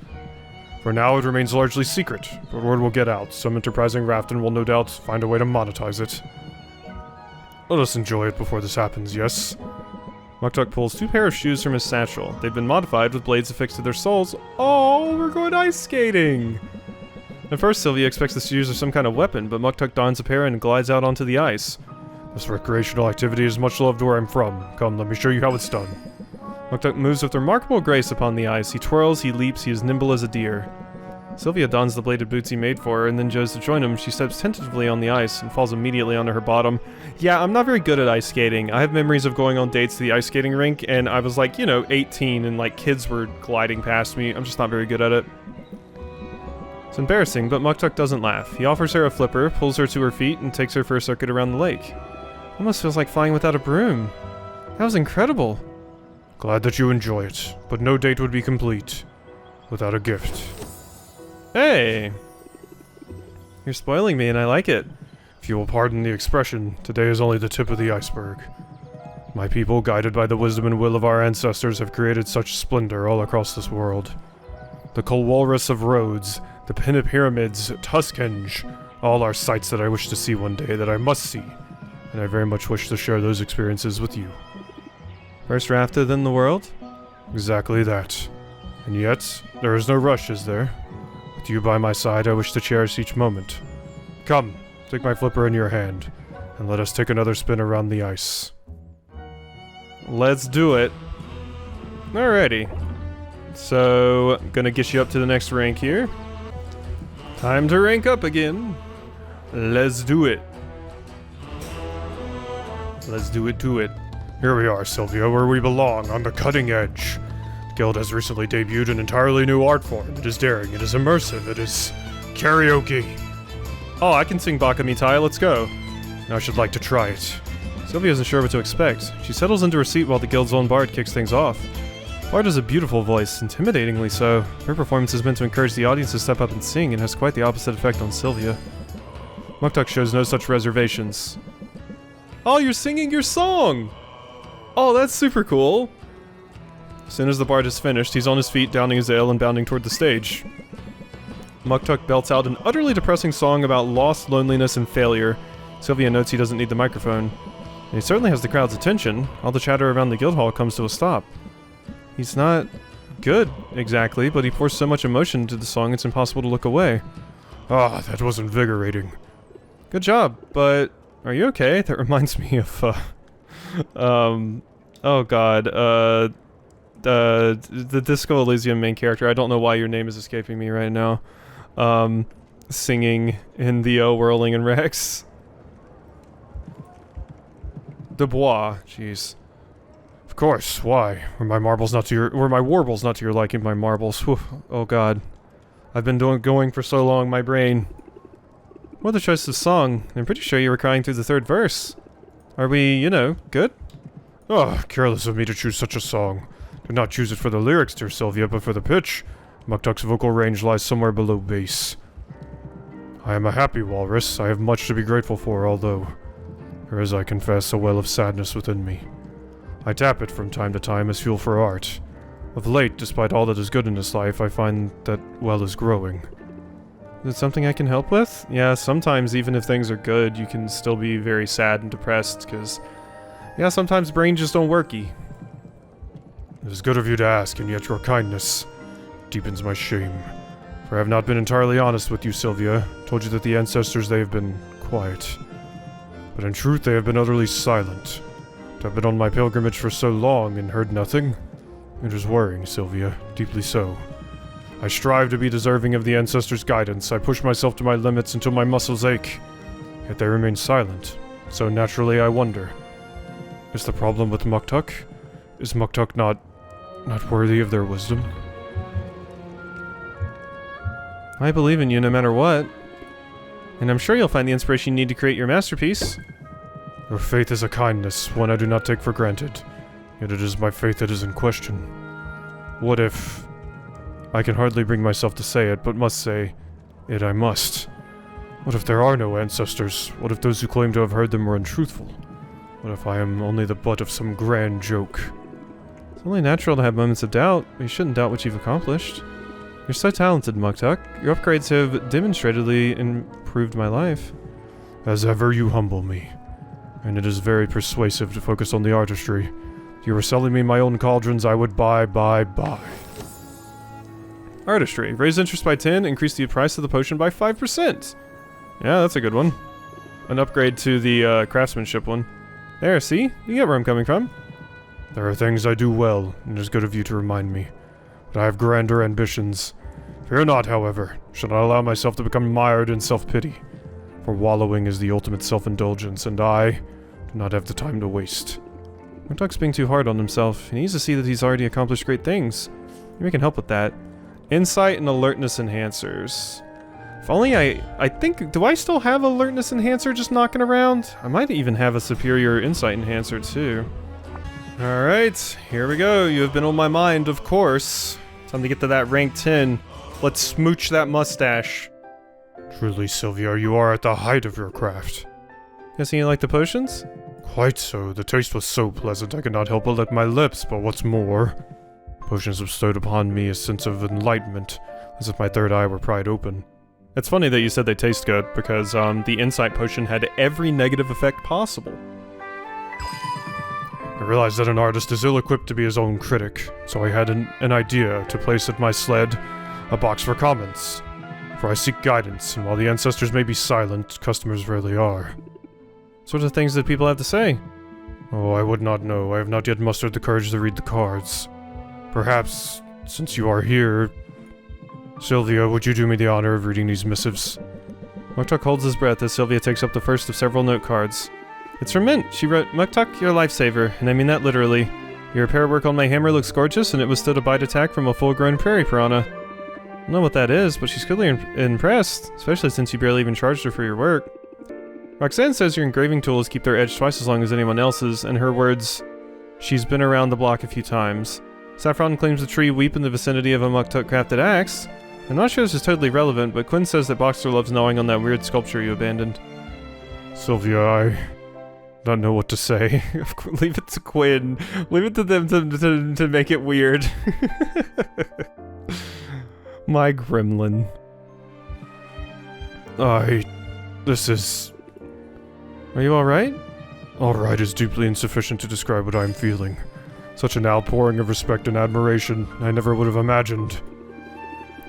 For now, it remains largely secret, but word will get out. Some enterprising Raftan will no doubt find a way to monetize it. Let us enjoy it before this happens, yes? Muktuk pulls 2 pairs of shoes from his satchel. They've been modified with blades affixed to their soles. Oh, we're going ice skating! At first, Sylvia expects the shoes are some kind of weapon, but Muktuk dons a pair and glides out onto the ice. This recreational activity is much loved where I'm from. Come, let me show you how it's done. Muktuk moves with remarkable grace upon the ice. He twirls, he leaps, he is nimble as a deer. Sylvia dons the bladed boots he made for her and then goes to join him. She steps tentatively on the ice and falls immediately onto her bottom. Yeah, I'm not very good at ice skating. I have memories of going on dates to the ice skating rink, and I was like, 18, and like kids were gliding past me. I'm just not very good at it. It's embarrassing, but Muktuk doesn't laugh. He offers her a flipper, pulls her to her feet, and takes her for a circuit around the lake. Almost feels like flying without a broom. That was incredible. Glad that you enjoy it, but no date would be complete without a gift. Hey! You're spoiling me and I like it. If you will pardon the expression, today is only the tip of the iceberg. My people, guided by the wisdom and will of our ancestors, have created such splendor all across this world. The Walrus of Rhodes, the Pyramids, Tuskenge, all are sights that I wish to see one day, that I must see. And I very much wish to share those experiences with you. First Rafta, then the world? Exactly that. And yet, there is no rush, is there? With you by my side, I wish to cherish each moment. Come, take my flipper in your hand, and let us take another spin around the ice. Let's do it. Alrighty. So, gonna get you up to the next rank here. Time to rank up again. Let's do it. Let's do it. Here we are, Sylvia, where we belong, on the cutting edge. The Guild has recently debuted an entirely new art form. It is daring, it is immersive, it is karaoke. Oh, I can sing Baka Mitai, let's go. I should like to try it. Sylvia isn't sure what to expect. She settles into her seat while the guild's own bard kicks things off. Bard has a beautiful voice, intimidatingly so. Her performance is meant to encourage the audience to step up and sing, and has quite the opposite effect on Sylvia. Muktuk shows no such reservations. Oh, you're singing your song! Oh, that's super cool. As soon as the bard is finished, he's on his feet, downing his ale and bounding toward the stage. Muktuk belts out an utterly depressing song about loss, loneliness, and failure. Sylvia notes he doesn't need the microphone. And he certainly has the crowd's attention. All the chatter around the guild hall comes to a stop. He's not good, exactly, but he pours so much emotion into the song it's impossible to look away. Ah, that was invigorating. Good job, but are you okay? That reminds me of, oh god, the Disco Elysium main character. I don't know why your name is escaping me right now. Singing in the Whirling in Rex. Dubois, jeez. Of course, why? Were my warbles not to your liking, my marbles? Whew. Oh god. I've been going for so long, my brain. What a choice of song. I'm pretty sure you were crying through the third verse. Are we, you know, good? Ah, careless of me to choose such a song. Did not choose it for the lyrics, dear Sylvia, but for the pitch. Muktuk's vocal range lies somewhere below bass. I am a happy walrus. I have much to be grateful for, although there is, I confess, a well of sadness within me. I tap it from time to time as fuel for art. Of late, despite all that is good in this life, I find that well is growing. Is it something I can help with? Yeah, sometimes even if things are good, you can still be very sad and depressed, because, yeah, sometimes brains just don't worky. It is good of you to ask, and yet your kindness deepens my shame. For I have not been entirely honest with you, Sylvia. Told you that the ancestors, they have been quiet. But in truth, they have been utterly silent. To have been on my pilgrimage for so long and heard nothing, it is worrying, Sylvia, deeply so. I strive to be deserving of the ancestors' guidance. I push myself to my limits until my muscles ache. Yet they remain silent. So naturally I wonder, is the problem with Muktuk? Is Muktuk not worthy of their wisdom? I believe in you no matter what. And I'm sure you'll find the inspiration you need to create your masterpiece. Your faith is a kindness, one I do not take for granted. Yet it is my faith that is in question. What if... I can hardly bring myself to say it, but must say it I must. What if there are no ancestors? What if those who claim to have heard them were untruthful? What if I am only the butt of some grand joke? It's only natural to have moments of doubt, but you shouldn't doubt what you've accomplished. You're so talented, Muktuk. Your upgrades have demonstratedly improved my life. As ever, you humble me. And it is very persuasive to focus on the artistry. If you were selling me my own cauldrons, I would buy. Artistry. Raise interest by 10, increase the price of the potion by 5%. Yeah, that's a good one. An upgrade to the craftsmanship one. There, see? You get where I'm coming from. There are things I do well, and it is good of you to remind me. But I have grander ambitions. Fear not, however. Should not allow myself to become mired in self-pity. For wallowing is the ultimate self-indulgence, and I do not have the time to waste. Muktuk's being too hard on himself. He needs to see that he's already accomplished great things. Maybe we can help with that. Insight and alertness enhancers. If only I think, do I still have alertness enhancer just knocking around? I might even have a superior insight enhancer too. Alright, here we go. You have been on my mind, of course. Time to get to that rank 10. Let's smooch that mustache. Truly, Sylvia, you are at the height of your craft. Guessing you like the potions? Quite so. The taste was so pleasant I could not help but lick my lips, but what's more, potions bestowed upon me a sense of enlightenment, as if my third eye were pried open. It's funny that you said they taste good, because the insight potion had every negative effect possible. I realized that an artist is ill-equipped to be his own critic, so I had an idea to place at my sled a box for comments. For I seek guidance, and while the ancestors may be silent, customers rarely are. What sort of things did people have to say? Oh, I would not know. I have not yet mustered the courage to read the cards. Perhaps, since you are here... Sylvia, would you do me the honor of reading these missives? Muktuk holds his breath as Sylvia takes up the first of several note cards. It's from Mint. She wrote, Muktuk, you're a lifesaver, and I mean that literally. Your repair work on my hammer looks gorgeous, and it withstood a bite attack from a full-grown prairie piranha. I don't know what that is, but she's clearly impressed, especially since you barely even charged her for your work. Roxanne says your engraving tools keep their edge twice as long as anyone else's. In her words, she's been around the block a few times. Saffron claims the tree weep in the vicinity of a Muktuk crafted axe. I'm not sure this is totally relevant, but Quinn says that Boxer loves gnawing on that weird sculpture you abandoned. Sylvia, I don't know what to say. Leave it to Quinn. Leave it to them to make it weird. My gremlin. This is... Are you alright? Alright is deeply insufficient to describe what I'm feeling. Such an outpouring of respect and admiration I never would have imagined.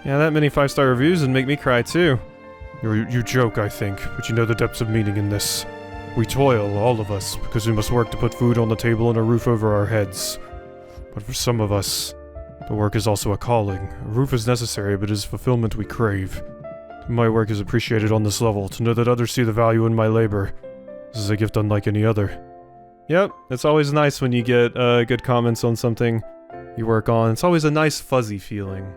Yeah, that many 5-star reviews would make me cry too. You joke, I think, but you know the depths of meaning in this. We toil, all of us, because we must work to put food on the table and a roof over our heads. But for some of us, the work is also a calling. A roof is necessary, but it is fulfillment we crave. My work is appreciated on this level. To know that others see the value in my labor, this is a gift unlike any other. Yep, it's always nice when you get good comments on something you work on. It's always a nice fuzzy feeling.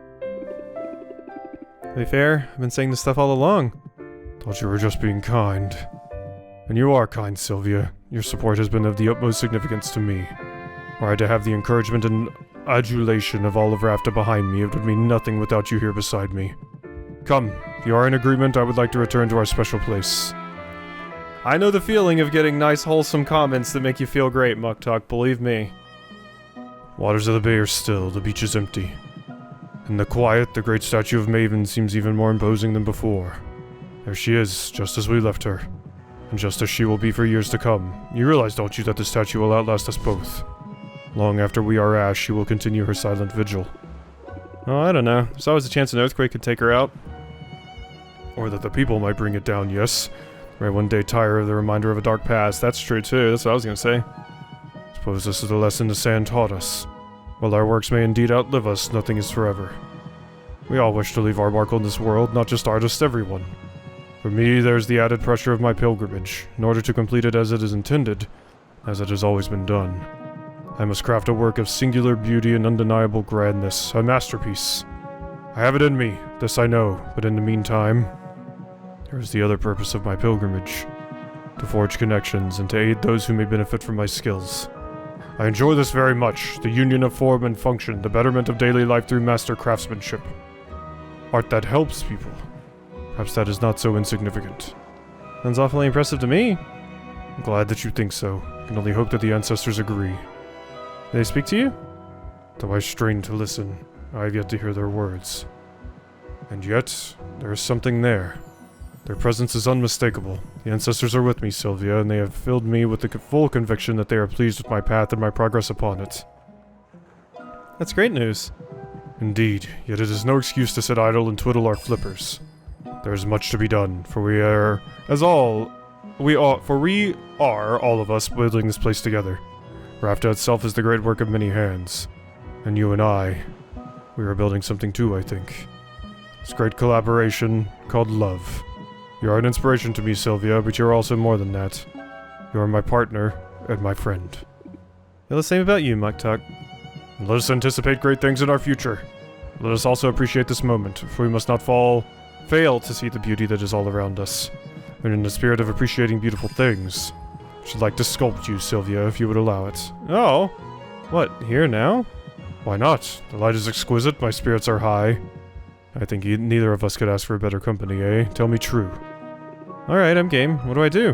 To be fair, I've been saying this stuff all along. Thought you were just being kind. And you are kind, Sylvia. Your support has been of the utmost significance to me. Were I to have the encouragement and adulation of all of Rafta behind me, it would mean nothing without you here beside me. Come, if you are in agreement, I would like to return to our special place. I know the feeling of getting nice, wholesome comments that make you feel great, Muktuk, believe me. Waters of the bay are still, the beach is empty. In the quiet, the great statue of Maven seems even more imposing than before. There she is, just as we left her. And just as she will be for years to come. You realize, don't you, that the statue will outlast us both? Long after we are ash, she will continue her silent vigil. Oh, I don't know. There's always a chance an earthquake could take her out. Or that the people might bring it down, yes. May one day tire of the reminder of a dark past. That's true too, that's what I was gonna say. Suppose this is the lesson the sand taught us. While our works may indeed outlive us, nothing is forever. We all wish to leave our mark on this world, not just artists, everyone. For me, there's the added pressure of my pilgrimage, in order to complete it as it is intended, as it has always been done. I must craft a work of singular beauty and undeniable grandness, a masterpiece. I have it in me, this I know, but in the meantime, there is the other purpose of my pilgrimage, to forge connections and to aid those who may benefit from my skills. I enjoy this very much, the union of form and function, the betterment of daily life through master craftsmanship. Art that helps people. Perhaps that is not so insignificant. Sounds awfully impressive to me. I'm glad that you think so. I can only hope that the ancestors agree. Do they speak to you? Though I strain to listen, I have yet to hear their words. And yet, there is something there. Their presence is unmistakable. The ancestors are with me, Sylvia, and they have filled me with the full conviction that they are pleased with my path and my progress upon it. That's great news. Indeed, yet it is no excuse to sit idle and twiddle our flippers. There is much to be done, for we are all of us building this place together. Rafta itself is the great work of many hands. And you and I, we are building something too, I think. This great collaboration called love. You are an inspiration to me, Sylvia, but you are also more than that. You are my partner and my friend. Feel the same about you, Muktuk. And let us anticipate great things in our future. Let us also appreciate this moment, for we must not fail to see the beauty that is all around us. And in the spirit of appreciating beautiful things, I should like to sculpt you, Sylvia, if you would allow it. Oh? What, here now? Why not? The light is exquisite, my spirits are high. I think neither of us could ask for a better company, eh? Tell me true. Alright, I'm game. What do I do?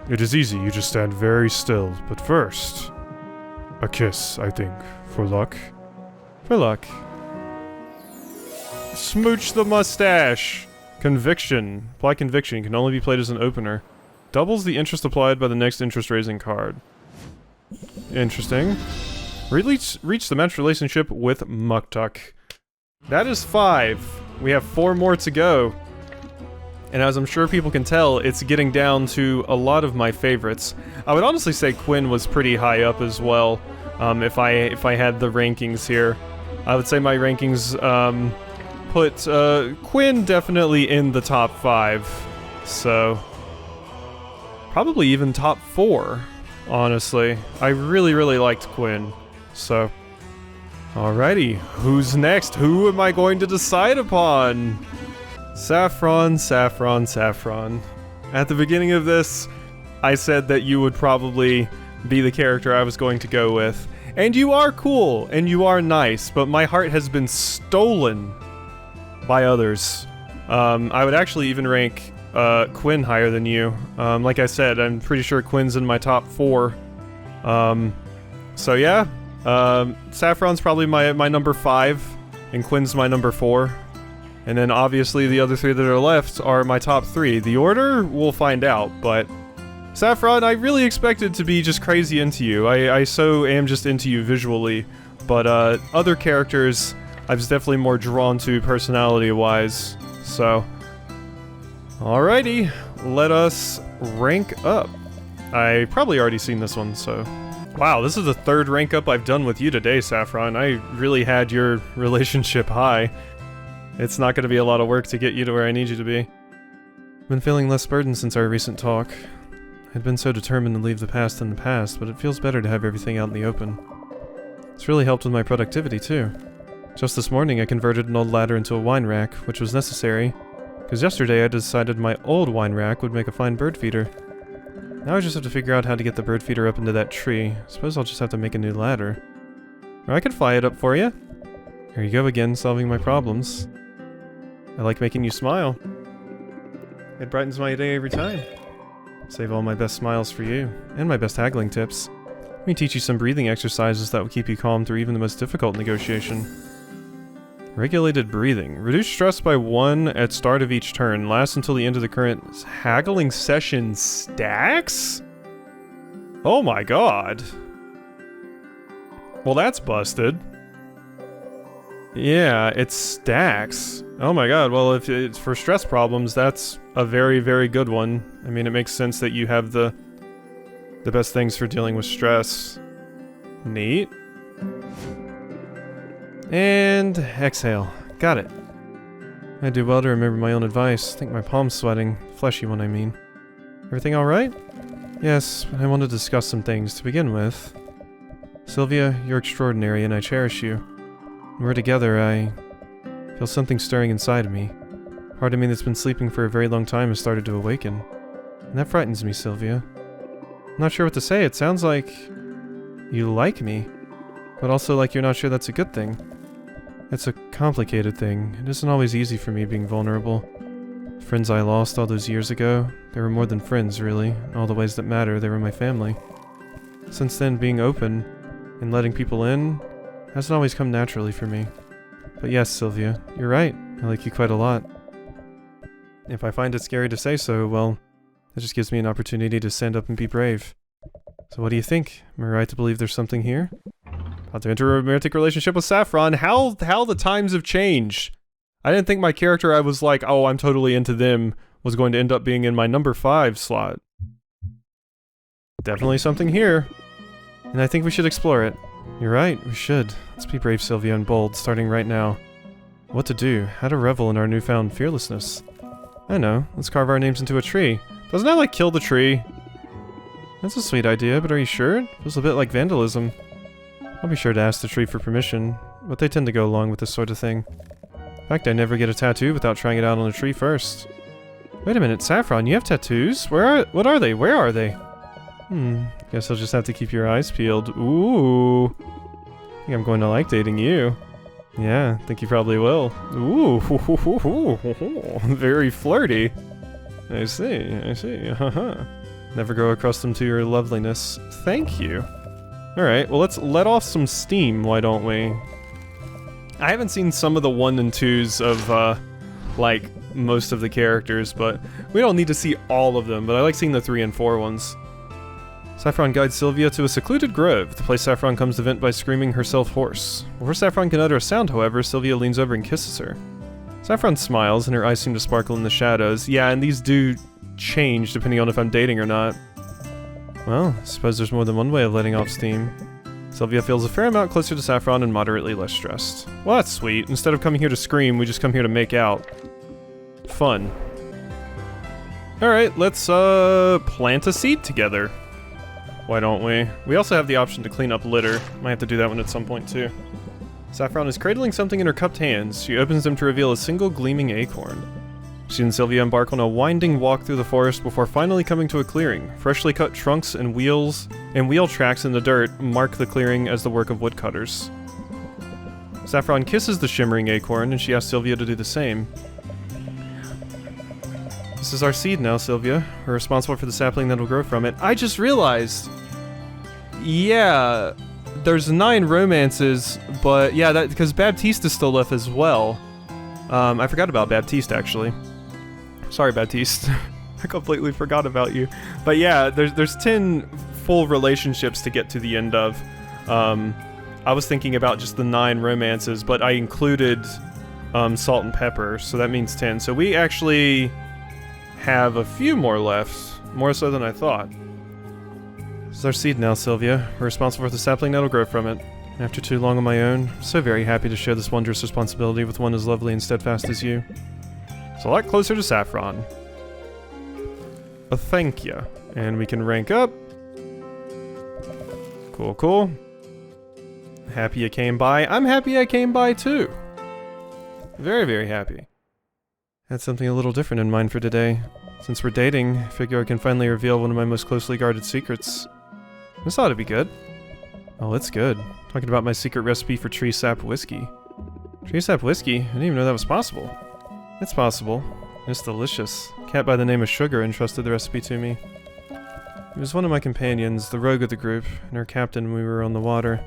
It is easy, you just stand very still. But first, a kiss, I think. For luck. For luck. Smooch the mustache! Conviction. Apply conviction. Can only be played as an opener. Doubles the interest applied by the next interest-raising card. Interesting. Reach the match relationship with Muktuk. That is 5. We have 4 more to go. And as I'm sure people can tell, it's getting down to a lot of my favorites. I would honestly say Quinn was pretty high up as well. If I had the rankings here, I would say my rankings put Quinn definitely in the top 5. So probably even top 4. Honestly, I really liked Quinn. So alrighty, who's next? Who am I going to decide upon? Saffron. At the beginning of this, I said that you would probably be the character I was going to go with. And you are cool, and you are nice, but my heart has been stolen by others. I would actually even rank Quinn higher than you. Like I said, I'm pretty sure Quinn's in my top 4. So yeah, Saffron's probably my number 5, and Quinn's my number 4. And then obviously the other 3 that are left are my top 3. The order, we'll find out, but Saffron, I really expected to be just crazy into you. I so am just into you visually, but other characters I was definitely more drawn to personality-wise, so... Alrighty, let us rank up. I probably already seen this one, so... Wow, this is the 3rd rank up I've done with you today, Saffron. I really had your relationship high. It's not going to be a lot of work to get you to where I need you to be. I've been feeling less burdened since our recent talk. I'd been so determined to leave the past in the past, but it feels better to have everything out in the open. It's really helped with my productivity, too. Just this morning I converted an old ladder into a wine rack, which was necessary, because yesterday I decided my old wine rack would make a fine bird feeder. Now I just have to figure out how to get the bird feeder up into that tree. I suppose I'll just have to make a new ladder. Or I could fly it up for you. Here you go again, solving my problems. I like making you smile. It brightens my day every time. Save all my best smiles for you, and my best haggling tips. Let me teach you some breathing exercises that will keep you calm through even the most difficult negotiation. Regulated breathing. Reduce stress by 1 at start of each turn. Lasts until the end of the current haggling session stacks? Oh my god. Well, that's busted. Yeah, it stacks. Oh my god, well if it's for stress problems, that's a very, very good one. I mean, it makes sense that you have the best things for dealing with stress. Neat. And exhale. Got it. I do well to remember my own advice. I think my palm's sweating. Fleshy one, I mean. Everything alright? Yes, but I want to discuss some things to begin with. Sylvia, you're extraordinary and I cherish you. When we're together, I feel something stirring inside of me. Part of me that's been sleeping for a very long time has started to awaken. And that frightens me, Sylvia. I'm not sure what to say. It sounds like you like me, but also like you're not sure that's a good thing. It's a complicated thing. It isn't always easy for me being vulnerable. Friends I lost all those years ago, they were more than friends, really. In all the ways that matter, they were my family. Since then, being open and letting people in hasn't always come naturally for me. But yes, Sylvia, you're right. I like you quite a lot. If I find it scary to say so, well, it just gives me an opportunity to stand up and be brave. So what do you think? Am I right to believe there's something here? About to enter a romantic relationship with Saffron. How the times have changed. I didn't think my character I was like, oh, I'm totally into them, was going to end up being in my number 5 slot. Definitely something here. And I think we should explore it. You're right, we should. Let's be brave, Sylvia, and bold, starting right now. What to do, how to revel in our newfound fearlessness. I know, let's carve our names into a tree. Doesn't that, like, kill the tree? That's a sweet idea, but are you sure? It feels a bit like vandalism. I'll be sure to ask the tree for permission, but they tend to go along with this sort of thing. In fact, I never get a tattoo without trying it out on a tree first. Wait a minute, Saffron, you have tattoos? What are they? Where are they? Guess I'll just have to keep your eyes peeled. Ooh. I think I'm going to like dating you. Yeah, I think you probably will. Ooh. Very flirty. I see. Haha. Never grow accustomed to your loveliness. Thank you. Alright, well let's let off some steam, why don't we? I haven't seen some of the 1 and 2s of, like, most of the characters, but we don't need to see all of them, but I like seeing the 3 and 4 ones. Saffron guides Sylvia to a secluded grove. The place Saffron comes to vent by screaming herself hoarse. Before Saffron can utter a sound, however, Sylvia leans over and kisses her. Saffron smiles, and her eyes seem to sparkle in the shadows. Yeah, and these do change depending on if I'm dating or not. Well, I suppose there's more than one way of letting off steam. Sylvia feels a fair amount closer to Saffron and moderately less stressed. Well, that's sweet. Instead of coming here to scream, we just come here to make out. Fun. Alright, let's, plant a seed together. Why don't we? We also have the option to clean up litter. Might have to do that one at some point, too. Saffron is cradling something in her cupped hands. She opens them to reveal a single gleaming acorn. She and Sylvia embark on a winding walk through the forest before finally coming to a clearing. Freshly cut trunks and wheel tracks in the dirt mark the clearing as the work of woodcutters. Saffron kisses the shimmering acorn and she asks Sylvia to do the same. This is our seed now, Sylvia. We're responsible for the sapling that'll grow from it. I just realized... Yeah, there's 9 romances, but yeah, that because Baptiste is still left as well. I forgot about Baptiste, actually. Sorry, Baptiste. I completely forgot about you. But yeah, there's 10 full relationships to get to the end of. I was thinking about just the 9 romances, but I included Salt and Pepper, so that means 10. So we actually have a few more left, more so than I thought. This is our seed now, Sylvia. We're responsible for the sapling that'll grow from it. After too long on my own, I'm so very happy to share this wondrous responsibility with one as lovely and steadfast as you. It's a lot closer to Saffron. A thank you. And we can rank up. Cool, cool. Happy you came by. I'm happy I came by too. Very, very happy. Had something a little different in mind for today. Since we're dating, I figure I can finally reveal one of my most closely guarded secrets. This ought to be good. Oh, it's good. Talking about my secret recipe for tree sap whiskey. Tree sap whiskey? I didn't even know that was possible. It's possible. It's delicious. A cat by the name of Sugar entrusted the recipe to me. He was one of my companions, the rogue of the group, and our captain when we were on the water.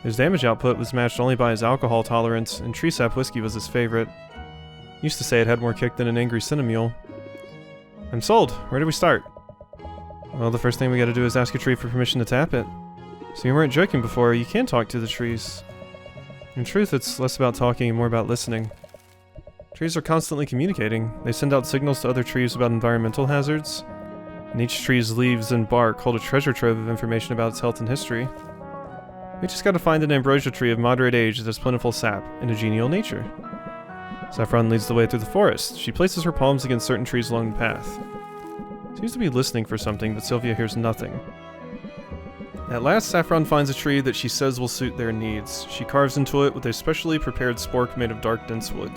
His damage output was matched only by his alcohol tolerance, and tree sap whiskey was his favorite. He used to say it had more kick than an angry cinnamule. I'm sold. Where do we start? Well, the first thing we gotta do is ask a tree for permission to tap it. So you weren't joking before, you can talk to the trees. In truth, it's less about talking and more about listening. Trees are constantly communicating. They send out signals to other trees about environmental hazards, and each tree's leaves and bark hold a treasure trove of information about its health and history. We just gotta find an ambrosia tree of moderate age that has plentiful sap and a genial nature. Saffron leads the way through the forest. She places her palms against certain trees along the path. Seems to be listening for something, but Sylvia hears nothing. At last, Saffron finds a tree that she says will suit their needs. She carves into it with a specially prepared spork made of dark, dense wood.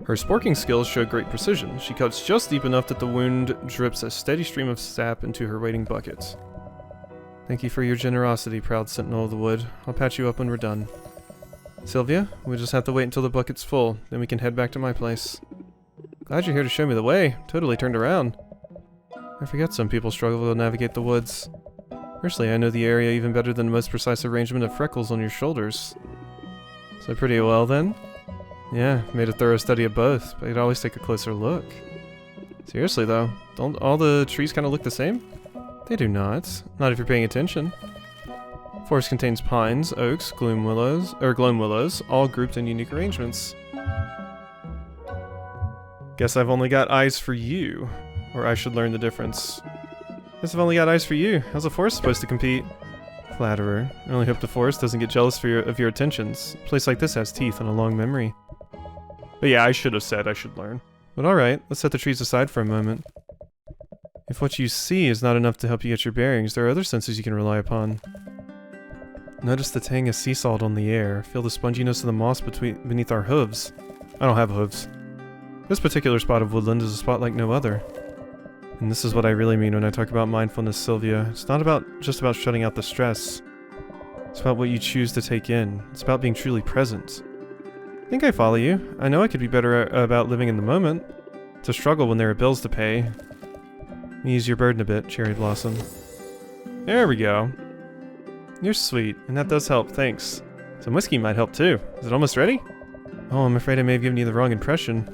Her sporking skills show great precision. She cuts just deep enough that the wound drips a steady stream of sap into her waiting bucket. Thank you for your generosity, proud sentinel of the wood. I'll patch you up when we're done. Sylvia, we just have to wait until the bucket's full, then we can head back to my place. Glad you're here to show me the way. Totally turned around. I forget some people struggle to navigate the woods. Personally, I know the area even better than the most precise arrangement of freckles on your shoulders. So pretty well then? Yeah, made a thorough study of both, but you'd always take a closer look. Seriously though, don't all the trees kind of look the same? They do not. Not if you're paying attention. Forest contains pines, oaks, gloom willows, all grouped in unique arrangements. Guess I've only got eyes for you. Or I should learn the difference. Guess I've only got eyes for you. How's a forest supposed to compete? Flatterer. I only hope the forest doesn't get jealous of your attentions. A place like this has teeth and a long memory. But yeah, I should have said I should learn. But alright, let's set the trees aside for a moment. If what you see is not enough to help you get your bearings, there are other senses you can rely upon. Notice the tang of sea salt on the air. Feel the sponginess of the moss beneath our hooves. I don't have hooves. This particular spot of woodland is a spot like no other. And this is what I really mean when I talk about mindfulness, Sylvia. It's not just about shutting out the stress. It's about what you choose to take in. It's about being truly present. I think I follow you. I know I could be better about living in the moment. To struggle when there are bills to pay. Ease your burden a bit, Cherry Blossom. There we go. You're sweet, and that does help, thanks. Some whiskey might help too. Is it almost ready? Oh, I'm afraid I may have given you the wrong impression.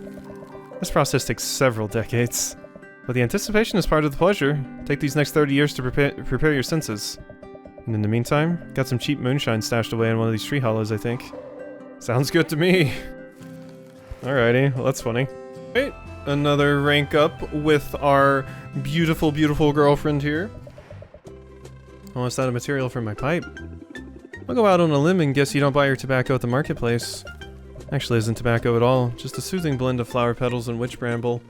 This process takes several decades. But the anticipation is part of the pleasure. Take these next 30 years to prepare your senses. And in the meantime, got some cheap moonshine stashed away in one of these tree hollows, I think. Sounds good to me. Alrighty, well that's funny. Right, another rank up with our beautiful, beautiful girlfriend here. Almost out of material for my pipe. I'll go out on a limb and guess you don't buy your tobacco at the marketplace. Actually isn't tobacco at all, just a soothing blend of flower petals and witch bramble.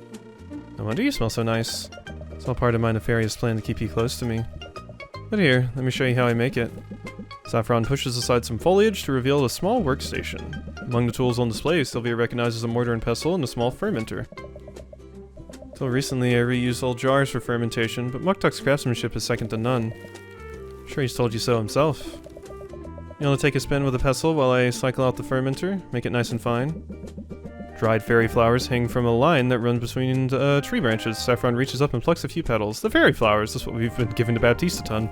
No wonder you smell so nice. It's all part of my nefarious plan to keep you close to me. But here, let me show you how I make it. Saffron pushes aside some foliage to reveal a small workstation. Among the tools on display, Sylvia recognizes a mortar and pestle and a small fermenter. Till recently, I reused old jars for fermentation, but Muktuk's craftsmanship is second to none. I'm sure he's told you so himself. You want to take a spin with a pestle while I cycle out the fermenter, make it nice and fine? Dried fairy flowers hang from a line that runs between tree branches. Saffron reaches up and plucks a few petals. The fairy flowers, that's what we've been giving to Baptiste a ton.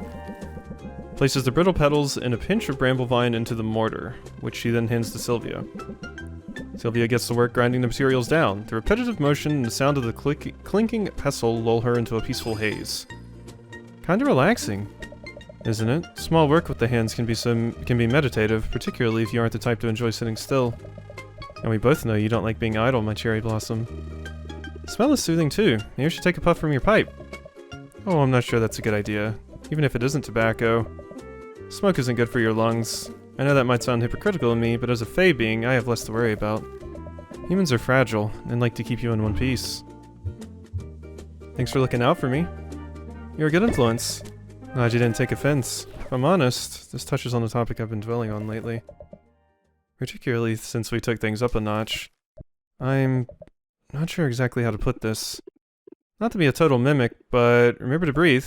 Places the brittle petals and a pinch of bramblevine into the mortar, which she then hands to Sylvia. Sylvia gets to work grinding the materials down. The repetitive motion and the sound of the clinking pestle lull her into a peaceful haze. Kinda relaxing, isn't it? Small work with the hands can be meditative, particularly if you aren't the type to enjoy sitting still. And we both know you don't like being idle, my cherry blossom. The smell is soothing too. Maybe you should take a puff from your pipe. Oh, I'm not sure that's a good idea. Even if it isn't tobacco. Smoke isn't good for your lungs. I know that might sound hypocritical of me, but as a Fae being, I have less to worry about. Humans are fragile, and like to keep you in one piece. Thanks for looking out for me. You're a good influence. Glad you didn't take offense. If I'm honest, this touches on the topic I've been dwelling on lately. Particularly since we took things up a notch. I'm not sure exactly how to put this. Not to be a total mimic, but remember to breathe.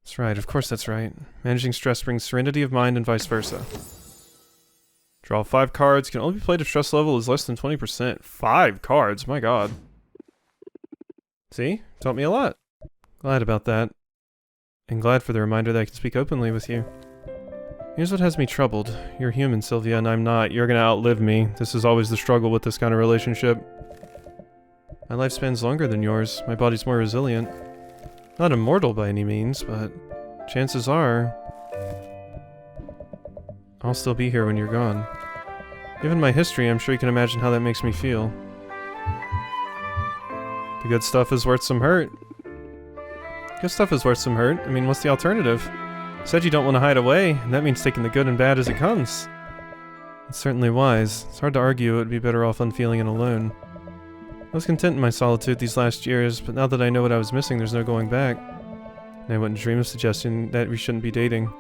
That's right, of course that's right. Managing stress brings serenity of mind and vice versa. Draw 5 cards, can only be played if stress level is less than 20%. 5 cards, my god. See? Taught me a lot. Glad about that. And glad for the reminder that I can speak openly with you. Here's what has me troubled. You're human, Sylvia, and I'm not. You're gonna outlive me. This is always the struggle with this kind of relationship. My lifespan's longer than yours. My body's more resilient. Not immortal by any means, but chances are I'll still be here when you're gone. Given my history, I'm sure you can imagine how that makes me feel. The good stuff is worth some hurt. Good stuff is worth some hurt. I mean, what's the alternative? You said you don't want to hide away, and that means taking the good and bad as it comes. It's certainly wise. It's hard to argue it would be better off unfeeling and alone. I was content in my solitude these last years, but now that I know what I was missing, there's no going back. And I wouldn't dream of suggesting that we shouldn't be dating.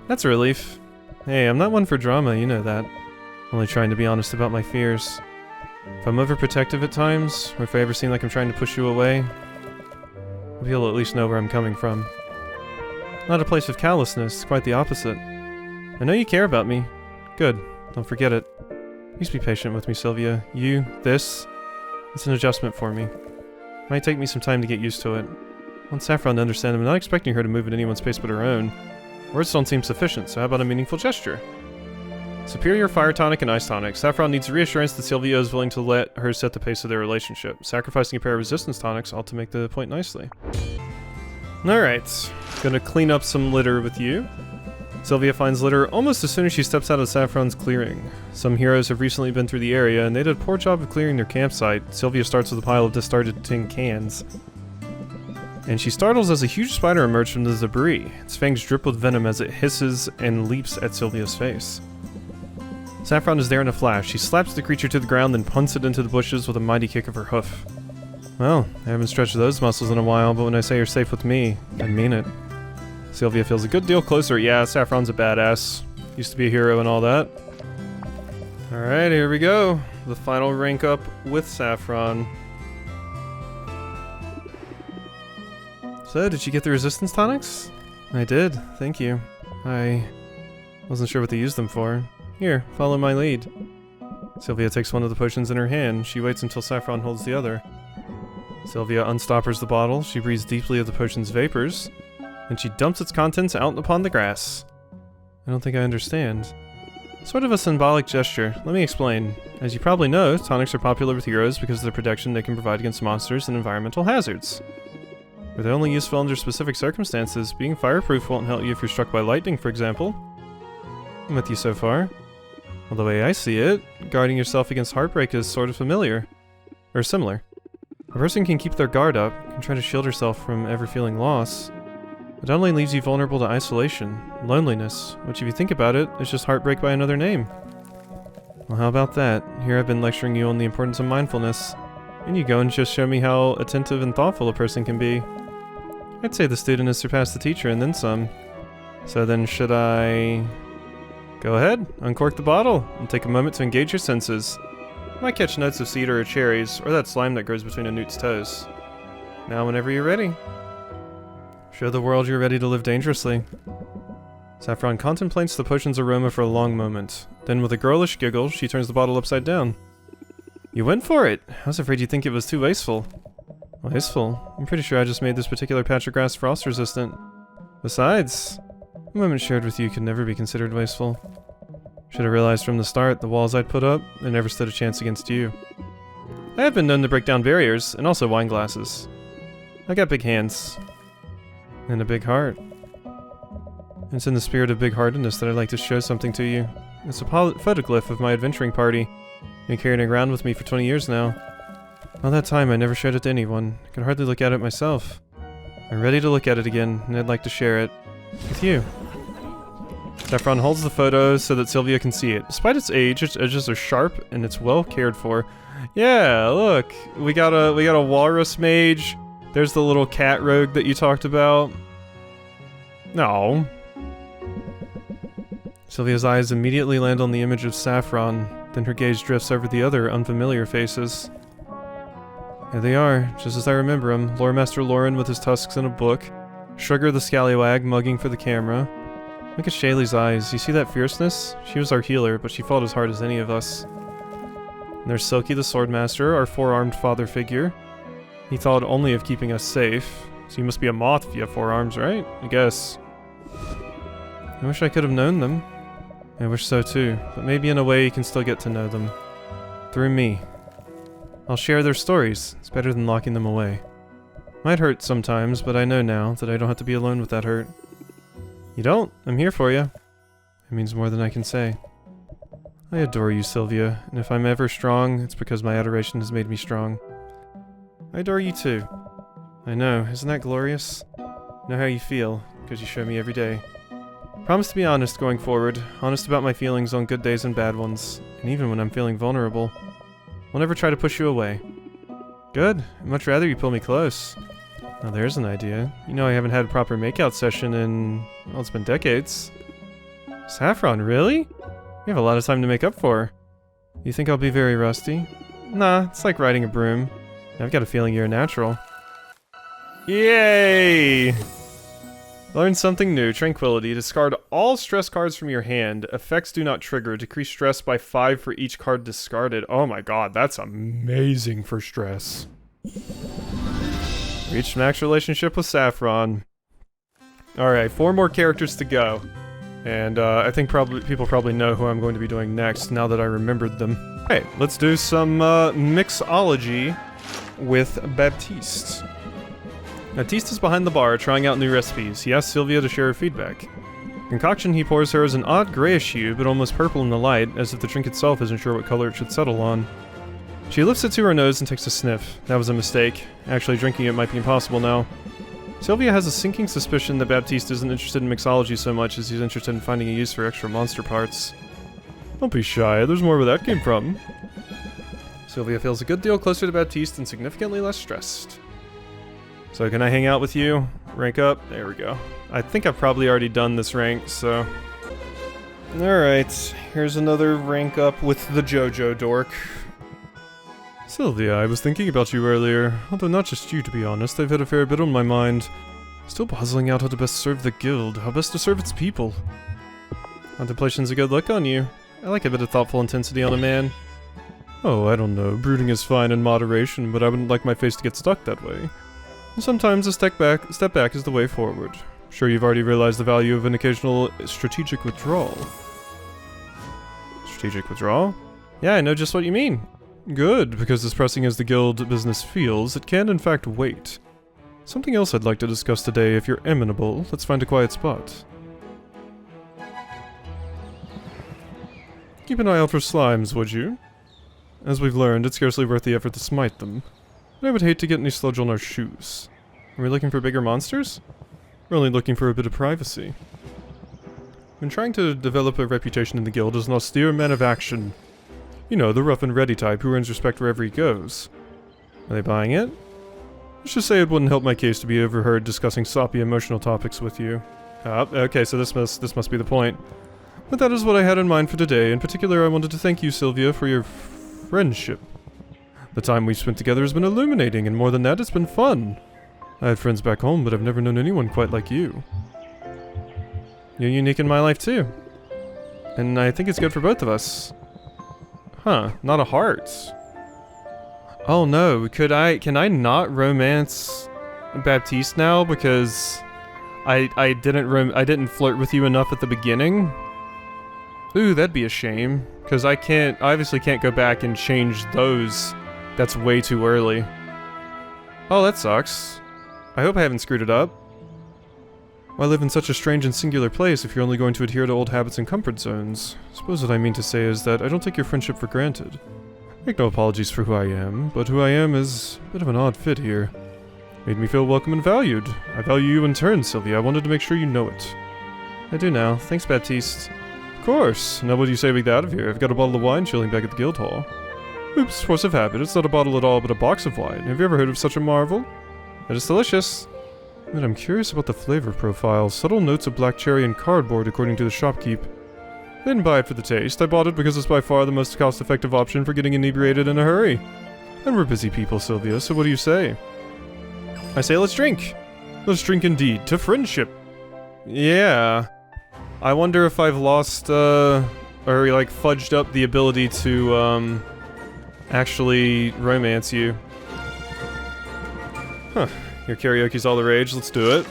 That's a relief. Hey, I'm not one for drama, you know that. I'm only trying to be honest about my fears. If I'm overprotective at times, or if I ever seem like I'm trying to push you away, I hope you'll at least know where I'm coming from. Not a place of callousness, quite the opposite. I know you care about me. Good, don't forget it. Please be patient with me, Sylvia. It's an adjustment for me. It might take me some time to get used to it. I want Saffron to understand I'm not expecting her to move at anyone's pace but her own. Words don't seem sufficient, so how about a meaningful gesture? Superior fire tonic and ice tonic. Saffron needs reassurance that Sylvia is willing to let her set the pace of their relationship. Sacrificing a pair of resistance tonics ought to make the point nicely. Alright, gonna clean up some litter with you. Sylvia finds litter almost as soon as she steps out of Saffron's clearing. Some heroes have recently been through the area, and they did a poor job of clearing their campsite. Sylvia starts with a pile of discarded tin cans. And she startles as a huge spider emerges from the debris. Its fangs drip with venom as it hisses and leaps at Sylvia's face. Saffron is there in a flash. She slaps the creature to the ground, then punts it into the bushes with a mighty kick of her hoof. Well, I haven't stretched those muscles in a while, but when I say you're safe with me, I mean it. Sylvia feels a good deal closer. Yeah, Saffron's a badass. Used to be a hero and all that. Alright, here we go. The final rank up with Saffron. So, did you get the resistance tonics? I did, thank you. I wasn't sure what to use them for. Here, follow my lead. Sylvia takes one of the potions in her hand. She waits until Saffron holds the other. Sylvia unstoppers the bottle. She breathes deeply of the potion's vapors. Then she dumps its contents out upon the grass. I don't think I understand. Sort of a symbolic gesture. Let me explain. As you probably know, tonics are popular with heroes because of the protection they can provide against monsters and environmental hazards. Where they're only useful under specific circumstances, being fireproof won't help you if you're struck by lightning, for example. I'm with you so far. Well, the way I see it, guarding yourself against heartbreak is sort of familiar. Or similar. A person can keep their guard up, can try to shield herself from ever feeling loss. It only leaves you vulnerable to isolation, loneliness, which if you think about it, is just heartbreak by another name. Well, how about that? Here I've been lecturing you on the importance of mindfulness, and you go and just show me how attentive and thoughtful a person can be. I'd say the student has surpassed the teacher and then some. So then should I... Go ahead, uncork the bottle, and take a moment to engage your senses. You might catch notes of cedar or cherries, or that slime that grows between a newt's toes. Now whenever you're ready. Show the world you're ready to live dangerously. Saffron contemplates the potion's aroma for a long moment. Then with a girlish giggle, she turns the bottle upside down. You went for it! I was afraid you'd think it was too wasteful. Wasteful? I'm pretty sure I just made this particular patch of grass frost resistant. Besides, a moment shared with you could never be considered wasteful. Should have realized from the start the walls I'd put up, they never stood a chance against you. I have been known to break down barriers, and also wine glasses. I got big hands. And a big heart. It's in the spirit of big-heartedness that I'd like to show something to you. It's a photoglyph of my adventuring party. Been carrying it around with me for 20 years now. All that time I never showed it to anyone. I could hardly look at it myself. I'm ready to look at it again, and I'd like to share it with you. Saffron holds the photo so that Sylvia can see it. Despite its age, its edges are sharp and it's well cared for. Yeah, look, we got a walrus mage. There's the little cat rogue that you talked about. No. Sylvia's eyes immediately land on the image of Saffron, then her gaze drifts over the other unfamiliar faces. There they are, just as I remember them. Lore Master Lauren with his tusks and a book. Sugar the scallywag mugging for the camera. Look at Shaylee's eyes. You see that fierceness? She was our healer, but she fought as hard as any of us. And there's Silky the Swordmaster, our four-armed father figure. He thought only of keeping us safe. So you must be a moth if you have 4 arms, right? I guess. I wish I could have known them. I wish so too, but maybe in a way you can still get to know them. Through me. I'll share their stories. It's better than locking them away. Might hurt sometimes, but I know now that I don't have to be alone with that hurt. You don't? I'm here for you. It means more than I can say. I adore you, Sylvia, and if I'm ever strong, it's because my adoration has made me strong. I adore you too. I know, isn't that glorious? Know how you feel, because you show me every day. Promise to be honest going forward, honest about my feelings on good days and bad ones, and even when I'm feeling vulnerable. I'll never try to push you away. Good, I'd much rather you pull me close. Now there's an idea. You know I haven't had a proper makeout session in... well, it's been decades. Saffron, really? You have a lot of time to make up for. You think I'll be very rusty? Nah, it's like riding a broom. I've got a feeling you're a natural. Yay! Learn something new. Tranquility. Discard all stress cards from your hand. Effects do not trigger. Decrease stress by 5 for each card discarded. Oh my god, that's amazing for stress. Reached max relationship with Saffron. Alright, 4 more characters to go. And I think people probably know who I'm going to be doing next now that I remembered them. Alright, let's do some mixology with Baptiste. Baptiste is behind the bar, trying out new recipes. He asks Sylvia to share her feedback. The concoction he pours her is an odd grayish hue, but almost purple in the light, as if the drink itself isn't sure what color it should settle on. She lifts it to her nose and takes a sniff. That was a mistake. Actually, drinking it might be impossible now. Sylvia has a sinking suspicion that Baptiste isn't interested in mixology so much as he's interested in finding a use for extra monster parts. Don't be shy, there's more where that came from. Sylvia feels a good deal closer to Baptiste and significantly less stressed. So can I hang out with you? Rank up? There we go. I think I've probably already done this rank, so... Alright, here's another rank up with the JoJo dork. Sylvia, I was thinking about you earlier. Although not just you, to be honest. I've had a fair bit on my mind. Still puzzling out how to best serve the guild, how best to serve its people. Contemplation's a good look on you. I like a bit of thoughtful intensity on a man. Oh, I don't know. Brooding is fine in moderation, but I wouldn't like my face to get stuck that way. Sometimes a step back is the way forward. I'm sure you've already realized the value of an occasional strategic withdrawal. Strategic withdrawal? Yeah, I know just what you mean. Good, because as pressing as the guild business feels, it can in fact wait. Something else I'd like to discuss today, if you're amenable. Let's find a quiet spot. Keep an eye out for slimes, would you? As we've learned, it's scarcely worth the effort to smite them. But I would hate to get any sludge on our shoes. Are we looking for bigger monsters? We're only looking for a bit of privacy. I've been trying to develop a reputation in the guild as an austere man of action. You know, the rough and ready type who earns respect wherever he goes. Are they buying it? Let's just say it wouldn't help my case to be overheard discussing soppy emotional topics with you. Okay, so this must be the point. But that is what I had in mind for today. In particular, I wanted to thank you, Sylvia, for your friendship. The time we've spent together has been illuminating, and more than that, it's been fun. I had friends back home, but I've never known anyone quite like you. You're unique in my life, too. And I think it's good for both of us. Huh, not a heart. Oh no, can I not romance Baptiste now because I didn't flirt with you enough at the beginning? Ooh, that'd be a shame, because I obviously can't go back and change those. That's way too early. Oh, that sucks. I hope I haven't screwed it up. Why live in such a strange and singular place if you're only going to adhere to old habits and comfort zones? I suppose what I mean to say is that I don't take your friendship for granted. Make no apologies for who I am, but who I am is a bit of an odd fit here. Made me feel welcome and valued. I value you in turn, Sylvia. I wanted to make sure you know it. I do now. Thanks, Baptiste. Of course. Now what do you say we get out of here? I've got a bottle of wine chilling back at the guild hall. Oops, force of habit. It's not a bottle at all, but a box of wine. Have you ever heard of such a marvel? It is delicious. But I'm curious about the flavor profile. Subtle notes of black cherry and cardboard, according to the shopkeep. I didn't buy it for the taste. I bought it because it's by far the most cost-effective option for getting inebriated in a hurry. And we're busy people, Sylvia, so what do you say? I say let's drink. Let's drink indeed, to friendship. Yeah. I wonder if I've lost, or like fudged up the ability to, actually romance you. Huh. Your karaoke's all the rage, let's do it.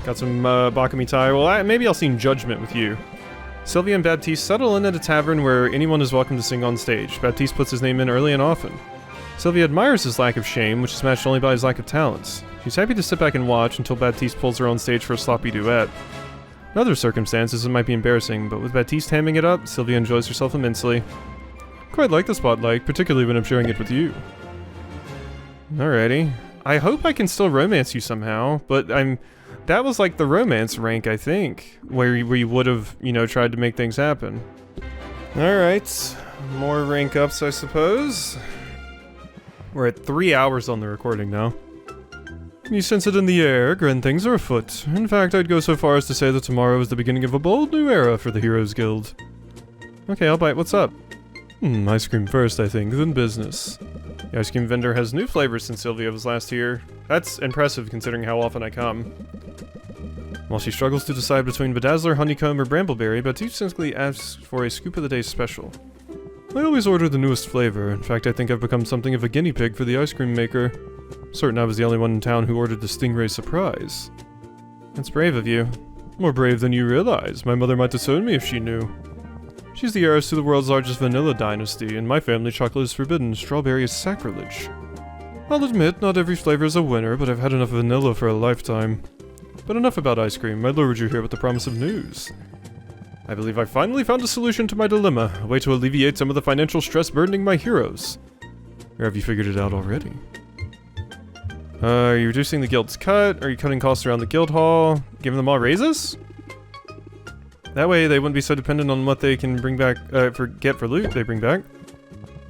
Got some, Bakami Tai. Well, maybe I'll sing Judgment with you. Sylvia and Baptiste settle in at a tavern where anyone is welcome to sing on stage. Baptiste puts his name in early and often. Sylvia admires his lack of shame, which is matched only by his lack of talents. She's happy to sit back and watch until Baptiste pulls her on stage for a sloppy duet. In other circumstances, it might be embarrassing, but with Baptiste hamming it up, Sylvia enjoys herself immensely. Quite like the spotlight, particularly when I'm sharing it with you. Alrighty. I hope I can still romance you somehow, but that was like the romance rank, I think, where you would have, you know, tried to make things happen. Alright. More rank ups, I suppose. We're at 3 hours on the recording now. You sense it in the air, grand things are afoot. In fact, I'd go so far as to say that tomorrow is the beginning of a bold new era for the Heroes Guild. Okay, I'll bite. What's up? Ice cream first, I think, then business. The ice cream vendor has new flavors since Sylvia was last here. That's impressive considering how often I come. While she struggles to decide between Bedazzler, Honeycomb, or Brambleberry, Baptiste simply asks for a scoop of the day special. I always order the newest flavor. In fact, I think I've become something of a guinea pig for the ice cream maker. Certain I was the only one in town who ordered the Stingray Surprise. That's brave of you. More brave than you realize. My mother might disown me if she knew. She's the heiress to the world's largest vanilla dynasty. In my family, chocolate is forbidden, strawberry is sacrilege. I'll admit, not every flavor is a winner, but I've had enough vanilla for a lifetime. But enough about ice cream. I lured you here with the promise of news. I believe I finally found a solution to my dilemma, a way to alleviate some of the financial stress burdening my heroes. Or have you figured it out already? Are you reducing the guild's cut? Are you cutting costs around the guild hall? Giving them all raises? That way they wouldn't be so dependent on what they can bring back, get for loot they bring back.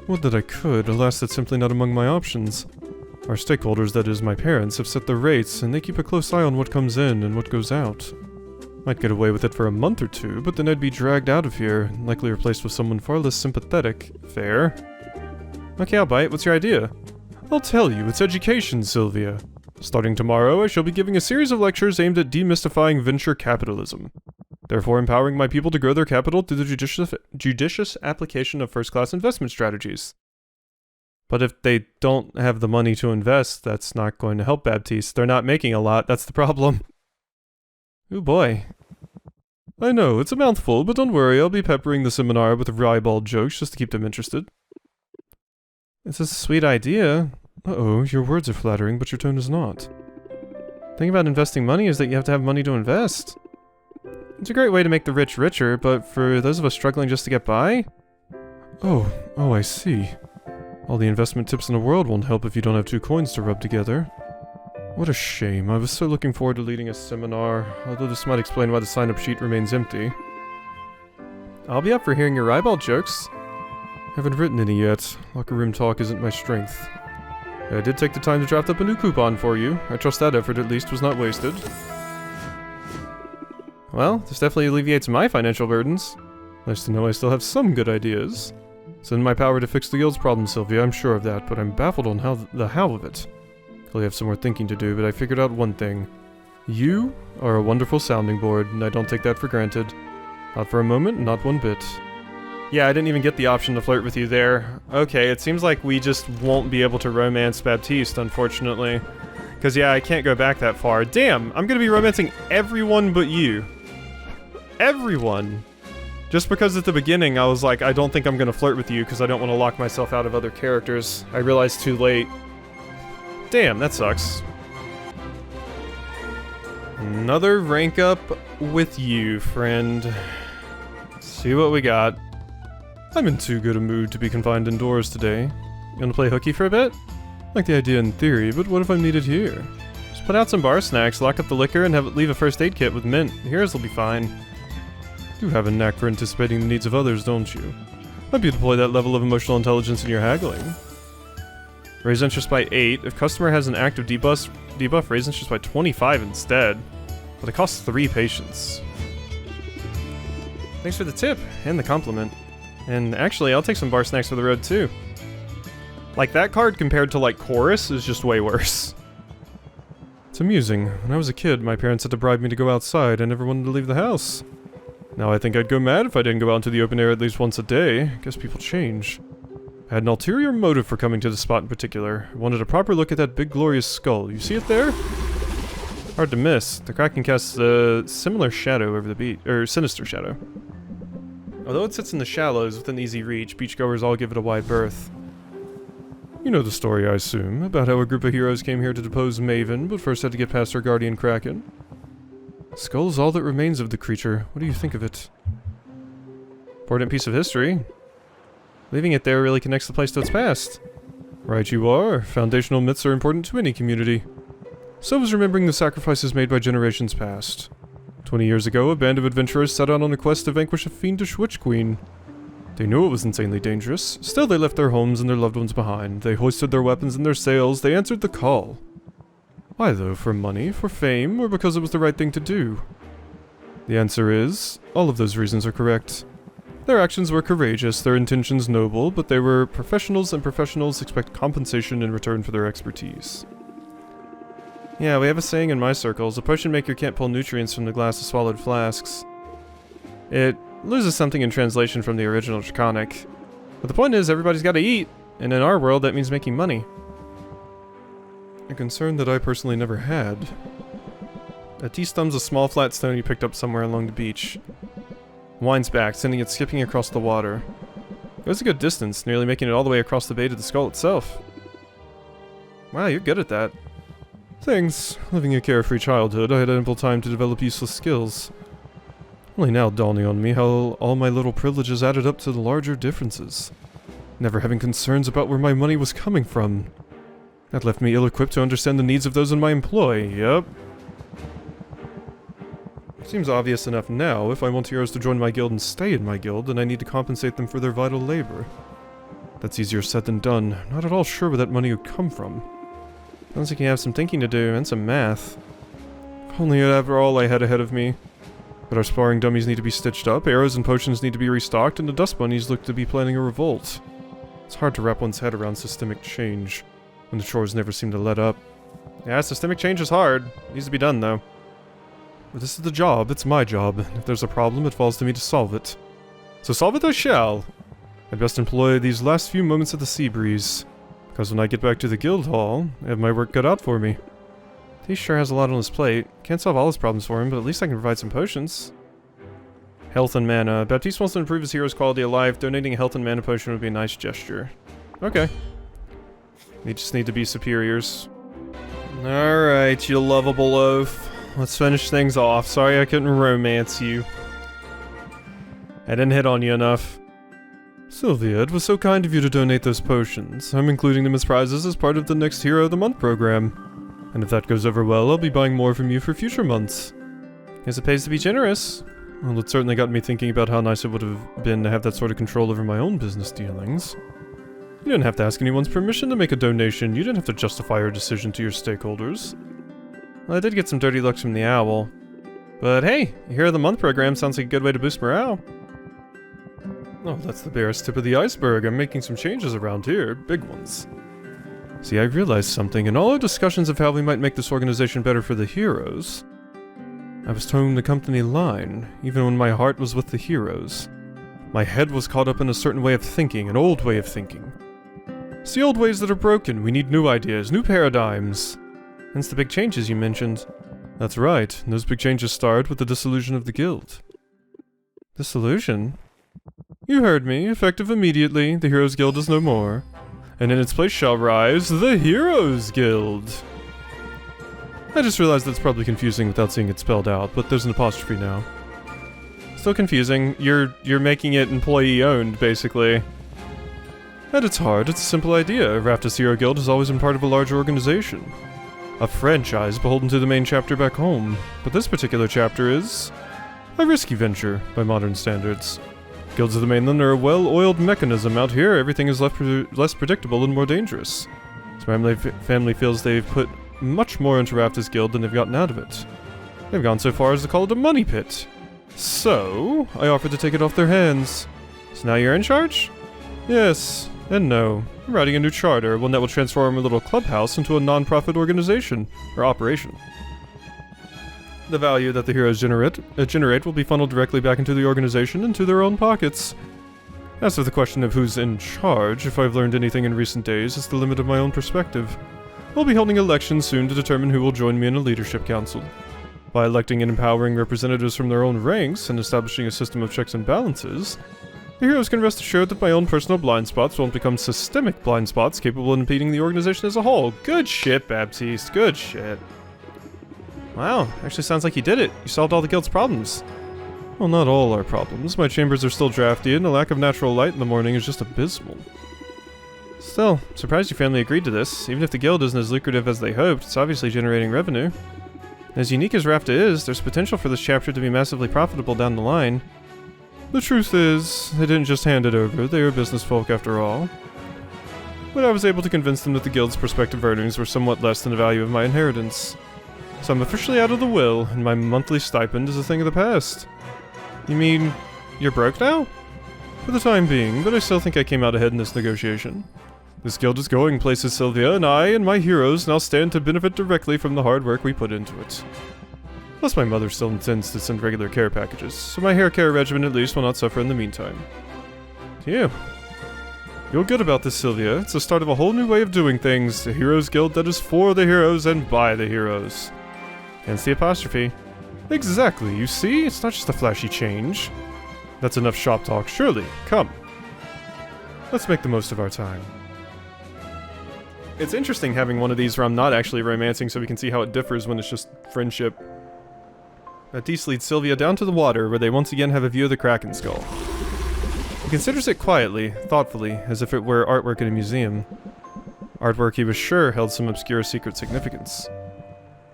Would that I could, alas that's simply not among my options. Our stakeholders, that is, my parents, have set the rates, and they keep a close eye on what comes in and what goes out. Might get away with it for a month or two, but then I'd be dragged out of here, and likely replaced with someone far less sympathetic. Fair? Okay, I'll bite. What's your idea? I'll tell you, it's education, Sylvia. Starting tomorrow, I shall be giving a series of lectures aimed at demystifying venture capitalism. Therefore empowering my people to grow their capital through the judicious application of first-class investment strategies. But if they don't have the money to invest, that's not going to help Baptiste. They're not making a lot, that's the problem. Ooh boy. I know, it's a mouthful, but don't worry, I'll be peppering the seminar with ribald jokes just to keep them interested. It's a sweet idea. Uh-oh, your words are flattering, but your tone is not. The thing about investing money is that you have to have money to invest. It's a great way to make the rich richer, but for those of us struggling just to get by? Oh, I see. All the investment tips in the world won't help if you don't have 2 coins to rub together. What a shame. I was so looking forward to leading a seminar, although this might explain why the sign-up sheet remains empty. I'll be up for hearing your ribald jokes. Haven't written any yet. Locker room talk isn't my strength. I did take the time to draft up a new coupon for you. I trust that effort at least was not wasted. Well, this definitely alleviates my financial burdens. Nice to know I still have some good ideas. It's in my power to fix the guild's problem, Sylvia, I'm sure of that, but I'm baffled on the how of it. Clearly have some more thinking to do, but I figured out one thing. You are a wonderful sounding board, and I don't take that for granted. Not for a moment, not one bit. Yeah, I didn't even get the option to flirt with you there. Okay, it seems like we just won't be able to romance Baptiste, unfortunately. Because, yeah, I can't go back that far. Damn, I'm gonna be romancing everyone but you. Everyone! Just because at the beginning I was like, I don't think I'm gonna flirt with you because I don't want to lock myself out of other characters. I realized too late. Damn, that sucks. Another rank up with you, friend. Let's see what we got. I'm in too good a mood to be confined indoors today. You wanna play hooky for a bit? Like the idea in theory, but what if I'm needed here? Just put out some bar snacks, lock up the liquor, and leave a first aid kit with mint. Heroes will be fine. You have a knack for anticipating the needs of others, don't you? Might be deploy that level of emotional intelligence in your haggling. Raise interest by 8. If customer has an active debuff, raise interest by 25 instead. But it costs 3 patience. Thanks for the tip, and the compliment. And actually, I'll take some bar snacks for the road too. Like, that card compared to, like, Chorus is just way worse. It's amusing. When I was a kid, my parents had to bribe me to go outside. I never wanted to leave the house. Now I think I'd go mad if I didn't go out into the open air at least once a day. Guess people change. I had an ulterior motive for coming to this spot in particular. I wanted a proper look at that big glorious skull. You see it there? Hard to miss. The Kraken casts a similar shadow over the beach, or sinister shadow. Although it sits in the shallows within easy reach, beachgoers all give it a wide berth. You know the story, I assume, about how a group of heroes came here to depose Maven, but first had to get past her guardian Kraken. Skull is all that remains of the creature. What do you think of it? Important piece of history. Leaving it there really connects the place to its past. Right you are. Foundational myths are important to any community. So is remembering the sacrifices made by generations past. 20 years ago, a band of adventurers set out on a quest to vanquish a fiendish witch queen. They knew it was insanely dangerous. Still, they left their homes and their loved ones behind. They hoisted their weapons and their sails. They answered the call. Why though? For money? For fame? Or because it was the right thing to do? The answer is, all of those reasons are correct. Their actions were courageous, their intentions noble, but they were professionals, and professionals expect compensation in return for their expertise. Yeah, we have a saying in my circles, a potion maker can't pull nutrients from the glass of swallowed flasks. It loses something in translation from the original Draconic. But the point is, everybody's gotta eat, and in our world that means making money. A concern that I personally never had. Baptiste thumbs a small flat stone he picked up somewhere along the beach. Winds back, sending it skipping across the water. It goes a good distance, nearly making it all the way across the bay to the skull itself. Wow, you're good at that. Thanks. Living a carefree childhood, I had ample time to develop useless skills. Only now dawning on me how all my little privileges added up to the larger differences. Never having concerns about where my money was coming from. That left me ill-equipped to understand the needs of those in my employ, yep. Seems obvious enough now. If I want heroes to join my guild and stay in my guild, then I need to compensate them for their vital labor. That's easier said than done. Not at all sure where that money would come from. Sounds like you have some thinking to do, and some math. If only I'd have all I had ahead of me. But our sparring dummies need to be stitched up, arrows and potions need to be restocked, and the dust bunnies look to be planning a revolt. It's hard to wrap one's head around systemic change, when the chores never seem to let up. Yeah, systemic change is hard. It needs to be done, though. But this is the job, it's my job. If there's a problem, it falls to me to solve it. So solve it I shall! I'd best employ these last few moments of the sea breeze. Because when I get back to the guild hall, I have my work cut out for me. He sure has a lot on his plate. Can't solve all his problems for him, but at least I can provide some potions. Health and mana. Baptiste wants to improve his hero's quality of life. Donating a health and mana potion would be a nice gesture. Okay. They just need to be superiors. Alright, you lovable oaf. Let's finish things off. Sorry I couldn't romance you. I didn't hit on you enough. Sylvia, it was so kind of you to donate those potions. I'm including them as prizes as part of the next Hero of the Month program. And if that goes over well, I'll be buying more from you for future months. Guess it pays to be generous. Well, it certainly got me thinking about how nice it would have been to have that sort of control over my own business dealings. You didn't have to ask anyone's permission to make a donation. You didn't have to justify your decision to your stakeholders. Well, I did get some dirty looks from the owl. But hey, Hero of the Month program sounds like a good way to boost morale. Oh, that's the barest tip of the iceberg. I'm making some changes around here, big ones. See, I realized something. In all our discussions of how we might make this organization better for the heroes, I was towing the company line, even when my heart was with the heroes. My head was caught up in a certain way of thinking, an old way of thinking. It's the old ways that are broken. We need new ideas, new paradigms. Hence the big changes you mentioned. That's right, and those big changes started with the dissolution of the guild. Dissolution? You heard me, effective immediately, the Heroes Guild is no more. And in its place shall rise the Heroes Guild. I just realized that's probably confusing without seeing it spelled out, but there's an apostrophe now. Still confusing, you're making it employee-owned, basically. At its heart, it's a simple idea. Rafta's Hero Guild has always been part of a larger organization. A franchise beholden to the main chapter back home. But this particular chapter is a risky venture, by modern standards. Guilds of the mainland are a well-oiled mechanism. Out here, everything is less predictable and more dangerous. So family feels they've put much more into Rafta's guild than they've gotten out of it. They've gone so far as to call it a money pit. So, I offered to take it off their hands. So now you're in charge? Yes, and no. I'm writing a new charter, one that will transform a little clubhouse into a non-profit organization, or operation. The value that the heroes generate will be funneled directly back into the organization and to their own pockets. As for the question of who's in charge, if I've learned anything in recent days, it's the limit of my own perspective. We'll be holding elections soon to determine who will join me in a leadership council. By electing and empowering representatives from their own ranks and establishing a system of checks and balances, the heroes can rest assured that my own personal blind spots won't become systemic blind spots capable of impeding the organization as a whole. Good shit, Baptiste. Good shit. Wow, actually sounds like you did it. You solved all the guild's problems. Well, not all our problems. My chambers are still drafty, and the lack of natural light in the morning is just abysmal. Still, surprised your family agreed to this. Even if the guild isn't as lucrative as they hoped, it's obviously generating revenue. As unique as Rafta is, there's potential for this chapter to be massively profitable down the line. The truth is, they didn't just hand it over, they are business folk after all. But I was able to convince them that the guild's prospective earnings were somewhat less than the value of my inheritance. So I'm officially out of the will, and my monthly stipend is a thing of the past. You mean, you're broke now? For the time being, but I still think I came out ahead in this negotiation. This guild is going places, Sylvia, and I and my heroes now stand to benefit directly from the hard work we put into it. Plus my mother still intends to send regular care packages, so my hair care regimen at least will not suffer in the meantime. Yeah. Feel good about this, Sylvia. It's the start of a whole new way of doing things. The Heroes Guild that is for the heroes and by the heroes. Hence the apostrophe. Exactly, you see? It's not just a flashy change. That's enough shop talk, surely. Come. Let's make the most of our time. It's interesting having one of these where I'm not actually romancing so we can see how it differs when it's just friendship. Baptiste leads Sylvia down to the water where they once again have a view of the Kraken skull. He considers it quietly, thoughtfully, as if it were artwork in a museum. Artwork he was sure held some obscure secret significance.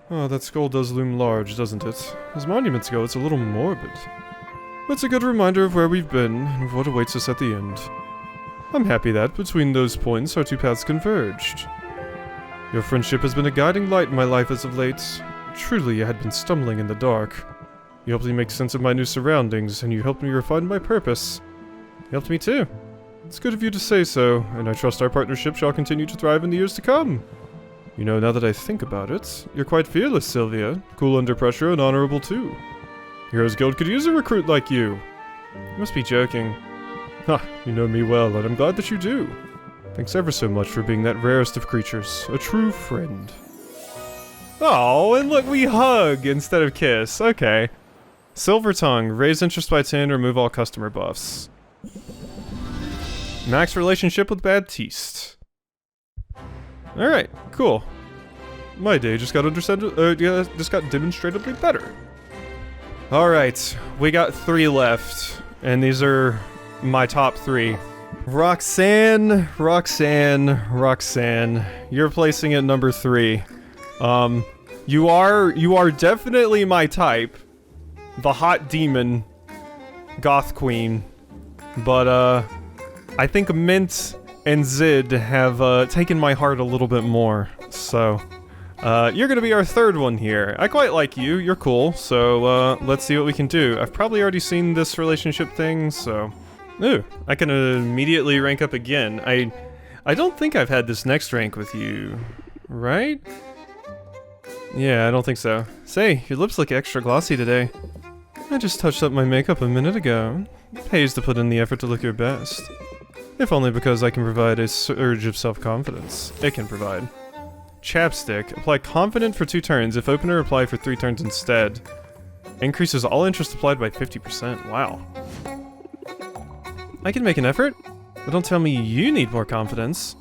Oh, that skull does loom large, doesn't it? As monuments go, it's a little morbid. But it's a good reminder of where we've been, and of what awaits us at the end. I'm happy that, between those points, our two paths converged. Your friendship has been a guiding light in my life as of late. Truly, I had been stumbling in the dark. You helped me make sense of my new surroundings, and you helped me refine my purpose. You helped me too. It's good of you to say so, and I trust our partnership shall continue to thrive in the years to come. You know, now that I think about it, you're quite fearless, Sylvia. Cool under pressure and honorable too. Heroes Guild could use a recruit like you. You must be joking. Ha, you know me well, and I'm glad that you do. Thanks ever so much for being that rarest of creatures, a true friend. Oh, and look, we hug instead of kiss. Okay. Silver Tongue, raise interest by 10, remove all customer buffs. Max relationship with Baptiste. Alright, cool. My day just got demonstrably better. Alright, we got 3 left, and these are my top 3. Roxanne, you're placing at number 3. You are definitely my type. The hot demon. Goth queen. But, I think Mint and Zid have, taken my heart a little bit more. So, You're gonna be our third one here. I quite like you, you're cool, so let's see what we can do. I've probably already seen this relationship thing, so... Ooh, I can immediately rank up again. I don't think I've had this next rank with you, right? Yeah, I don't think so. Say, your lips look extra glossy today. I just touched up my makeup a minute ago. It pays to put in the effort to look your best. If only because I can provide a surge of self-confidence. It can provide. Chapstick. Apply confident for 2 turns. If opener, apply for 3 turns instead. Increases all interest applied by 50%. Wow. I can make an effort, but don't tell me you need more confidence.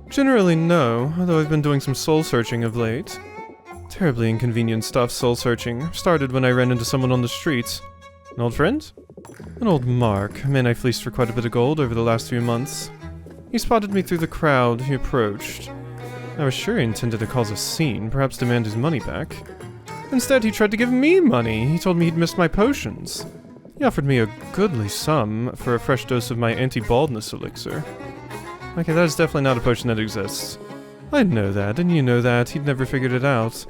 Generally, no, although I've been doing some soul-searching of late. Terribly inconvenient stuff, soul-searching. Started when I ran into someone on the street. An old friend? An old Mark, a man I fleeced for quite a bit of gold over the last few months. He spotted me through the crowd. He approached. I was sure he intended to cause a scene, perhaps demand his money back. Instead, he tried to give me money. He told me he'd missed my potions. He offered me a goodly sum for a fresh dose of my anti-baldness elixir. Okay, that is definitely not a potion that exists. I know that, and you know that. He'd never figured it out.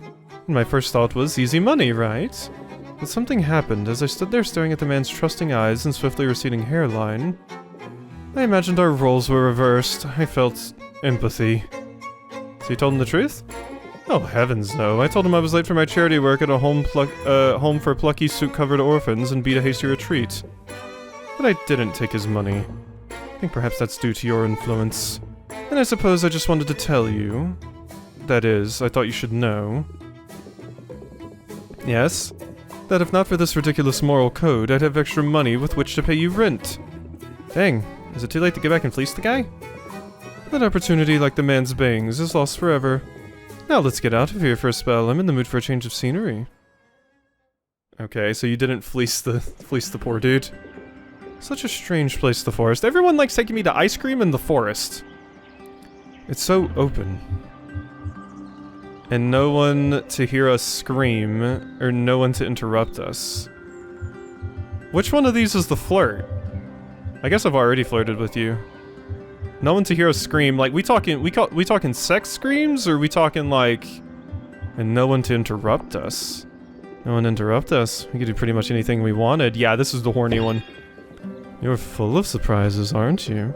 And my first thought was, easy money, right? But something happened as I stood there staring at the man's trusting eyes and swiftly receding hairline. I imagined our roles were reversed. I felt empathy. So you told him the truth? Oh heavens no, I told him I was late for my charity work at a home for plucky suit-covered orphans and beat a hasty retreat. But I didn't take his money. I think perhaps that's due to your influence. And I suppose I just wanted to tell you. That is, I thought you should know. Yes? That if not for this ridiculous moral code, I'd have extra money with which to pay you rent. Dang, is it too late to get back and fleece the guy? That opportunity, like the man's bangs, is lost forever. Now let's get out of here for a spell. I'm in the mood for a change of scenery. Okay, so you didn't fleece the poor dude. Such a strange place, the forest. Everyone likes taking me to ice cream in the forest. It's so open. And no one to hear us scream, or no one to interrupt us. Which one of these is the flirt? I guess I've already flirted with you. No one to hear us scream. Like, we talking sex screams, or we talking like... And no one to interrupt us. No one interrupt us. We could do pretty much anything we wanted. Yeah, this is the horny one. You're full of surprises, aren't you?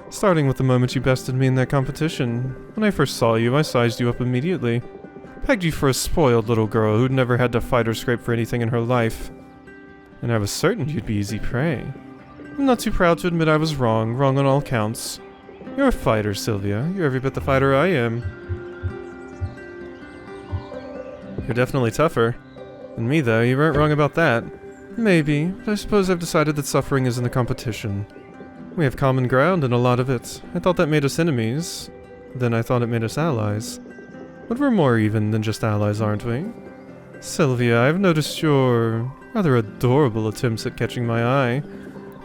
Starting with the moment you bested me in that competition. When I first saw you, I sized you up immediately. Pegged you for a spoiled little girl who'd never had to fight or scrape for anything in her life. And I was certain you'd be easy prey. I'm not too proud to admit I was wrong on all counts. You're a fighter, Sylvia. You're every bit the fighter I am. You're definitely tougher. Than me, though. You weren't wrong about that. Maybe, but I suppose I've decided that suffering isn't a competition. We have common ground in a lot of it. I thought that made us enemies. Then I thought it made us allies. But we're more even than just allies, aren't we? Sylvia, I've noticed your rather adorable attempts at catching my eye,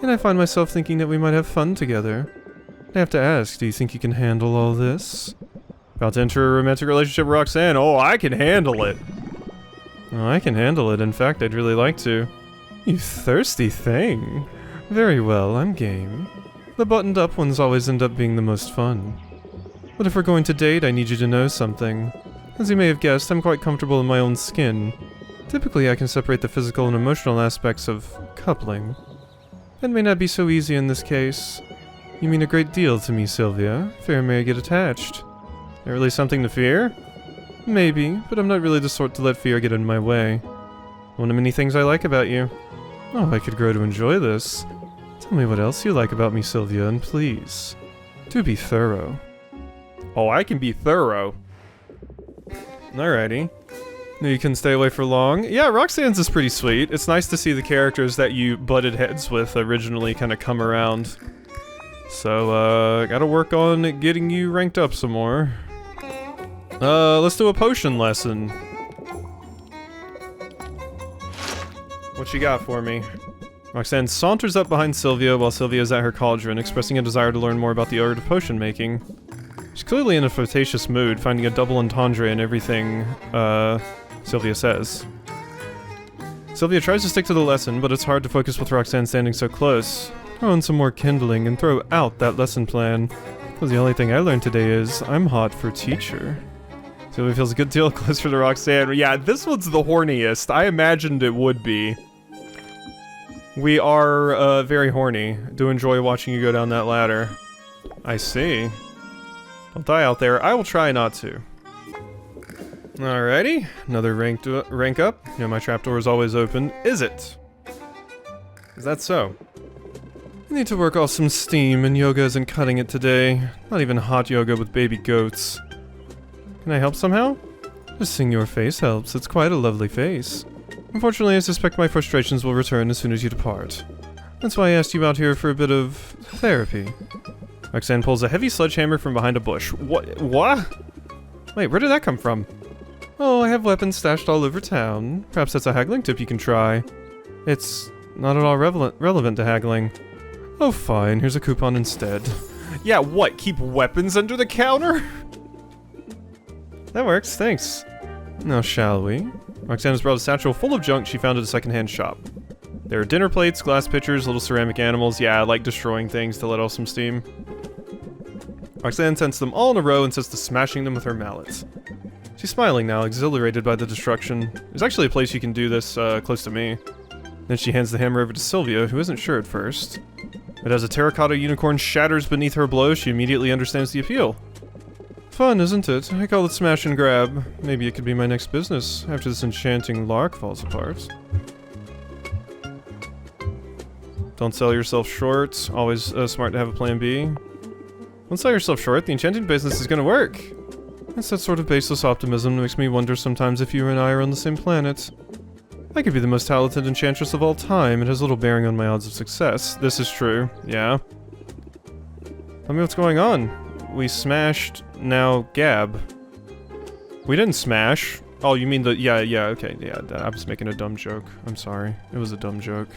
and I find myself thinking that we might have fun together. I have to ask, do you think you can handle all this? About to enter a romantic relationship with Roxanne. Oh, I can handle it. Oh, I can handle it. In fact, I'd really like to. You thirsty thing. Very well, I'm game. The buttoned up ones always end up being the most fun. But if we're going to date, I need you to know something. As you may have guessed, I'm quite comfortable in my own skin. Typically, I can separate the physical and emotional aspects of coupling. That may not be so easy in this case. You mean a great deal to me, Sylvia. Fear may I get attached. There really something to fear? Maybe, but I'm not really the sort to let fear get in my way. One of many things I like about you. Oh, I could grow to enjoy this. Tell me what else you like about me, Sylvia, and please, do be thorough. Oh, I can be thorough. Alrighty. No, you can stay away for long. Yeah, Roxanne's is pretty sweet. It's nice to see the characters that you butted heads with originally kind of come around. So, gotta work on getting you ranked up some more. Let's do a potion lesson. What you got for me? Roxanne saunters up behind Sylvia while Sylvia's at her cauldron, expressing a desire to learn more about the art of potion making. She's clearly in a flirtatious mood, finding a double entendre in everything, Sylvia says. Sylvia tries to stick to the lesson, but it's hard to focus with Roxanne standing so close. Throw in some more kindling and throw out that lesson plan. Because the only thing I learned today is, I'm hot for teacher. Sylvia feels a good deal closer to Roxanne. Yeah, this one's the horniest. I imagined it would be. We are very horny. Do enjoy watching you go down that ladder. I see. Don't die out there. I will try not to. Alrighty, another rank up. You know, my trapdoor is always open. Is it? Is that so? I need to work off some steam, and yoga isn't cutting it today. Not even hot yoga with baby goats. Can I help somehow? Just seeing your face helps. It's quite a lovely face. Unfortunately, I suspect my frustrations will return as soon as you depart. That's why I asked you out here for a bit of therapy. Roxanne pulls a heavy sledgehammer from behind a bush. What? Wait, where did that come from? Oh, I have weapons stashed all over town. Perhaps that's a haggling tip you can try. It's not at all relevant to haggling. Oh, fine. Here's a coupon instead. Yeah, what? Keep weapons under the counter? That works, thanks. Now, shall we? Roxanne has brought a satchel full of junk she found at a secondhand shop. There are dinner plates, glass pitchers, little ceramic animals. Yeah, I like destroying things to let off some steam. Roxanne sends them all in a row and sets to smashing them with her mallet. She's smiling now, exhilarated by the destruction. There's actually a place you can do this close to me. Then she hands the hammer over to Sylvia, who isn't sure at first. But as a terracotta unicorn shatters beneath her blow, she immediately understands the appeal. Fun, isn't it? I call it smash and grab. Maybe it could be my next business, after this enchanting lark falls apart. Don't sell yourself short. Always smart to have a plan B. Don't sell yourself short. The enchanting business is gonna work. It's that sort of baseless optimism that makes me wonder sometimes if you and I are on the same planet. I could be the most talented enchantress of all time. It has little bearing on my odds of success. This is true. Yeah. Tell me what's going on. We smashed, now Gab. We didn't smash. Oh, you mean the, yeah, okay, yeah, I was making a dumb joke. I'm sorry. It was a dumb joke.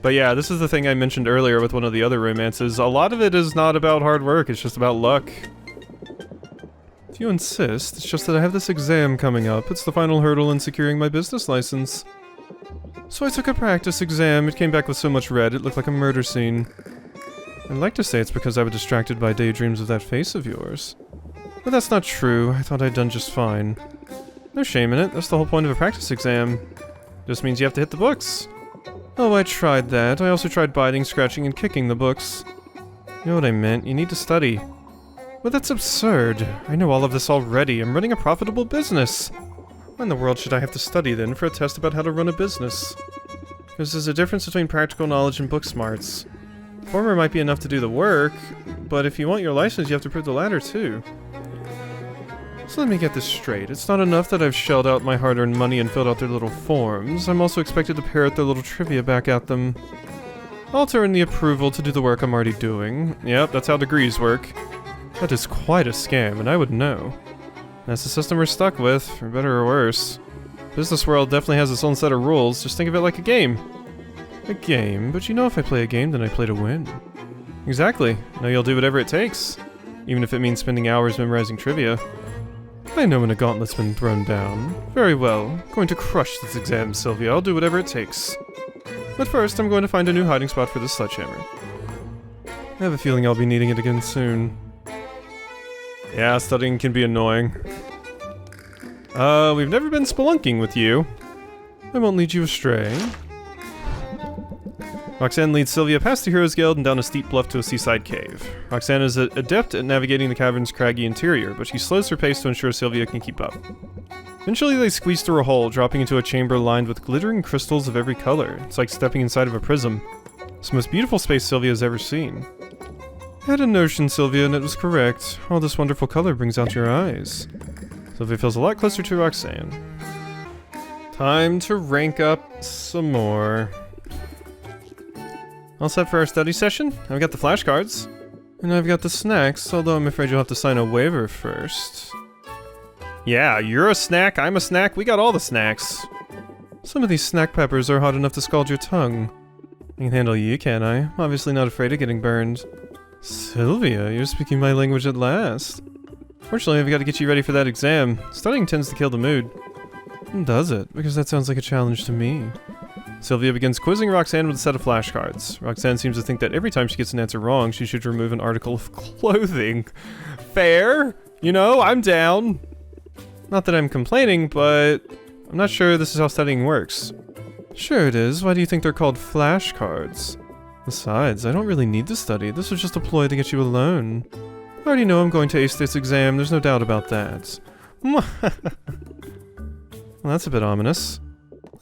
But yeah, this is the thing I mentioned earlier with one of the other romances. A lot of it is not about hard work, it's just about luck. If you insist, it's just that I have this exam coming up. It's the final hurdle in securing my business license. So I took a practice exam. It came back with so much red, it looked like a murder scene. I'd like to say it's because I was distracted by daydreams of that face of yours. But that's not true. I thought I'd done just fine. No shame in it. That's the whole point of a practice exam. Just means you have to hit the books. Oh, I tried that. I also tried biting, scratching, and kicking the books. You know what I meant. You need to study. But that's absurd. I know all of this already. I'm running a profitable business. Why in the world should I have to study then for a test about how to run a business? Because there's a difference between practical knowledge and book smarts. Former might be enough to do the work, but if you want your license, you have to prove the latter too. So let me get this straight. It's not enough that I've shelled out my hard-earned money and filled out their little forms. I'm also expected to parrot their little trivia back at them. I'll turn the approval to do the work I'm already doing. Yep, that's how degrees work. That is quite a scam, and I would know. That's the system we're stuck with, for better or worse. Business world definitely has its own set of rules. Just think of it like a game. A game? But you know if I play a game, then I play to win. Exactly. Now you'll do whatever it takes. Even if it means spending hours memorizing trivia. I know when a gauntlet's been thrown down. Very well. Going to crush this exam, Sylvia. I'll do whatever it takes. But first, I'm going to find a new hiding spot for this sledgehammer. I have a feeling I'll be needing it again soon. Yeah, studying can be annoying. We've never been spelunking with you. I won't lead you astray. Roxanne leads Sylvia past the Heroes Guild and down a steep bluff to a seaside cave. Roxanne is adept at navigating the cavern's craggy interior, but she slows her pace to ensure Sylvia can keep up. Eventually they squeeze through a hole, dropping into a chamber lined with glittering crystals of every color. It's like stepping inside of a prism. It's the most beautiful space Sylvia has ever seen. I had a notion, Sylvia, and it was correct. All this wonderful color brings out your eyes. Sylvia feels a lot closer to Roxanne. Time to rank up some more. All set for our study session? I've got the flashcards. And I've got the snacks, although I'm afraid you'll have to sign a waiver first. Yeah, you're a snack, I'm a snack, we got all the snacks. Some of these snack peppers are hot enough to scald your tongue. I can handle you, can't I? I'm obviously not afraid of getting burned. Sylvia, you're speaking my language at last. Fortunately, I've got to get you ready for that exam. Studying tends to kill the mood. Does it? Because that sounds like a challenge to me. Sylvia begins quizzing Roxanne with a set of flashcards. Roxanne seems to think that every time she gets an answer wrong, she should remove an article of clothing. Fair? You know, I'm down. Not that I'm complaining, but I'm not sure this is how studying works. Sure it is. Why do you think they're called flashcards? Besides, I don't really need to study. This was just a ploy to get you alone. I already know I'm going to ace this exam, there's no doubt about that. Well, that's a bit ominous.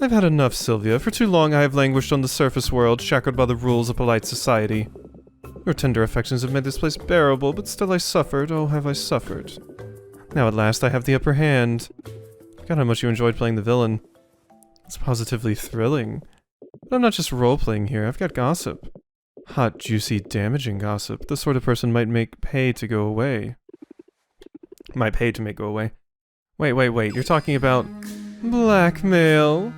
I've had enough, Sylvia. For too long I have languished on the surface world, shackled by the rules of polite society. Your tender affections have made this place bearable, but still I suffered. Oh, have I suffered. Now at last I have the upper hand. I forgot how much you enjoyed playing the villain. It's positively thrilling. But I'm not just role-playing here, I've got gossip. Hot, juicy, damaging gossip. The sort of person might make pay to go away. Might pay to make go away. Wait, you're talking about... blackmail?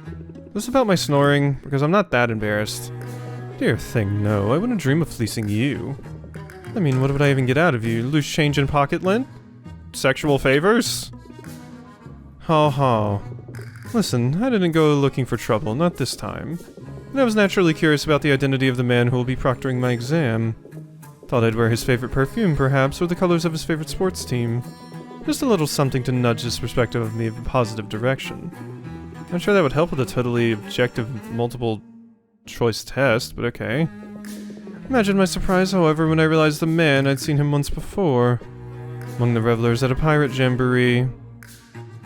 This about my snoring? Because I'm not that embarrassed. Dear thing, no, I wouldn't dream of fleecing you. I mean, what would I even get out of you? Loose change in pocket lint? Sexual favors? Ha ha. Listen, I didn't go looking for trouble, not this time. And I was naturally curious about the identity of the man who will be proctoring my exam. Thought I'd wear his favorite perfume, perhaps, or the colors of his favorite sports team. Just a little something to nudge his perspective of me in a positive direction. I'm sure that would help with a totally objective multiple choice test, but okay. Imagine my surprise, however, when I realized the man I'd seen him once before. Among the revelers at a pirate jamboree.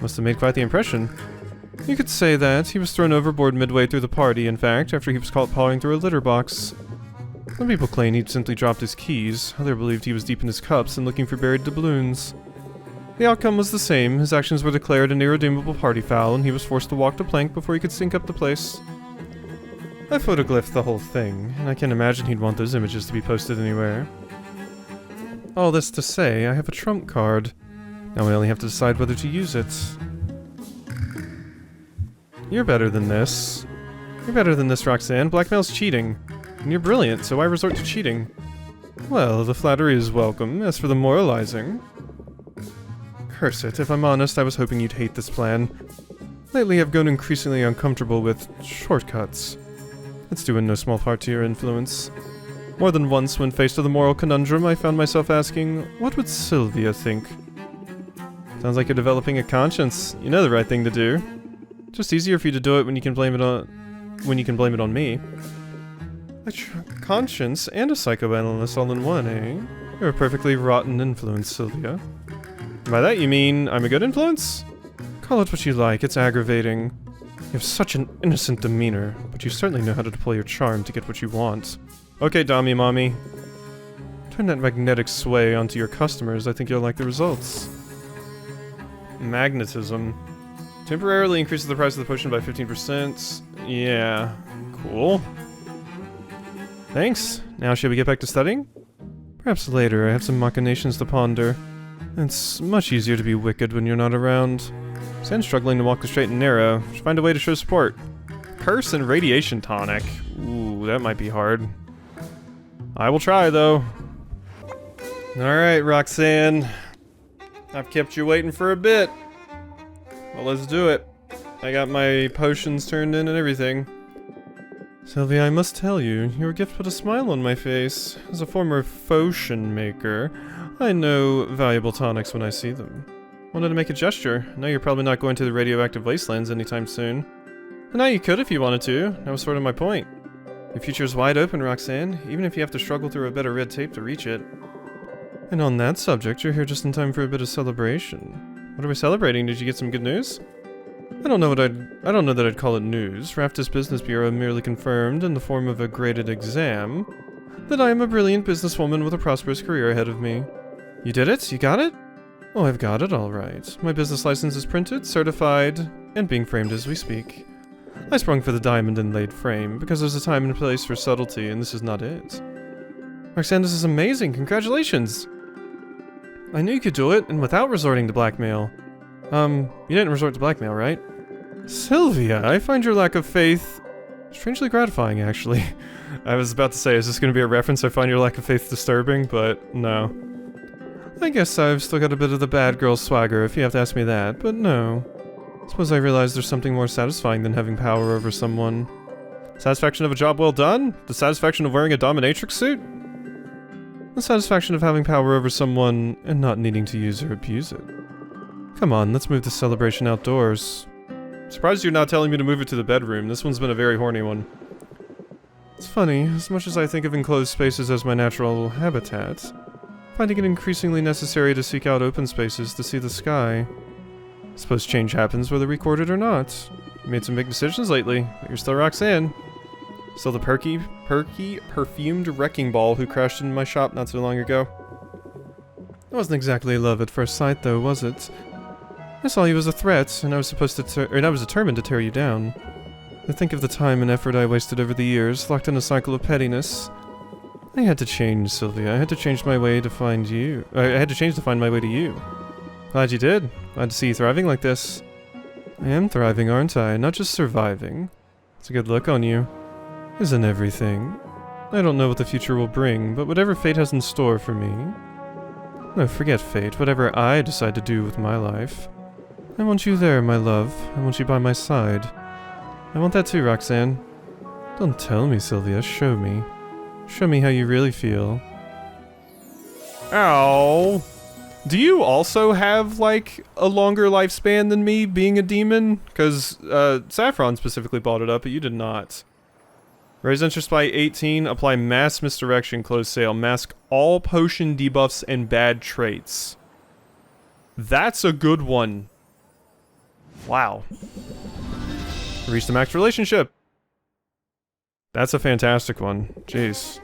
Must have made quite the impression. You could say that. He was thrown overboard midway through the party, in fact, after he was caught pawing through a litter box. Some people claim he'd simply dropped his keys. Others believed he was deep in his cups and looking for buried doubloons. The outcome was the same. His actions were declared an irredeemable party foul, and he was forced to walk the plank before he could sync up the place. I photoglyphed the whole thing, and I can't imagine he'd want those images to be posted anywhere. All this to say, I have a trump card. Now we only have to decide whether to use it. You're better than this. You're better than this, Roxanne. Blackmail's cheating. And you're brilliant, so why resort to cheating? Well, the flattery is welcome. As for the moralizing... Curse it, if I'm honest, I was hoping you'd hate this plan. Lately I've grown increasingly uncomfortable with shortcuts. It's due in no small part to your influence. More than once, when faced with a moral conundrum, I found myself asking, what would Sylvia think? Sounds like you're developing a conscience. You know the right thing to do. Just easier for you to do it when you can blame it on me. A conscience and a psychoanalyst all in one, eh? You're a perfectly rotten influence, Sylvia. By that you mean I'm a good influence? Call it what you like, it's aggravating. You have such an innocent demeanor, but you certainly know how to deploy your charm to get what you want. Okay, Dommy Mommy. Turn that magnetic sway onto your customers, I think you'll like the results. Magnetism. Temporarily increases the price of the potion by 15%. Yeah, cool. Thanks. Now shall we get back to studying? Perhaps later, I have some machinations to ponder. It's much easier to be wicked when you're not around. Stand struggling to walk the straight and narrow. Should find a way to show support. Curse and radiation tonic. Ooh, that might be hard. I will try, though. Alright, Roxanne. I've kept you waiting for a bit. Well, let's do it. I got my potions turned in and everything. Sylvia, I must tell you, your gift put a smile on my face. As a former potion maker, I know valuable tonics when I see them. Wanted to make a gesture. I know you're probably not going to the radioactive wastelands anytime soon. And now you could if you wanted to. That was sort of my point. Your future's wide open, Roxanne, even if you have to struggle through a bit of red tape to reach it. And on that subject, you're here just in time for a bit of celebration. What are we celebrating? Did you get some good news? I don't know that I'd call it news. Rafta's Business Bureau merely confirmed, in the form of a graded exam, that I am a brilliant businesswoman with a prosperous career ahead of me. You did it? You got it? Oh, I've got it all right. My business license is printed, certified, and being framed as we speak. I sprung for the diamond inlaid frame, because there's a time and a place for subtlety, and this is not it. Roxanne, this is amazing! Congratulations! I knew you could do it, and without resorting to blackmail. You didn't resort to blackmail, right? Sylvia, I find your lack of faith strangely gratifying, actually. I was about to say, is this going to be a reference? I find your lack of faith disturbing, but no. I guess I've still got a bit of the bad girl swagger, if you have to ask me that, but no. Suppose I realize there's something more satisfying than having power over someone. Satisfaction of a job well done? The satisfaction of wearing a dominatrix suit? The satisfaction of having power over someone and not needing to use or abuse it. Come on, let's move the celebration outdoors. Surprised you're not telling me to move it to the bedroom. This one's been a very horny one. It's funny, as much as I think of enclosed spaces as my natural habitat, finding it increasingly necessary to seek out open spaces to see the sky. I suppose change happens whether recorded or not. You made some big decisions lately, but you're still Roxanne. Still the perky, perfumed wrecking ball who crashed into my shop not so long ago. It wasn't exactly love at first sight, though, was it? I saw you as a threat, and I was determined to tear you down. To think of the time and effort I wasted over the years, locked in a cycle of pettiness. I had to change, Sylvia. I had to change my way to find you. I had to change to find my way to you. Glad you did. Glad to see you thriving like this. I am thriving, aren't I? Not just surviving. It's a good look on you. Isn't everything? I don't know what the future will bring, but whatever fate has in store for me... No, forget fate. Whatever I decide to do with my life. I want you there, my love. I want you by my side. I want that too, Roxanne. Don't tell me, Sylvia. Show me. Show me how you really feel. Ow. Do you also have, like, a longer lifespan than me, being a demon? Because, Saffron specifically brought it up, but you did not. Raise interest by 18, apply mass misdirection, close sale, mask all potion debuffs and bad traits. That's a good one. Wow. Reach the max relationship. That's a fantastic one. Jeez.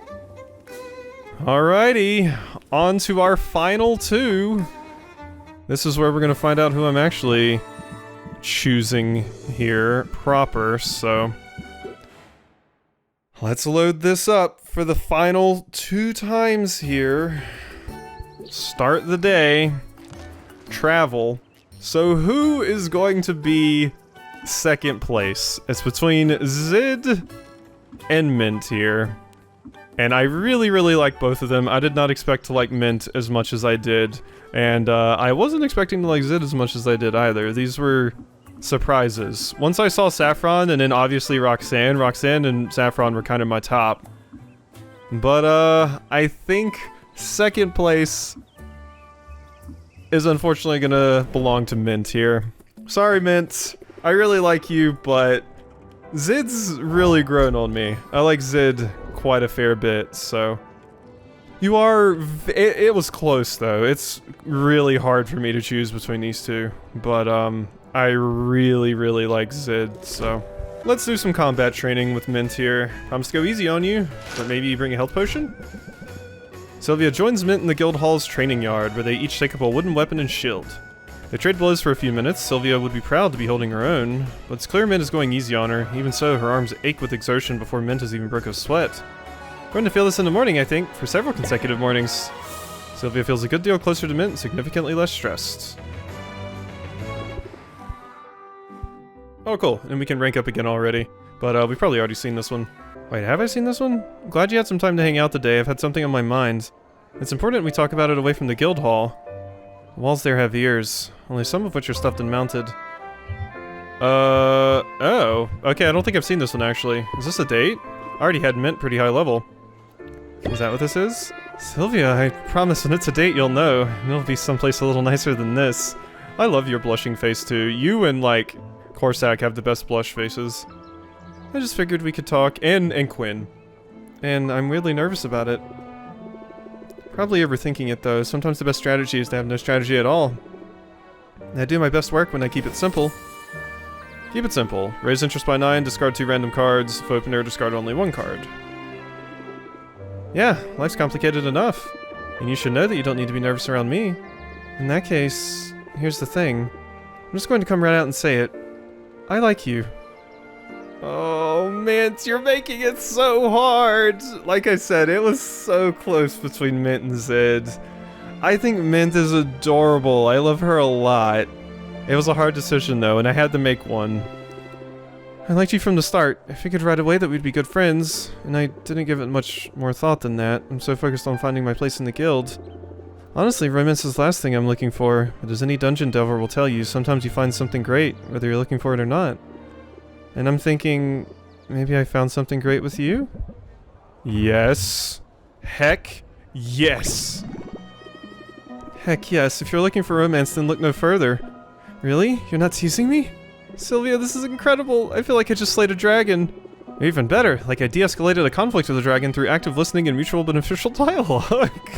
Alrighty, on to our final two. This is where we're gonna find out who I'm actually choosing here proper, so... Let's load this up for the final 2 times here. Start the day. Travel. So who is going to be second place? It's between Zid and Mint here. And I really, really like both of them. I did not expect to like Mint as much as I did. And I wasn't expecting to like Zid as much as I did either. These were surprises. Once I saw Saffron and then obviously Roxanne and Saffron were kind of my top. But I think second place is unfortunately gonna belong to Mint here. Sorry, Mint. I really like you, but Zid's really grown on me. I like Zid quite a fair bit, so... You are... It was close, though. It's really hard for me to choose between these two. But, I really, really like Zid, so... Let's do some combat training with Mint here. Promise to go easy on you, but maybe you bring a health potion? Sylvia joins Mint in the guild hall's training yard, where they each take up a wooden weapon and shield. They trade blows for a few minutes. Sylvia would be proud to be holding her own, but it's clear Mint is going easy on her. Even so, her arms ache with exertion before Mint has even broke a sweat. Going to feel this in the morning, I think, for several consecutive mornings. Sylvia feels a good deal closer to Mint and significantly less stressed. Oh, cool, and we can rank up again already. But we've probably already seen this one. Wait, have I seen this one? I'm glad you had some time to hang out today. I've had something on my mind. It's important we talk about it away from the guild hall. The walls there have ears, only some of which are stuffed and mounted. Oh. Okay, I don't think I've seen this one actually. Is this a date? I already had Mint pretty high level. Is that what this is? Sylvia, I promise when it's a date you'll know. And it'll be someplace a little nicer than this. I love your blushing face too. You and, like, Corsac have the best blush faces. I just figured we could talk, and Quinn. And I'm weirdly nervous about it. Probably overthinking it though. Sometimes the best strategy is to have no strategy at all. I do my best work when I keep it simple. Keep it simple. Raise interest by 9, discard 2 random cards. If opener, discard only 1 card. Yeah, life's complicated enough. And you should know that you don't need to be nervous around me. In that case, here's the thing. I'm just going to come right out and say it. I like you. Oh, Mint, you're making it so hard! Like I said, it was so close between Mint and Zid. I think Mint is adorable. I love her a lot. It was a hard decision, though, and I had to make one. I liked you from the start. I figured right away that we'd be good friends, and I didn't give it much more thought than that. I'm so focused on finding my place in the guild. Honestly, romance is the last thing I'm looking for, but as any dungeon delver will tell you, sometimes you find something great, whether you're looking for it or not. And I'm thinking, maybe I found something great with you? Yes. Heck yes. Heck yes, if you're looking for romance, then look no further. Really? You're not teasing me? Sylvia, this is incredible. I feel like I just slayed a dragon. Or even better, like I de-escalated a conflict with the dragon through active listening and mutual beneficial dialogue.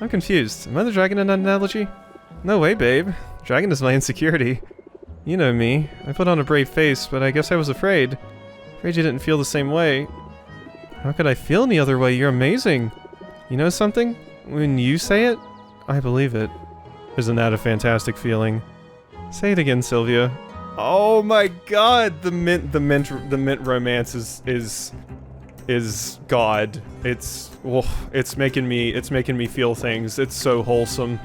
I'm confused. Am I the dragon in that analogy? No way, babe. Dragon is my insecurity. You know me. I put on a brave face, but I guess I was afraid. Afraid you didn't feel the same way. How could I feel any other way? You're amazing. You know something? When you say it, I believe it. Isn't that a fantastic feeling? Say it again, Sylvia. Oh my god, the mint romance is God. It's making me feel things. It's so wholesome.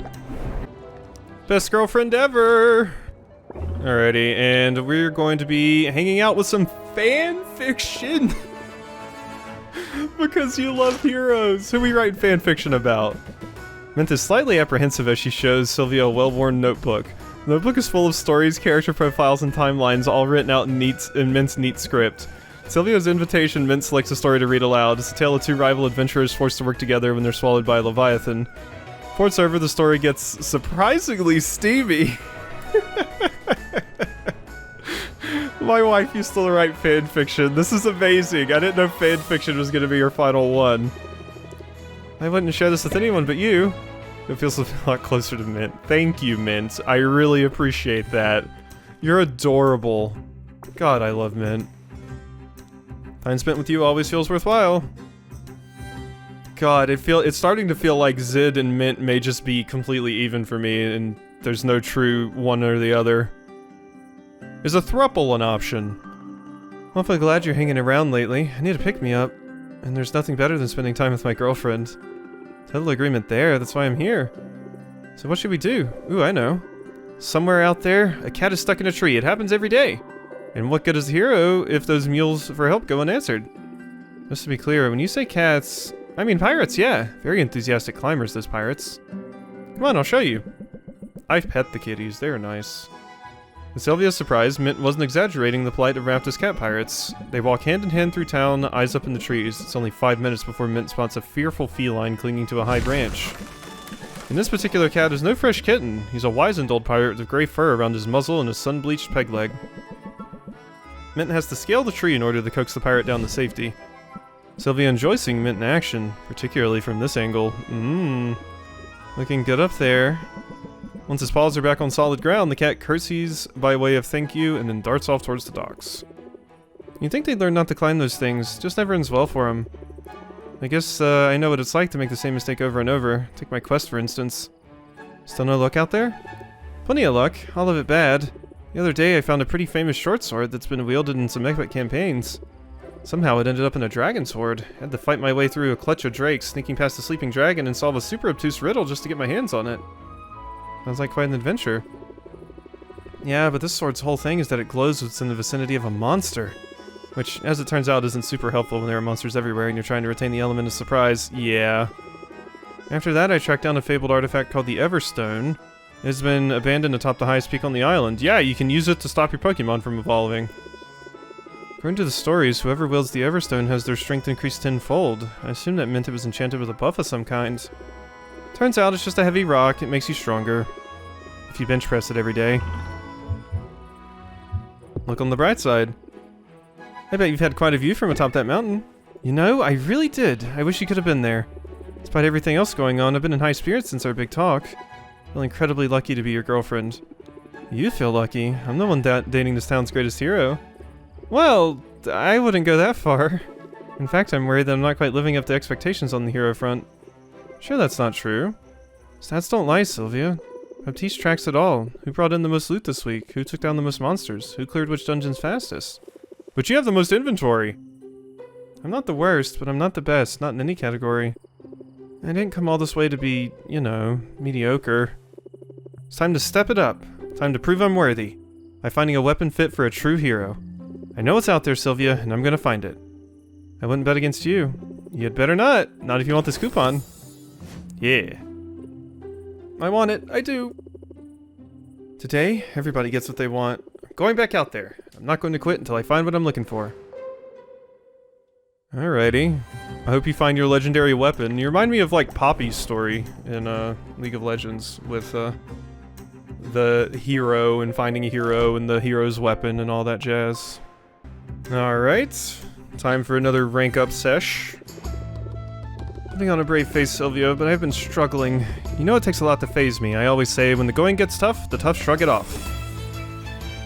Best girlfriend ever. Alrighty, and we're going to be hanging out with some fan fiction. Because you love heroes. Who we write fan fiction about? Mint is slightly apprehensive as she shows Sylvia a well-worn notebook. The notebook is full of stories, character profiles, and timelines, all written out in Mint's neat script. Sylvia's invitation, Mint selects a story to read aloud. It's a tale of two rival adventurers forced to work together when they're swallowed by a leviathan. Before it's over, the story gets surprisingly steamy. My wife used to write fan fiction. This is amazing. I didn't know fan fiction was going to be your final one. I wouldn't share this with anyone but you. It feels a lot closer to Mint. Thank you, Mint. I really appreciate that. You're adorable. God, I love Mint. Time spent with you always feels worthwhile. God, it's starting to feel like Zid and Mint may just be completely even for me, and there's no true one or the other. Is a throuple an option? I'm awfully glad you're hanging around lately. I need to pick me up. And there's nothing better than spending time with my girlfriend. Total agreement there, that's why I'm here. So what should we do? Ooh, I know. Somewhere out there, a cat is stuck in a tree. It happens every day. And what good is a hero if those mules for help go unanswered? Just to be clear, when you say cats, I mean pirates, yeah. Very enthusiastic climbers, those pirates. Come on, I'll show you. I pet the kitties, they're nice. To Sylvia's surprise, Mint wasn't exaggerating the plight of Rafta's cat pirates. They walk hand in hand through town, eyes up in the trees. It's only 5 minutes before Mint spots a fearful feline clinging to a high branch. And this particular cat is no fresh kitten. He's a wizened old pirate with gray fur around his muzzle and a sun-bleached peg leg. Mint has to scale the tree in order to coax the pirate down to safety. Sylvia enjoys seeing Mint in action, particularly from this angle. Looking good up there. Once his paws are back on solid ground, the cat curtsies by way of thank you and then darts off towards the docks. You'd think they'd learn not to climb those things, just never ends well for them. I guess I know what it's like to make the same mistake over and over. Take my quest for instance. Still no luck out there? Plenty of luck, all of it bad. The other day I found a pretty famous short sword that's been wielded in some epic campaigns. Somehow it ended up in a dragon sword. I had to fight my way through a clutch of drakes, sneaking past a sleeping dragon and solve a super obtuse riddle just to get my hands on it. Sounds like quite an adventure. Yeah, but this sword's whole thing is that it glows when it's in the vicinity of a monster. Which, as it turns out, isn't super helpful when there are monsters everywhere and you're trying to retain the element of surprise. Yeah. After that, I tracked down a fabled artifact called the Everstone. It has been abandoned atop the highest peak on the island. Yeah, you can use it to stop your Pokemon from evolving. According to the stories, whoever wields the Everstone has their strength increased tenfold. I assume that meant it was enchanted with a buff of some kind. Turns out it's just a heavy rock, it makes you stronger. If you bench press it every day. Look on the bright side. I bet you've had quite a view from atop that mountain. You know, I really did. I wish you could have been there. Despite everything else going on, I've been in high spirits since our big talk. I feel incredibly lucky to be your girlfriend. You feel lucky. I'm the one dating this town's greatest hero. Well, I wouldn't go that far. In fact, I'm worried that I'm not quite living up to expectations on the hero front. Sure that's not true. Stats don't lie, Sylvia. Baptiste tracks it all. Who brought in the most loot this week? Who took down the most monsters? Who cleared which dungeons fastest? But you have the most inventory! I'm not the worst, but I'm not the best, not in any category. I didn't come all this way to be, you know, mediocre. It's time to step it up. Time to prove I'm worthy. By finding a weapon fit for a true hero. I know it's out there, Sylvia, and I'm gonna find it. I wouldn't bet against you. You'd better not. Not if you want this coupon. Yeah. I want it. I do. Today, everybody gets what they want. I'm going back out there. I'm not going to quit until I find what I'm looking for. Alrighty. I hope you find your legendary weapon. You remind me of, like, Poppy's story in, League of Legends with, the hero and finding a hero and the hero's weapon and all that jazz. Alright, time for another rank up sesh. Putting on a brave face, Sylvia, but I've been struggling. You know it takes a lot to phase me. I always say, when the going gets tough, the tough shrug it off.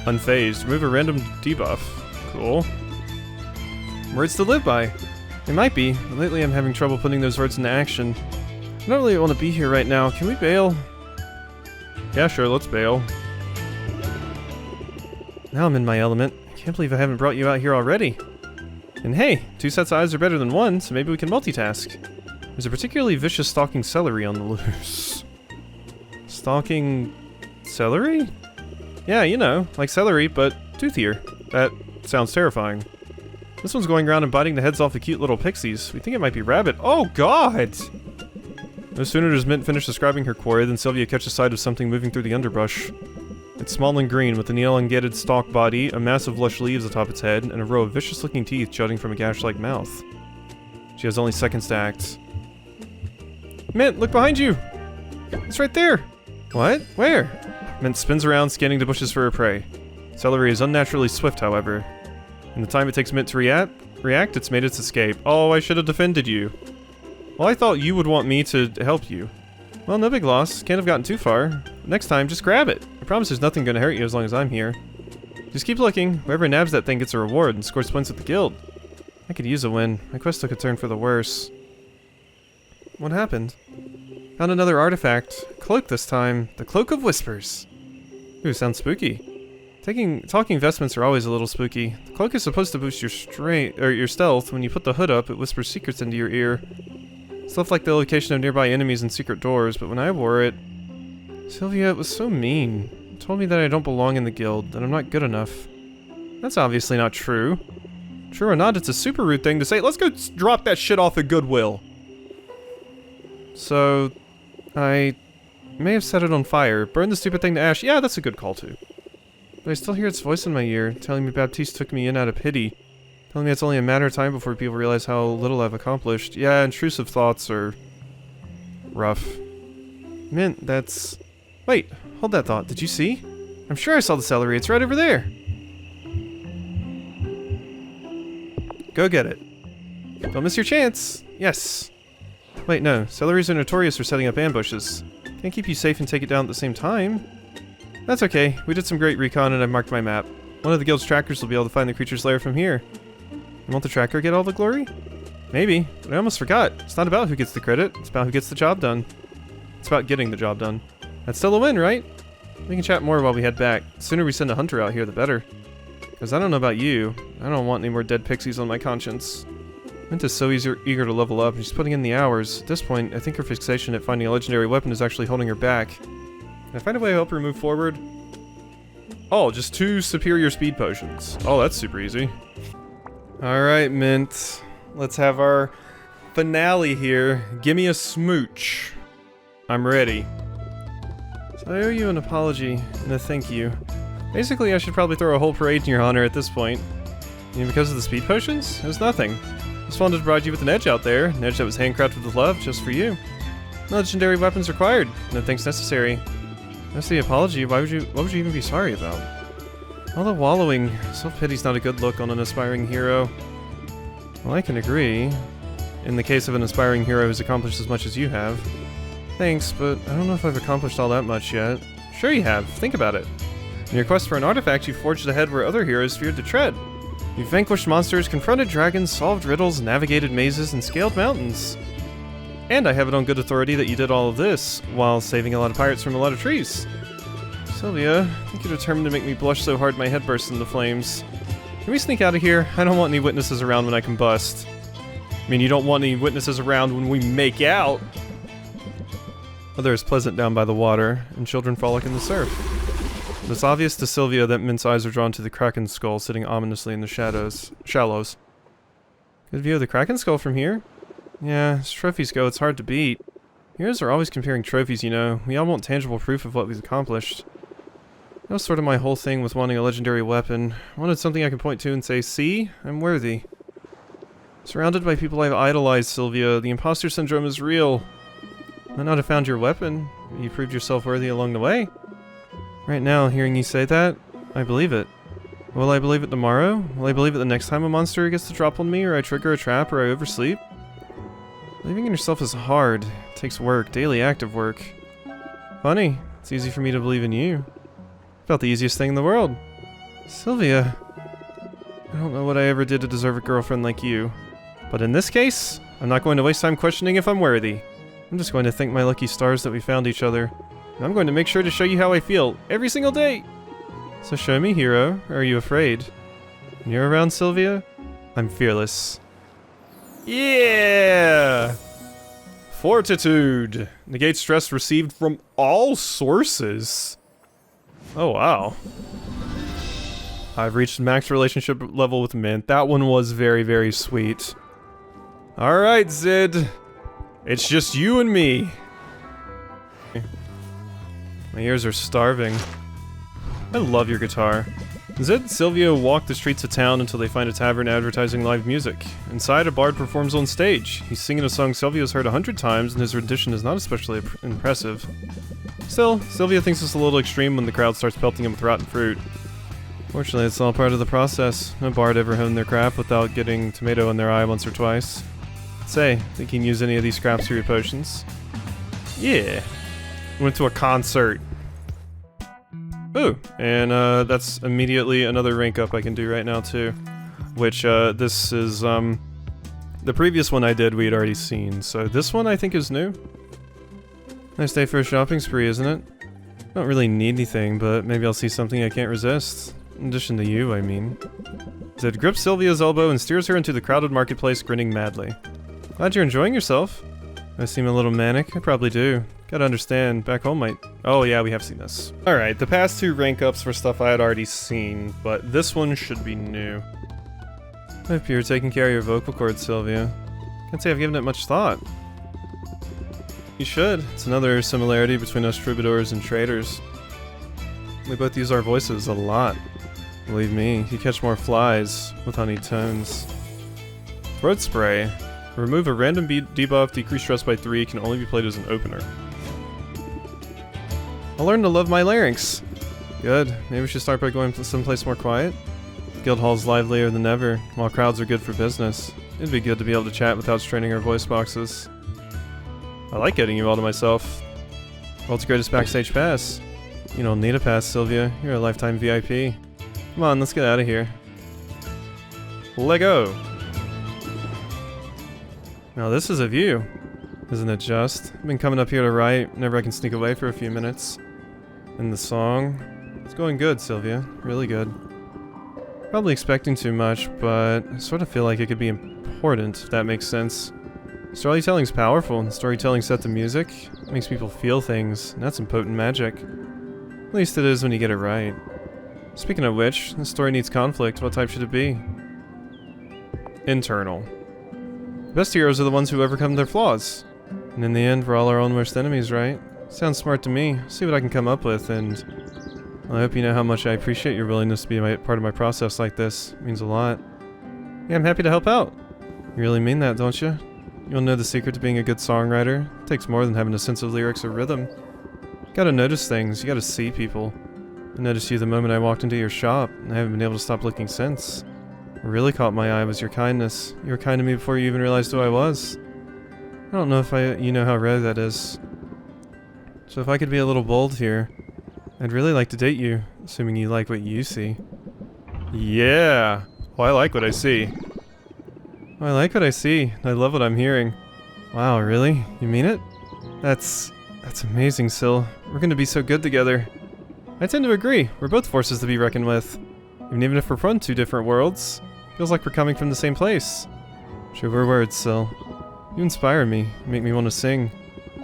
Unfazed. Remove a random debuff. Cool. Words to live by. It might be, but lately I'm having trouble putting those words into action. I don't really want to be here right now. Can we bail? Yeah, sure, let's bail. Now I'm in my element. I can't believe I haven't brought you out here already. And hey, 2 sets of eyes are better than 1, so maybe we can multitask. There's a particularly vicious stalking celery on the loose. Stalking celery? Yeah, you know, like celery, but toothier. That sounds terrifying. This one's going around and biting the heads off the cute little pixies. We think it might be rabbit. Oh god! No sooner does Mint finish describing her quarry than Sylvia catches sight of something moving through the underbrush. It's small and green, with an elongated stalk body, a mass of lush leaves atop its head, and a row of vicious-looking teeth jutting from a gash-like mouth. She has only seconds to act. Mint, look behind you! It's right there! What? Where? Mint spins around, scanning the bushes for her prey. Celery is unnaturally swift, however. In the time it takes Mint to react, it's made its escape. Oh, I should have defended you. Well, I thought you would want me to help you. Well, no big loss. Can't have gotten too far. Next time, just grab it. I promise there's nothing gonna hurt you as long as I'm here. Just keep looking. Whoever nabs that thing gets a reward and scores points with the guild. I could use a win. My quest took a turn for the worse. What happened? Found another artifact. Cloak this time. The Cloak of Whispers. Ooh, sounds spooky. Talking vestments are always a little spooky. The cloak is supposed to boost your your stealth. When you put the hood up, it whispers secrets into your ear. Stuff like the location of nearby enemies and secret doors, but when I wore it... Sylvia, it was so mean. It told me that I don't belong in the guild, that I'm not good enough. That's obviously not true. True or not, it's a super rude thing to say. Let's go drop that shit off at Goodwill. So, I may have set it on fire. Burn the stupid thing to ash. Yeah, that's a good call too. But I still hear its voice in my ear, telling me Baptiste took me in out of pity. Telling me it's only a matter of time before people realize how little I've accomplished. Yeah, intrusive thoughts are... rough. Mint, that's... Wait, hold that thought. Did you see? I'm sure I saw the celery. It's right over there. Go get it. Don't miss your chance. Yes. Wait, no. Celeries are notorious for setting up ambushes. Can't keep you safe and take it down at the same time. That's okay. We did some great recon and I've marked my map. One of the guild's trackers will be able to find the creature's lair from here. You want the tracker get all the glory? Maybe, but I almost forgot. It's not about who gets the credit, it's about who gets the job done. It's about getting the job done. That's still a win, right? We can chat more while we head back. The sooner we send a hunter out here, the better. Because I don't know about you, I don't want any more dead pixies on my conscience. Mint is so eager to level up, and she's putting in the hours. At this point, I think her fixation at finding a legendary weapon is actually holding her back. Can I find a way to help her move forward? Oh, just 2 superior speed potions. Oh, that's super easy. Alright, Mint. Let's have our finale here. Gimme a smooch. I'm ready. So I owe you an apology and a thank you. Basically, I should probably throw a whole parade in your honor at this point. And because of the speed potions? It was nothing. Just wanted to provide you with an edge out there. An edge that was handcrafted with love, just for you. No legendary weapons required. No thanks necessary. That's the apology. What would you even be sorry about? All the wallowing. Self-pity's not a good look on an aspiring hero. Well, I can agree. In the case of an aspiring hero who's accomplished as much as you have. Thanks, but I don't know if I've accomplished all that much yet. Sure you have. Think about it. In your quest for an artifact, you forged ahead where other heroes feared to tread. You've vanquished monsters, confronted dragons, solved riddles, navigated mazes, and scaled mountains. And I have it on good authority that you did all of this, while saving a lot of pirates from a lot of trees. Sylvia, I think you're determined to make me blush so hard my head bursts into flames. Can we sneak out of here? I don't want any witnesses around when I combust. I mean, you don't want any witnesses around when we make out! Weather is pleasant down by the water, and children frolic in the surf. But it's obvious to Sylvia that Mint's eyes are drawn to the Kraken's skull sitting ominously in the shallows. Good view of the Kraken skull from here. Yeah, as trophies go, it's hard to beat. Heroes are always comparing trophies, you know. We all want tangible proof of what we've accomplished. That was sort of my whole thing with wanting a legendary weapon. I wanted something I could point to and say, see, I'm worthy. Surrounded by people I've idolized, Sylvia, the imposter syndrome is real. Might not have found your weapon, but you proved yourself worthy along the way. Right now, hearing you say that, I believe it. Will I believe it tomorrow? Will I believe it the next time a monster gets to drop on me, or I trigger a trap, or I oversleep? Believing in yourself is hard. It takes work, daily active work. Funny, it's easy for me to believe in you. Felt the easiest thing in the world. Sylvia. I don't know what I ever did to deserve a girlfriend like you. But in this case, I'm not going to waste time questioning if I'm worthy. I'm just going to thank my lucky stars that we found each other. And I'm going to make sure to show you how I feel, every single day! So show me, hero, or are you afraid? When you're around, Sylvia, I'm fearless. Yeah! Fortitude. Negate stress received from all sources. Oh, wow. I've reached max relationship level with Mint. That one was very, very sweet. Alright, Zid. It's just you and me. My ears are starving. I love your guitar. Zid and Sylvia walk the streets of town until they find a tavern advertising live music. Inside, a bard performs on stage. He's singing a song Sylvia's heard 100 times, and his rendition is not especially impressive. Still, Sylvia thinks it's a little extreme when the crowd starts pelting him with rotten fruit. Fortunately, it's all part of the process. No bard ever honed their craft without getting tomato in their eye once or twice. Say, think you can use any of these scraps for your potions? Yeah. Went to a concert. Ooh, and that's immediately another rank up I can do right now too. Which, this is, the previous one I did we had already seen, so this one I think is new. Nice day for a shopping spree, isn't it? Don't really need anything, but maybe I'll see something I can't resist. In addition to you, I mean. Zed grips Sylvia's elbow and steers her into the crowded marketplace, grinning madly. Glad you're enjoying yourself. I seem a little manic. I probably do. Gotta understand, back home might... Oh yeah, we have seen this. Alright, the past two rank ups were stuff I had already seen, but this one should be new. I hope you're taking care of your vocal cords, Sylvia. Can't say I've given it much thought. You should. It's another similarity between us troubadours and traders. We both use our voices a lot. Believe me, you catch more flies with honeyed tones. Throat spray. Remove a random debuff, decrease stress by 3, can only be played as an opener. I'll learn to love my larynx. Good. Maybe we should start by going someplace more quiet. Guild hall's livelier than ever, while crowds are good for business. It'd be good to be able to chat without straining our voice boxes. I like getting you all to myself. World's greatest backstage pass. You don't need a pass, Sylvia. You're a lifetime VIP. Come on, let's get out of here. Lego! Now this is a view. Isn't it just? I've been coming up here to write whenever I can sneak away for a few minutes. And the song? It's going good, Sylvia. Really good. Probably expecting too much, but I sort of feel like it could be important, if that makes sense. Storytelling's powerful, and storytelling set to music makes people feel things, and that's some potent magic. At least it is when you get it right. Speaking of which, the story needs conflict. What type should it be? Internal. The best heroes are the ones who overcome their flaws. And in the end, we're all our own worst enemies, right? Sounds smart to me. See what I can come up with, and... Well, I hope you know how much I appreciate your willingness to be part of my process like this. It means a lot. Yeah, I'm happy to help out. You really mean that, don't you? You'll know the secret to being a good songwriter. It takes more than having a sense of lyrics or rhythm. You gotta notice things. You gotta see people. I noticed you the moment I walked into your shop, and I haven't been able to stop looking since. What really caught my eye was your kindness. You were kind to me before you even realized who I was. I don't know if you know how rare that is. So if I could be a little bold here, I'd really like to date you, assuming you like what you see. Yeah! Well, I like what I see. Well, I like what I see. I love what I'm hearing. Wow, really? You mean it? That's amazing, Syl. We're gonna be so good together. I tend to agree. We're both forces to be reckoned with. Even if we're from two different worlds, feels like we're coming from the same place. Truer words, Syl. You inspire me. You make me want to sing.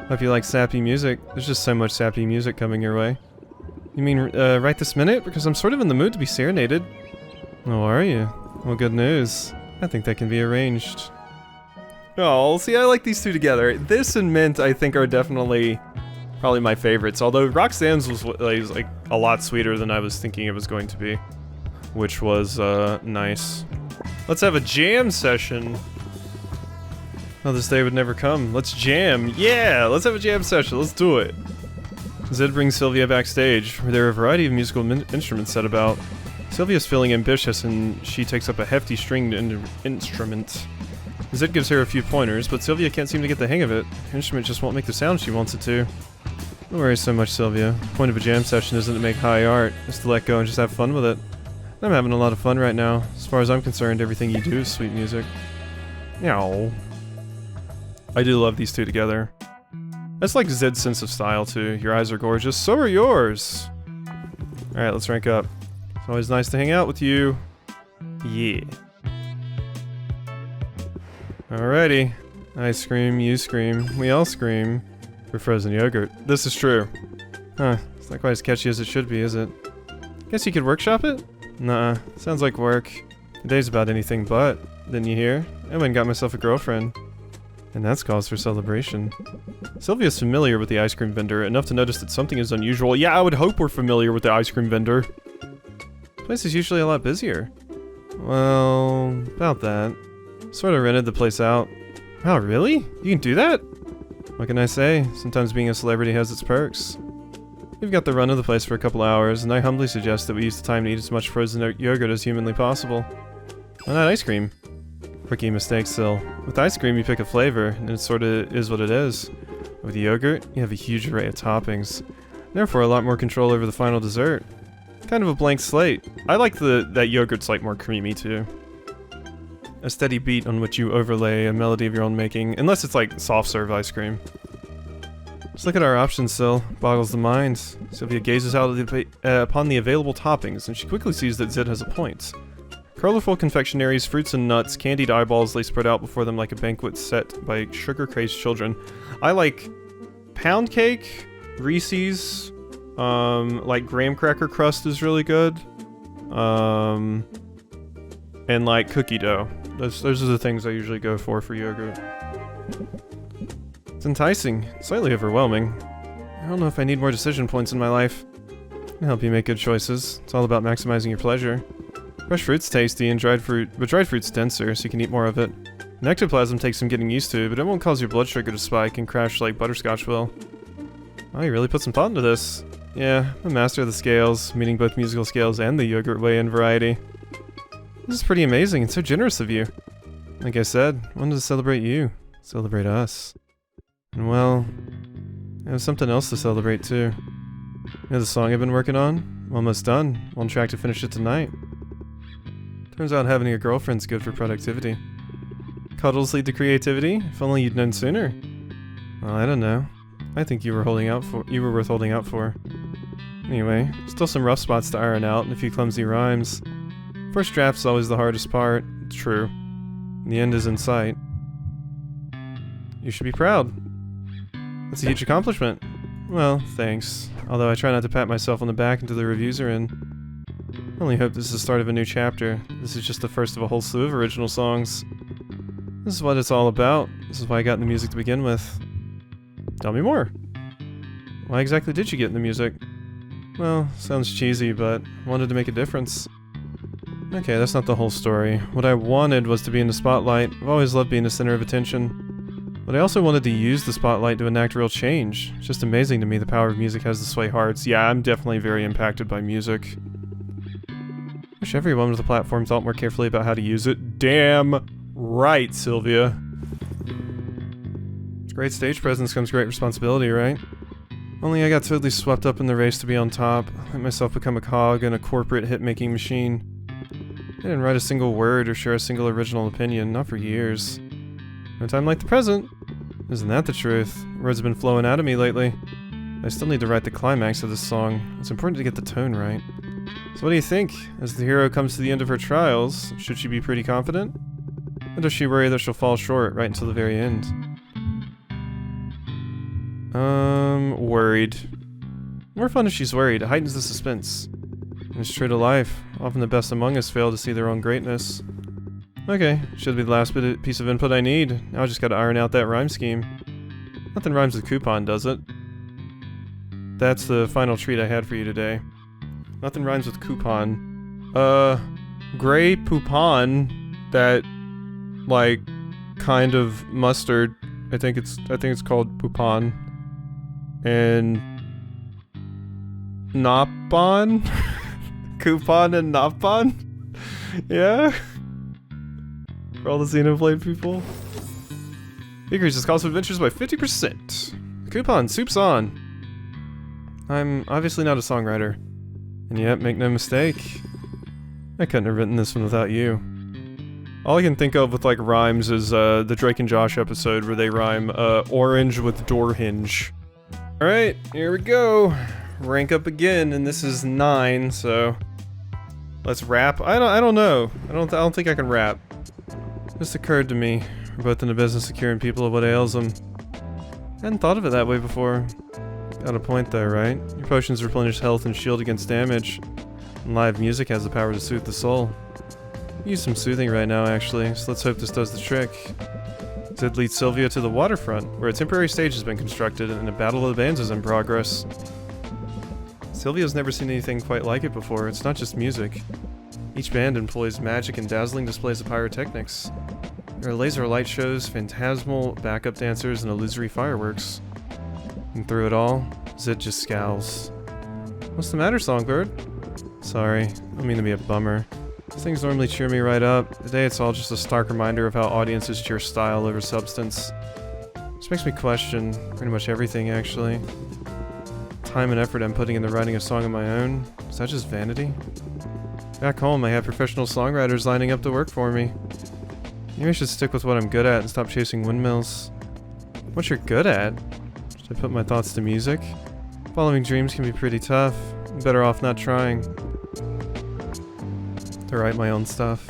Hope you like sappy music. There's just so much sappy music coming your way. You mean, right this minute? Because I'm sort of in the mood to be serenaded. Oh, are you? Well, good news. I think that can be arranged. Oh, see, I like these two together. This and Mint, I think, are definitely probably my favorites. Although Roxanne's was like a lot sweeter than I was thinking it was going to be. Which was, nice. Let's have a jam session. Oh, this day would never come. Let's jam. Yeah, let's have a jam session. Let's do it. Zid brings Sylvia backstage, where there are a variety of musical instruments set about. Sylvia's feeling ambitious, and she takes up a hefty stringed instrument. Zid gives her a few pointers, but Sylvia can't seem to get the hang of it. Her instrument just won't make the sound she wants it to. Don't worry so much, Sylvia. The point of a jam session isn't to make high art, it's to let go and just have fun with it. I'm having a lot of fun right now. As far as I'm concerned, everything you do is sweet music. Meow. I do love these two together. That's like Zid's sense of style too. Your eyes are gorgeous, so are yours! Alright, let's rank up. It's always nice to hang out with you. Yeah. Alrighty. I scream, you scream, we all scream for frozen yogurt. This is true. Huh, it's not quite as catchy as it should be, is it? Guess you could workshop it? Nah, sounds like work. Today's about anything but. Didn't you hear? I went and got myself a girlfriend. And that's cause for celebration. Sylvia's familiar with the ice cream vendor, enough to notice that something is unusual. Yeah, I would hope we're familiar with the ice cream vendor. The place is usually a lot busier. Well, about that. Sort of rented the place out. Wow, really? You can do that? What can I say? Sometimes being a celebrity has its perks. We've got the run of the place for a couple hours, and I humbly suggest that we use the time to eat as much frozen yogurt as humanly possible. Why not ice cream? Rookie mistake, Syl. With ice cream, you pick a flavor, and it sorta is what it is. With yogurt, you have a huge array of toppings. Therefore, a lot more control over the final dessert. Kind of a blank slate. I like that yogurt's like more creamy, too. A steady beat on which you overlay a melody of your own making, unless it's like soft-serve ice cream. Just look at our options, Syl. Boggles the mind. Sylvia gazes out upon the available toppings, and she quickly sees that Zid has a point. Colorful confectionaries, fruits and nuts, candied eyeballs lay spread out before them like a banquet set by sugar-crazed children. I like pound cake, Reese's, like graham cracker crust is really good, and like cookie dough. Those are the things I usually go for yogurt. It's enticing, slightly overwhelming. I don't know if I need more decision points in my life. I can help you make good choices. It's all about maximizing your pleasure. Fresh fruit's tasty, and dried fruit's denser, so you can eat more of it. An ectoplasm takes some getting used to, but it won't cause your blood sugar to spike and crash like butterscotch will. Oh, you really put some thought into this. Yeah, I'm a master of the scales, meaning both musical scales and the yogurt weigh-in variety. This is pretty amazing and so generous of you. Like I said, I wanted to celebrate you. Celebrate us. And well, I have something else to celebrate too. You know the song I've been working on? I'm almost done. On track to finish it tonight. Turns out having a girlfriend's good for productivity. Cuddles lead to creativity? If only you'd known sooner. Well, I don't know. I think you were worth holding out for. Anyway, still some rough spots to iron out and a few clumsy rhymes. First draft's always the hardest part. It's true. The end is in sight. You should be proud. That's a huge accomplishment. Well, thanks. Although I try not to pat myself on the back until the reviews are in. I only hope this is the start of a new chapter. This is just the first of a whole slew of original songs. This is what it's all about. This is why I got into music to begin with. Tell me more. Why exactly did you get into music? Well, sounds cheesy, but I wanted to make a difference. Okay, that's not the whole story. What I wanted was to be in the spotlight. I've always loved being the center of attention. But I also wanted to use the spotlight to enact real change. It's just amazing to me the power of music has to sway hearts. Yeah, I'm definitely very impacted by music. Wish everyone with a platform thought more carefully about how to use it. Damn right, Sylvia. With great stage presence comes great responsibility, right? Only I got totally swept up in the race to be on top. Let myself become a cog in a corporate hit-making machine. I didn't write a single word or share a single original opinion, not for years. No time like the present. Isn't that the truth? Words have been flowing out of me lately. I still need to write the climax of this song. It's important to get the tone right. So what do you think? As the hero comes to the end of her trials, should she be pretty confident? Or does she worry that she'll fall short right until the very end? Worried. More fun if she's worried. It heightens the suspense. And it's true to life. Often the best among us fail to see their own greatness. Okay, should be the last piece of input I need. Now I just gotta iron out that rhyme scheme. Nothing rhymes with coupon, does it? That's the final treat I had for you today. Nothing rhymes with coupon. Gray poupon, that, like, kind of mustard. I think it's called poupon. And Nopon? Coupon and Nopon? Yeah? For all the Xenoblade people? Increases cost of adventures by 50%. Coupon, soup's on. I'm obviously not a songwriter. And yet, make no mistake, I couldn't have written this one without you. All I can think of with like rhymes is the Drake and Josh episode where they rhyme orange with door hinge. Alright, here we go. Rank up again, and this is 9, so let's rap. I don't know. I don't think I can rap. Just occurred to me, we're both in the business of curing people of what ails them. Hadn't thought of it that way before. Got a point though, right? Your potions replenish health and shield against damage. And live music has the power to soothe the soul. Use some soothing right now, actually, so let's hope this does the trick. Zid leads Sylvia to the waterfront, where a temporary stage has been constructed and a battle of the bands is in progress. Sylvia's never seen anything quite like it before. It's not just music. Each band employs magic and dazzling displays of pyrotechnics. There are laser light shows, phantasmal backup dancers, and illusory fireworks. And through it all, Zid just scowls. What's the matter, Songbird? Sorry, I don't mean to be a bummer. These things normally cheer me right up. Today it's all just a stark reminder of how audiences cheer style over substance. This makes me question pretty much everything, actually. Time and effort I'm putting into writing a song of my own, is that just vanity? Back home, I have professional songwriters lining up to work for me. Maybe I should stick with what I'm good at and stop chasing windmills. What you're good at? Should I put my thoughts to music? Following dreams can be pretty tough. I'm better off not trying to write my own stuff.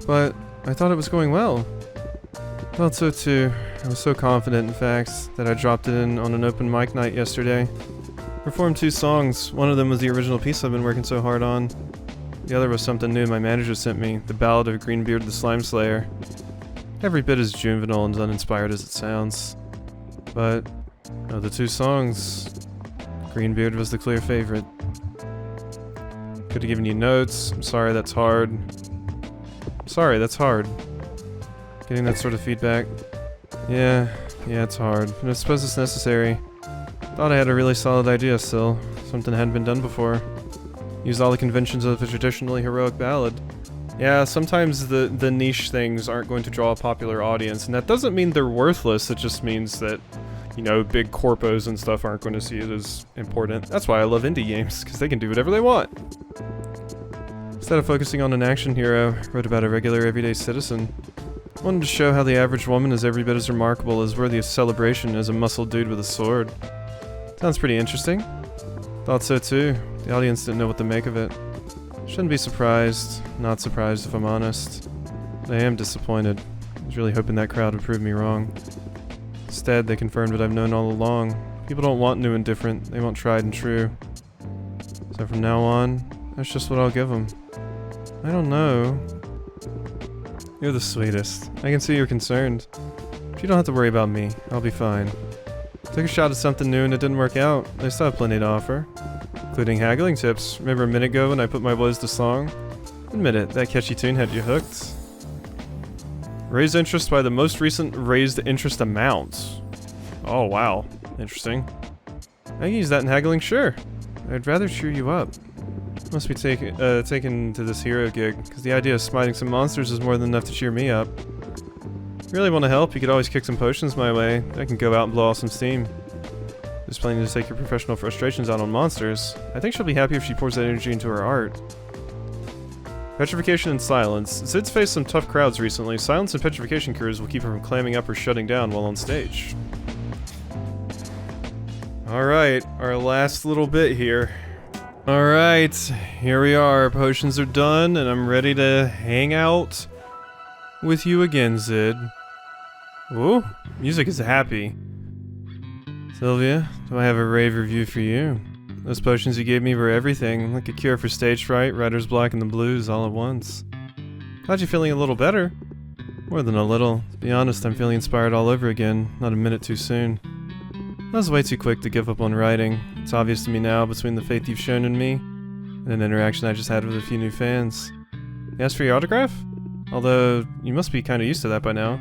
But I thought it was going well. Felt so too. I was so confident, in fact, that I dropped it in on an open mic night yesterday. Performed 2 songs. One of them was the original piece I've been working so hard on. The other was something new my manager sent me, the Ballad of Greenbeard the Slime Slayer. Every bit as juvenile and uninspired as it sounds. But of the 2 songs, Greenbeard was the clear favorite. Could have given you notes. I'm sorry that's hard. Sorry, that's hard. Getting that sort of feedback. Yeah, it's hard. But I suppose it's necessary. Thought I had a really solid idea still. Something hadn't been done before. Used all the conventions of a traditionally heroic ballad. Yeah, sometimes the niche things aren't going to draw a popular audience, and that doesn't mean they're worthless, it just means that, you know, big corpos and stuff aren't going to see it as important. That's why I love indie games, because they can do whatever they want. Instead of focusing on an action hero, I wrote about a regular everyday citizen. Wanted to show how the average woman is every bit as remarkable, as worthy of celebration as a muscled dude with a sword. Sounds pretty interesting. Thought so too. The audience didn't know what to make of it. Shouldn't be surprised. Not surprised if I'm honest. But I am disappointed. I was really hoping that crowd would prove me wrong. Instead, they confirmed what I've known all along. People don't want new and different, they want tried and true. So from now on, that's just what I'll give them. I don't know. You're the sweetest. I can see you're concerned. But you don't have to worry about me. I'll be fine. Took a shot at something new and it didn't work out. They still have plenty to offer. Including haggling tips. Remember a minute ago when I put my woes to song? Admit it, that catchy tune had you hooked. Raised interest by the most recent raised interest amount. Oh wow, interesting. I can use that in haggling, sure. I'd rather cheer you up. Must be taken to this hero gig, because the idea of smiting some monsters is more than enough to cheer me up. If you really want to help, you could always kick some potions my way. I can go out and blow off some steam. Just planning to take your professional frustrations out on monsters. I think she'll be happy if she pours that energy into her art. Petrification and silence. Zid's faced some tough crowds recently. Silence and petrification cures will keep her from clamming up or shutting down while on stage. Alright, our last little bit here. Alright, here we are. Potions are done, and I'm ready to hang out with you again, Zid. Ooh, music is happy. Sylvia, do I have a rave review for you? Those potions you gave me were everything, like a cure for stage fright, writer's block, and the blues all at once. Glad you're feeling a little better. More than a little. To be honest, I'm feeling inspired all over again, not a minute too soon. I was way too quick to give up on writing. It's obvious to me now between the faith you've shown in me and an interaction I just had with a few new fans. You asked for your autograph? Although, you must be kinda used to that by now.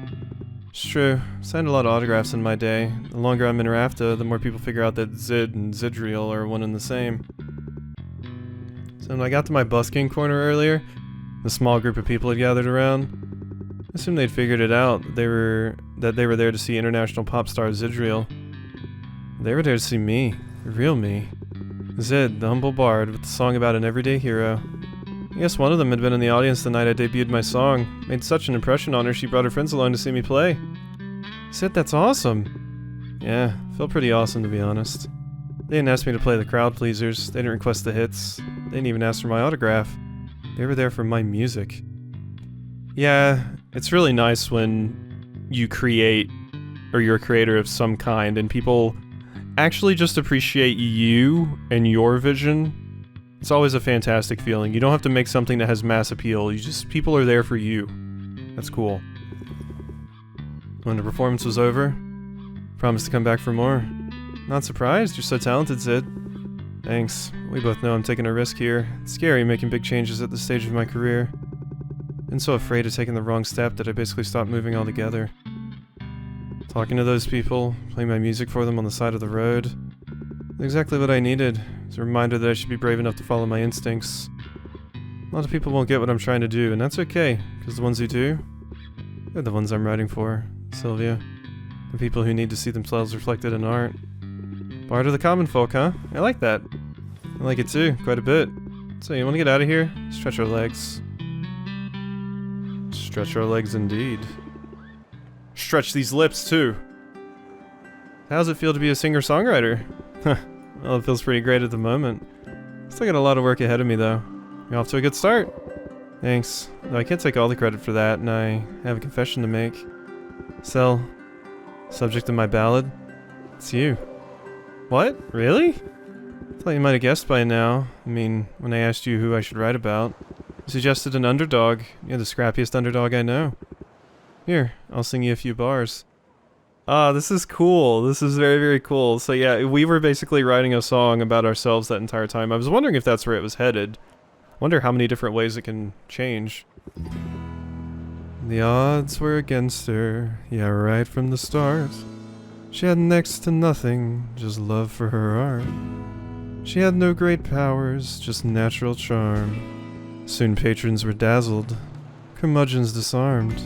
It's true. Signed a lot of autographs in my day. The longer I'm in Rafta, the more people figure out that Zid and Zidriel are one and the same. So when I got to my busking corner earlier, the small group of people had gathered around. I assumed they'd figured it out, that they were there to see international pop star Zidriel. They were there to see me, the real me. Zid, the humble bard, with the song about an everyday hero. I guess one of them had been in the audience the night I debuted my song. Made such an impression on her, she brought her friends along to see me play. Zid, that's awesome. Yeah, felt pretty awesome to be honest. They didn't ask me to play the crowd pleasers, they didn't request the hits, they didn't even ask for my autograph. They were there for my music. Yeah, it's really nice when you create, or you're a creator of some kind, and people actually just appreciate you and your vision. It's always a fantastic feeling. You don't have to make something that has mass appeal. People are there for you. That's cool. When the performance was over, promised to come back for more. Not surprised, you're so talented, Zid. Thanks. We both know I'm taking a risk here. It's scary making big changes at this stage of my career. Been so afraid of taking the wrong step that I basically stopped moving altogether. Talking to those people, playing my music for them on the side of the road. Exactly what I needed. It's a reminder that I should be brave enough to follow my instincts. A lot of people won't get what I'm trying to do, and that's okay, because the ones who do, they're the ones I'm writing for. Sylvia. The people who need to see themselves reflected in art. Bard of the common folk, huh? I like that. I like it too, quite a bit. So you want to get out of here? Stretch our legs. Stretch our legs indeed. Stretch these lips too. How does it feel to be a singer-songwriter? Well, it feels pretty great at the moment. Still got a lot of work ahead of me though. You're off to a good start. Thanks. Though I can't take all the credit for that, and I have a confession to make. Sel, subject of my ballad, it's you. What? Really? Thought you might have guessed by now. I mean, when I asked you who I should write about, you suggested an underdog. You're the scrappiest underdog I know. Here, I'll sing you a few bars. Ah, this is cool. This is very, very cool. So yeah, we were basically writing a song about ourselves that entire time. I was wondering if that's where it was headed. Wonder how many different ways it can change. The odds were against her, yeah, right from the start. She had next to nothing, just love for her art. She had no great powers, just natural charm. Soon patrons were dazzled, curmudgeons disarmed.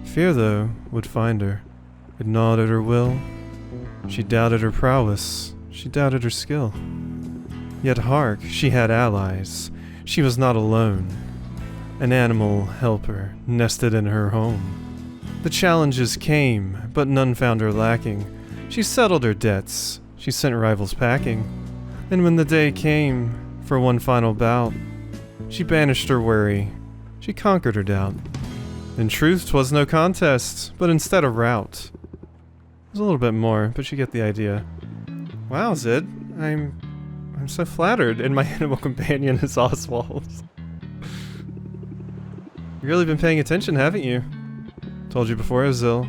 Fear, though, would find her. It gnawed at her will. She doubted her prowess, she doubted her skill. Yet hark, she had allies. She was not alone. An animal helper nested in her home. The challenges came, but none found her lacking. She settled her debts, she sent rivals packing. And when the day came for one final bout, she banished her worry, she conquered her doubt. In truth, 'twas no contest, but instead a rout. There's a little bit more, but you get the idea. Wow, Zid, I'm so flattered, and my animal companion is Oswald. You've really been paying attention, haven't you? Told you before, Sil,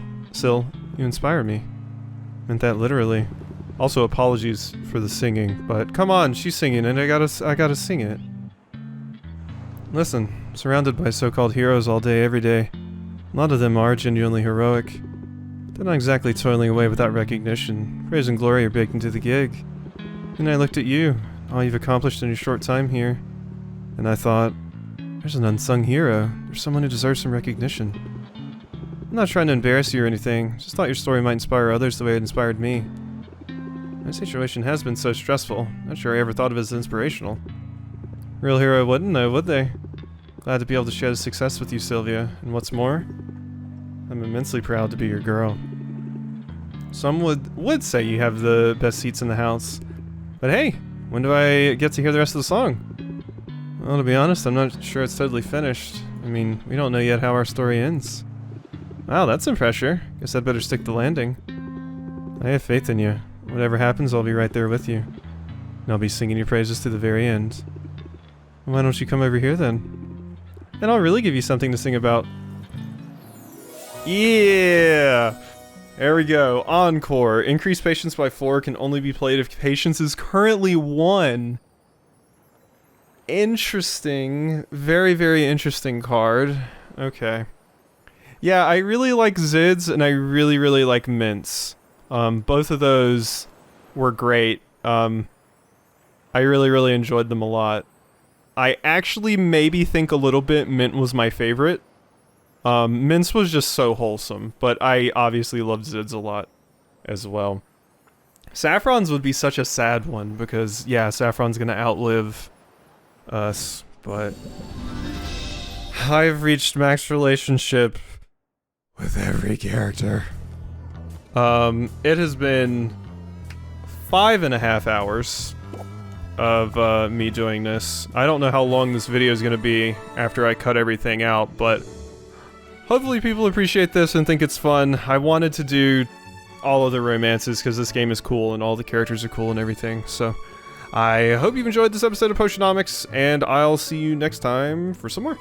you inspire me. Meant that literally. Also, apologies for the singing, but come on, she's singing and I gotta sing it. Listen, surrounded by so-called heroes all day, every day. A lot of them are genuinely heroic. They're not exactly toiling away without recognition. Praise and glory are baked into the gig. And I looked at you, all you've accomplished in your short time here. And I thought, there's an unsung hero. There's someone who deserves some recognition. I'm not trying to embarrass you or anything. Just thought your story might inspire others the way it inspired me. My situation has been so stressful. Not sure I ever thought of it as inspirational. Real hero wouldn't though, would they? Glad to be able to share the success with you, Sylvia. And what's more, I'm immensely proud to be your girl. Some would say you have the best seats in the house. But hey, when do I get to hear the rest of the song? Well, to be honest, I'm not sure it's totally finished. I mean, we don't know yet how our story ends. Wow, that's some pressure. Guess I'd better stick the landing. I have faith in you. Whatever happens, I'll be right there with you. And I'll be singing your praises to the very end. Why don't you come over here then? And I'll really give you something to sing about. Yeah! There we go. Encore. Increase patience by 4 can only be played if patience is currently 1. Interesting. Very, very interesting card. Okay. Yeah, I really like Zids, and I really, really like Mints. Both of those were great. I really, really enjoyed them a lot. I actually maybe think a little bit Mint was my favorite. Mints was just so wholesome, but I obviously loved Zids a lot as well. Saffron's would be such a sad one because, yeah, Saffron's gonna outlive us, but I've reached max relationship with every character. It has been 5.5 hours of me doing this. I don't know how long this video is gonna be after I cut everything out, but hopefully people appreciate this and think it's fun. I wanted to do all of the romances because this game is cool and all the characters are cool and everything, so I hope you've enjoyed this episode of Potionomics, and I'll see you next time for some more.